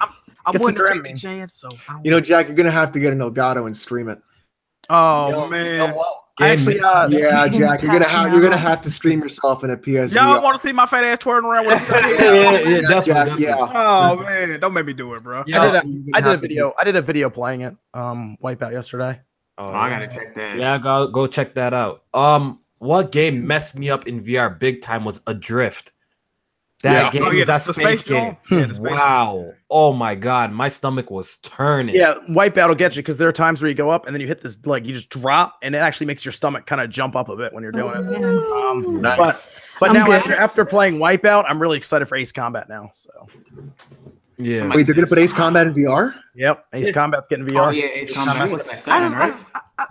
S3: willing to take the chance. So
S4: Jack, you're gonna have to get an Elgato and stream it.
S3: Oh man.
S6: Actually,
S4: Jack, you're gonna have to stream yourself in a PSVR.
S3: Y'all want to see my fat ass twirling around with
S7: definitely.
S3: Oh man, don't make me do it, bro.
S6: I did a video playing it. Wipeout yesterday.
S1: Oh, I gotta check that.
S7: Yeah, go check that out. What game messed me up in VR big time was Adrift. That game was that space game. Wow. Oh my god, my stomach was turning.
S6: Yeah, Wipeout will get you because there are times where you go up and then you hit this, like you just drop, and it actually makes your stomach kind of jump up a bit when you're doing it.
S4: Nice.
S6: But now after playing Wipeout, I'm really excited for Ace Combat now. So
S7: yeah.
S4: Wait, they're gonna put Ace Combat in VR?
S6: Yep, Ace Combat's getting VR.
S1: Oh yeah, Ace Combat. Right?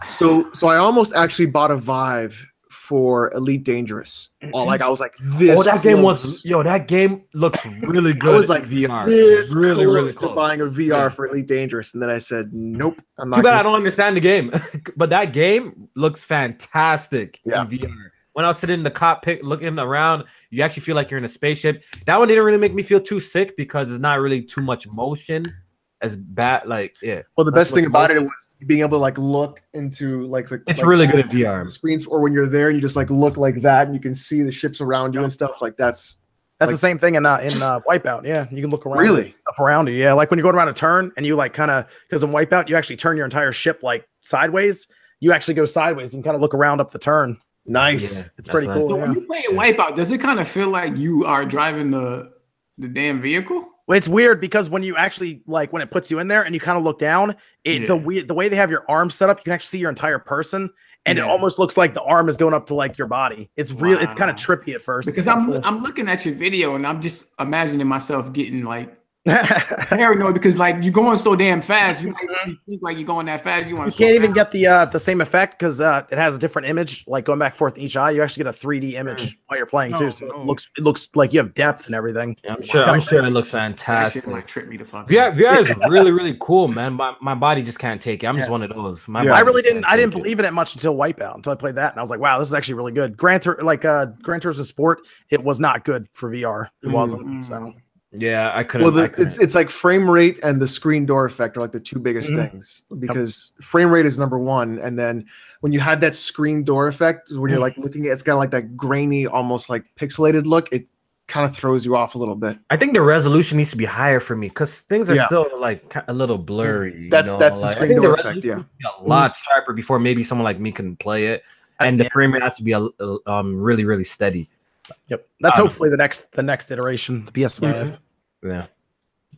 S4: So I almost actually bought a Vive for Elite Dangerous. Like I was like, this.
S7: Oh, that game looks really good.
S4: I was like,
S7: VR.
S4: This
S7: really
S4: close
S7: close
S4: to buying a VR for Elite Dangerous, and then I said, nope. I'm not.
S7: Too bad I don't understand the game, but that game looks fantastic in VR. When I was sitting in the cockpit looking around, you actually feel like you're in a spaceship. That one didn't really make me feel too sick because it's not really too much motion. As bad, like
S4: Well, the best thing about it was being able to like look into like the.
S7: It's really good in VR
S4: screens, or when you're there and you just like look like that and you can see the ships around you and stuff like that's
S6: the same thing in Wipeout. Yeah, you can look around.
S4: Really?
S6: Up around you. Yeah, like when you go around a turn and you like kind of because in Wipeout you actually turn your entire ship like sideways. You actually go sideways and kind of look around up the turn.
S4: Nice.
S6: Yeah, it's pretty cool.
S1: So when you play Wipeout, does it kind of feel like you are driving the damn vehicle?
S6: Well, it's weird because when you actually like when it puts you in there and you kind of look down, the way they have your arms set up, you can actually see your entire person, and it almost looks like the arm is going up to like your body. It's real. It's kind of trippy at first
S1: because I'm looking at your video and I'm just imagining myself getting like paranoid because like you're going so damn fast. You think like you're going that fast. You
S6: can't even get the same effect because it has a different image. Like going back and forth in each eye, you actually get a 3D image while you're playing too. So it looks like you have depth and everything.
S7: Yeah, I'm sure it looks fantastic.
S1: Like trip me to fuck.
S7: VR is really cool, man. My body just can't take it. I'm just one of those.
S6: I really didn't. I didn't believe in it much until Wipeout. Until I played that, and I was like, wow, this is actually really good. Gran Turismo Sport, it was not good for VR. It wasn't. So.
S7: Yeah, I couldn't.
S4: Well, it's like frame rate and the screen door effect are like the two biggest things because frame rate is number one, and then when you had that screen door effect, when you're like looking at it's got like that grainy, almost like pixelated look, it kind of throws you off a little bit.
S7: I think the resolution needs to be higher for me because things are still like a little blurry.
S4: That's the screen door effect. Yeah,
S7: a lot sharper before maybe someone like me can play it, and the frame rate has to be really steady.
S6: Yep, that's hopefully the next iteration, the PS5.
S7: Yeah,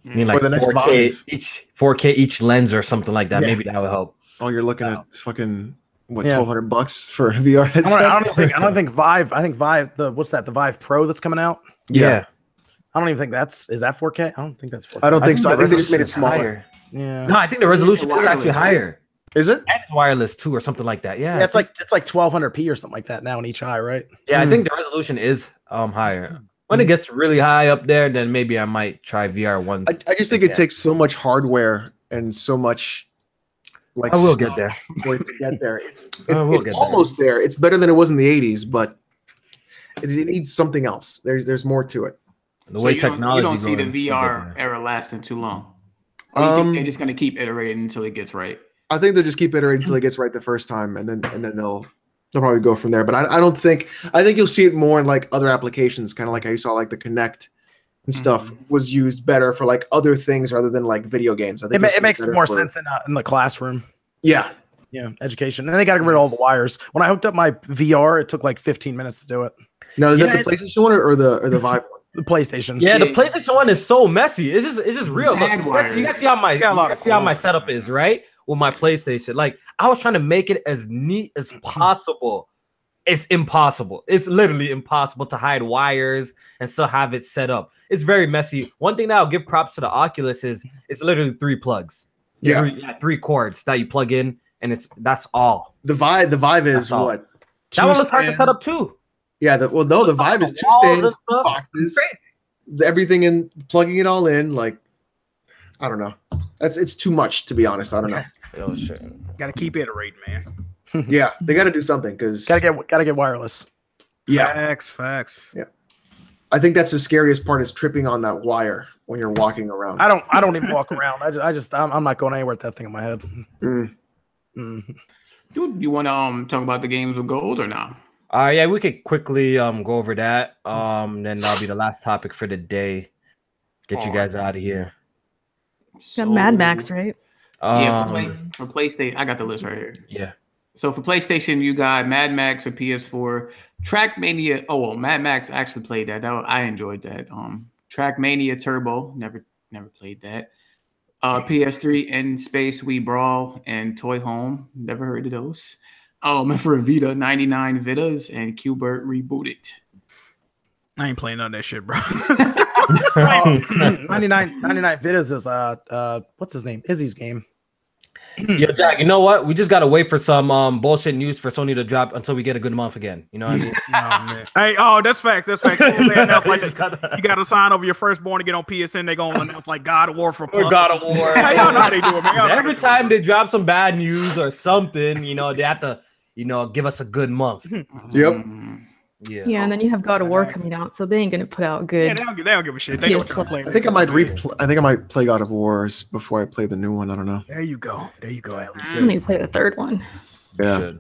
S7: I mean like 4K each lens or something like that. Maybe that would help.
S4: Oh, you're looking at fucking what $1,200 for a VR headset?
S6: I don't think Vive. I think Vive. The Vive Pro that's coming out.
S7: Yeah.
S6: I don't even think is that 4K. I don't think that's 4K.
S4: I don't think so. I think they just made it smaller.
S6: Yeah.
S7: No, I think the resolution is actually higher.
S4: Is it?
S7: And it's wireless too, or something like that. Yeah,
S6: it's like 1200p or something like that now in each eye, right?
S7: Yeah, I think the resolution is higher. When it gets really high up there, then maybe I might try VR once.
S4: I just think it takes so much hardware and so much like
S7: I will get there.
S4: For it to get there. It's almost there. It's better than it was in the 80s, but it needs something else. There's more to it.
S7: The way technology.
S1: You don't see the VR era lasting too long. Or you think they're just gonna keep iterating until it gets right?
S4: I think they'll just keep iterating until it gets right the first time, and then they'll probably go from there. But I don't think I think you'll see it more in like other applications, kind of like how you saw like the Kinect and stuff was used better for like other things rather than like video games. I think
S6: it makes more sense in the classroom.
S4: Yeah.
S6: Yeah, education. And they got to get rid of all the wires. When I hooked up my VR, it took like 15 minutes to do it.
S4: No, is that the PlayStation one or the Vive one?
S6: The PlayStation.
S7: Yeah, the PlayStation one is so messy. It's just real. Look, you guys see how my setup is, right? With my PlayStation. Like, I was trying to make it as neat as possible. It's impossible. It's literally impossible to hide wires and still have it set up. It's very messy. One thing that I'll give props to the Oculus is it's literally 3 plugs.
S4: Yeah.
S7: 3 cords that you plug in, and that's all.
S4: The Vive is what?
S7: That one looks hard to set up too.
S4: Yeah, the Vive is 2 stands, boxes, everything in, plugging it all in. Like, I don't know. It's too much, to be honest. I don't know.
S3: Oh, shit. Got to keep iterating, man.
S4: Yeah, they got to do something because
S6: gotta get wireless.
S4: Yeah,
S3: facts.
S4: Yeah, I think that's the scariest part is tripping on that wire when you're walking around.
S6: I don't even walk around. I'm not going anywhere with that thing in my head.
S1: Dude, you want to talk about the games with gold or not?
S7: Yeah, we could quickly go over that. Then that'll be the last topic for the day. Get you guys out of here.
S2: Got Mad Max, right?
S1: Yeah, for PlayStation, I got the list right here.
S7: Yeah.
S1: So for PlayStation, you got Mad Max for PS4, Trackmania. Oh, well, Mad Max actually played that. I enjoyed that. Trackmania Turbo, never played that. PS3 and Space We Brawl and Toy Home, never heard of those. And for Vita, 99 Vitas and Qbert Rebooted.
S3: I ain't playing none of that shit, bro.
S6: 99 Vitas is what's his name? Izzy's game.
S7: Yo, Jack, you know what? We just gotta wait for some bullshit news for Sony to drop until we get a good month again. You know what I mean?
S3: Oh, man. Hey, that's facts. That's facts. You gotta sign over your firstborn to get on PSN. They gonna announce like God of War for Plus.
S7: God of War.
S3: Y'all know how they do it, man.
S7: Every time they drop some bad news or something, they have to, give us a good month.
S4: Yep.
S2: Yeah, and then you have God of War coming out, so they ain't gonna put out good.
S3: Yeah, they don't give a shit. They know what they're playing.
S4: I think I might play God of Wars before I play the new one. I don't know.
S3: There you go.
S2: Somebody play the third one.
S4: Yeah.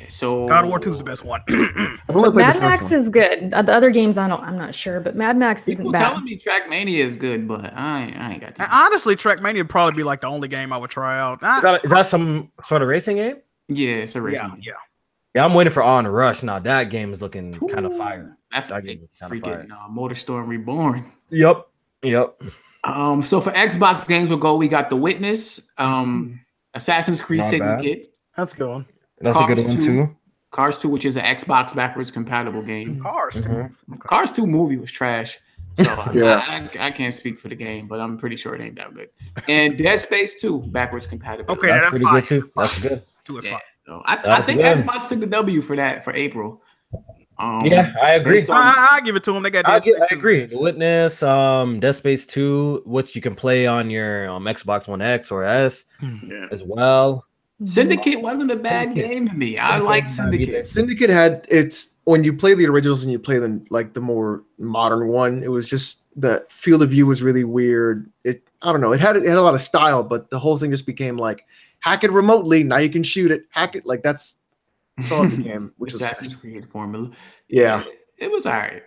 S1: So
S3: God of War 2 is the best one.
S2: Mad Max is good. The other games, I'm not sure, but Mad Max isn't bad.
S1: Telling me Trackmania is good, but I ain't got time.
S3: Honestly, Trackmania would probably be like the only game I would try out.
S7: Is that some sort of racing game?
S1: Yeah, it's a racing game.
S7: Yeah, I'm waiting for On Rush. Now that game is looking kind of fire.
S1: That's that game is kind of fire. MotorStorm Reborn.
S7: Yep.
S1: So for Xbox games will go. We got The Witness, Assassin's Creed Syndicate.
S6: That's a good one.
S7: That's a good one too.
S1: Cars 2, which is an Xbox backwards compatible game.
S3: Cars 2.
S1: Cars 2 movie was trash. So I can't speak for the game, but I'm pretty sure it ain't that good. And Dead Space 2 backwards compatible.
S3: Okay,
S7: that's
S3: pretty
S7: good too. That's good.
S3: 2 is fine.
S1: So I think Xbox took the W for that for April.
S7: Yeah, I agree.
S3: I give it to them. They got Dead Space 2.
S7: I agree. The Witness, Dead Space 2, which you can play on your Xbox One X or S as well.
S1: Syndicate wasn't a bad game to me. I liked Syndicate.
S4: Syndicate had when you play the originals and you play the more modern one, it was just the field of view was really weird. I don't know. It had a lot of style, but the whole thing just became like hack it remotely. Now you can shoot it. Hack it. Like that's all it became, which was
S1: Assassin's Creed formula.
S4: Yeah,
S1: it was all right.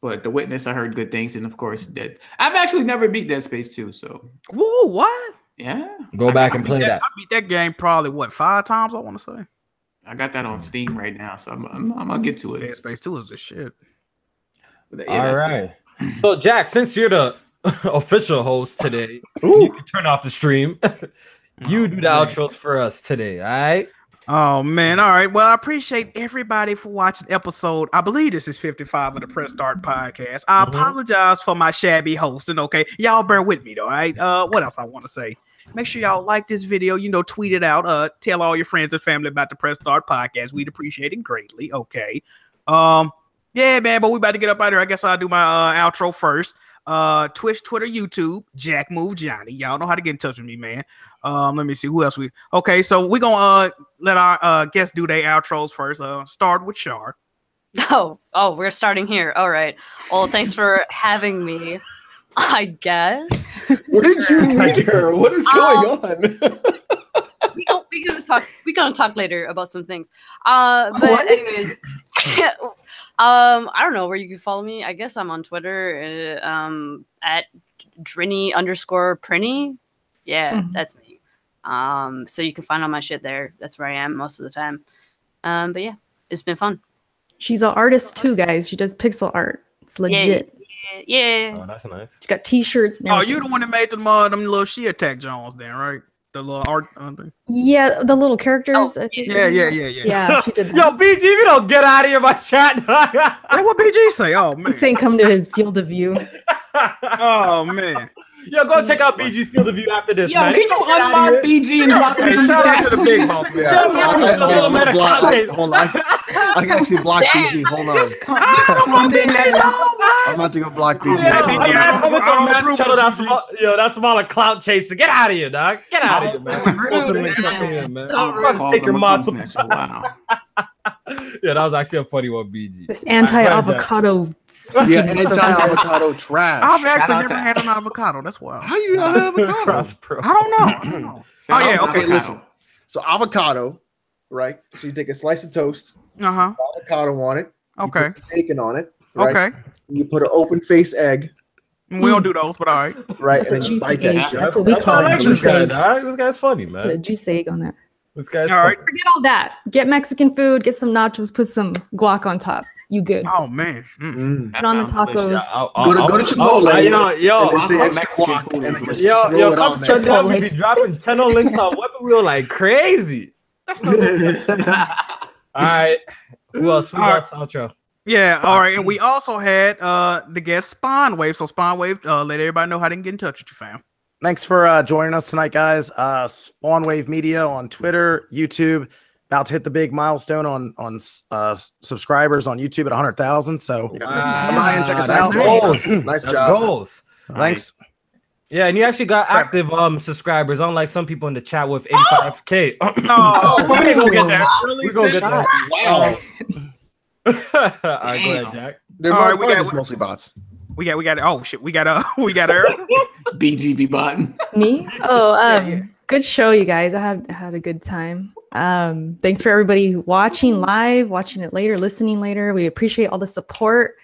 S1: But The Witness, I heard good things, and of course, I've actually never beat Dead Space 2. So,
S3: whoa, what?
S1: Yeah,
S7: go back and play that.
S3: I beat that game probably 5 times. I want to say.
S1: I got that on Steam right now, so I'm gonna get to it.
S3: Dead Space 2 is the shit.
S7: All right. So, Jack, since you're the official host today, you can turn off the stream. You do the outros for us today, all right?
S3: Oh, man. All right. Well, I appreciate everybody for watching episode. I believe this is 55 of the Press Start podcast. I apologize for my shabby hosting, okay? Y'all bear with me, though, all right? What else I want to say? Make sure y'all like this video, tweet it out. Tell all your friends and family about the Press Start podcast. We'd appreciate it greatly, okay? Yeah, man, but we about to get up out here. I guess I'll do my outro first. Twitch, Twitter, YouTube, Jack Move Johnny. Y'all know how to get in touch with me, man. Let me see who else okay, so we're gonna let our guests do their outros first. Start with Shar.
S5: Oh, we're starting here. All right. Well, thanks for having me I guess.
S4: Where did you meet her? What is going on?
S5: We're gonna talk later about some things. But anyways, I don't know where you can follow me. I guess I'm on Twitter at Drini_Prinny. Yeah, that's me. So you can find all my shit there. That's where I am most of the time. But yeah, it's been fun.
S2: She's an artist too, guys. She does pixel art. It's legit.
S5: Yeah.
S7: Oh, that's nice.
S2: She got t-shirts. And everything.
S3: You the one that made them little she attack Jones then, right? The little art thing.
S2: Yeah, the little characters.
S5: Oh,
S2: Yeah, she did that.
S7: Yo, BG, if you don't get out of here, my chat.
S3: Hey, what BG say? Oh man.
S2: He's saying come to his field of view.
S3: Oh man.
S7: Yo, go check out BG's field of view after this.
S1: Yo,
S7: man.
S1: can you unlock BG and block him
S3: Hey,
S1: from the
S3: shout out
S1: chat?
S3: to the big boss.
S4: I can actually block BG. Hold on. I'm about to go block BG.
S7: That's smaller clout chaser. Get out of here, dog. Get out of here, man. Take your mods.
S1: Wow.
S7: Yeah, that was actually a funny one, BG.
S2: This anti-avocado.
S4: Yeah, anti-avocado trash.
S3: I've actually never had an avocado. That's wild.
S4: How you not have avocado?
S3: I don't know. Oh yeah, okay.
S4: Listen. So avocado, right? So you take a slice of toast, avocado on it.
S3: Okay.
S4: You put some bacon on it. Right?
S3: Okay.
S4: You put an open face egg.
S3: We don't do those, but all right.
S4: Right.
S2: That's a
S4: And then
S2: juicy
S4: bite
S2: egg.
S4: that shit.
S2: That's what we call it.
S7: This guy's funny,
S2: Put a
S7: man.
S2: juice egg on that.
S7: This guy's
S3: All right.
S2: Forget all that. Get Mexican food. Get some nachos. Put some guac on top. You good?
S3: Oh man.
S2: Put on the tacos.
S4: Go to Chipotle.
S7: Yo,
S4: and say extra
S1: Mexican
S4: guac,
S1: food
S4: and
S1: is
S4: then just
S7: Yo,
S4: throw it
S7: come
S4: on
S7: check
S4: there.
S7: out. We be dropping channel links on Weapon Wheel like crazy. All right. Who else? Outro.
S3: Yeah, all right. And we also had the guest Spawn Wave. So Spawn Wave, let everybody know how they can get in touch with you, fam.
S6: Thanks for joining us tonight, guys. Spawn Wave Media on Twitter, YouTube. About to hit the big milestone on subscribers on YouTube at 100,000. So come by and check us out.
S4: Nice job.
S7: Goals.
S6: Thanks.
S7: Yeah, and you actually got active subscribers, unlike some people in the chat with 85K.
S3: We
S7: gonna get there.
S3: Really
S7: We gonna get there.
S4: Wow.
S7: All right, go ahead, Jack.
S4: They're
S3: All right, we got-
S4: mostly bots.
S3: We got oh shit. We got Earl.
S1: BGB button.
S2: Me? Oh, good show, you guys. I had a good time. Thanks for everybody watching live, watching it later, listening later. We appreciate all the support.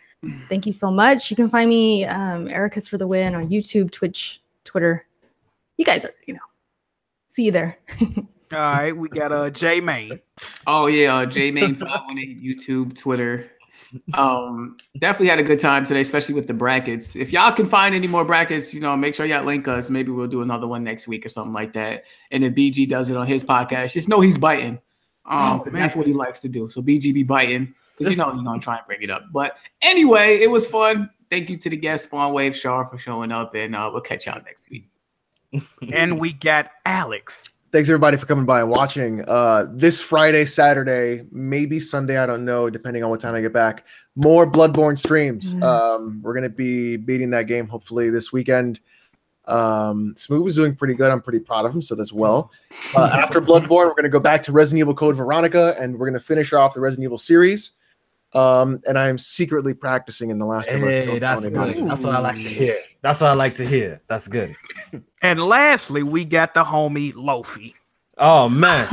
S2: Thank you so much. You can find me, Erica's for the Win, on YouTube, Twitch, Twitter. You guys are, see you there.
S3: All right, we got J Main.
S1: Oh yeah, JMain518, YouTube, Twitter. Definitely had a good time today, especially with the brackets. If y'all can find any more brackets, make sure y'all link us. Maybe we'll do another one next week or something like that. And if BG does it on his podcast, just know he's biting. That's what he likes to do. So BG be biting because he's gonna try and bring it up. But anyway, it was fun. Thank you to the guest Spawn Wave Shar for showing up, and we'll catch y'all next week.
S3: And we got Alex.
S4: Thanks everybody for coming by and watching. This Friday, Saturday, maybe Sunday, I don't know, depending on what time I get back. More Bloodborne streams.
S2: Yes.
S4: We're gonna be beating that game hopefully this weekend. Smooth was doing pretty good. I'm pretty proud of him, so that's well. After Bloodborne, we're gonna go back to Resident Evil Code Veronica, and we're gonna finish off the Resident Evil series. And I'm secretly practicing in the last of us.
S7: Hey, that's good. That's what I like to hear. That's what I like to hear. That's good.
S3: And lastly, we got the homie Lofi.
S7: Oh man,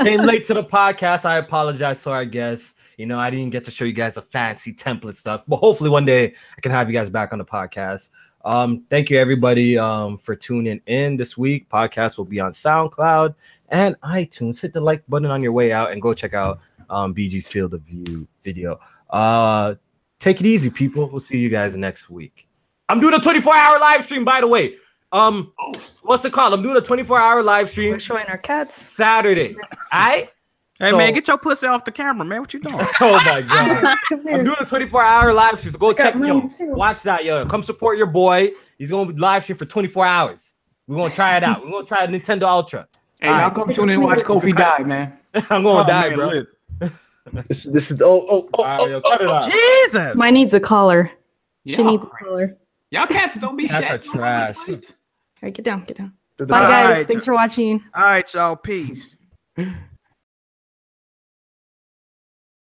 S7: came late to the podcast. I apologize to our guests. I didn't get to show you guys the fancy template stuff, but hopefully one day I can have you guys back on the podcast. Thank you everybody for tuning in this week. Podcast will be on SoundCloud and iTunes. Hit the like button on your way out and go check out BG's Field of View video. Take it easy, people. We'll see you guys next week. I'm doing a 24-hour live stream, by the way. What's it called? I'm doing a 24-hour live stream.
S2: We're showing our cats.
S7: Saturday. All right?
S3: Hey man, get your pussy off the camera, man. What you doing?
S7: Oh my god. I'm doing a 24-hour live stream. So go check watch that, yo. Come support your boy. He's gonna be live stream for 24 hours. We're gonna try it out. We're gonna try a Nintendo Ultra.
S1: Hey, y'all come tune in and watch Kofi die, man.
S7: I'm gonna die, bro.
S4: This is
S7: Yo, cut it out.
S3: Jesus.
S2: Mine needs a collar. She
S1: Y'all
S2: needs a
S1: crazy.
S2: collar.
S1: Y'all cats don't be
S7: Cats
S1: shit.
S7: are trash.
S2: All right, get down. Bye,
S4: All
S2: guys.
S3: right,
S2: Thanks for watching.
S3: All right, y'all. Peace.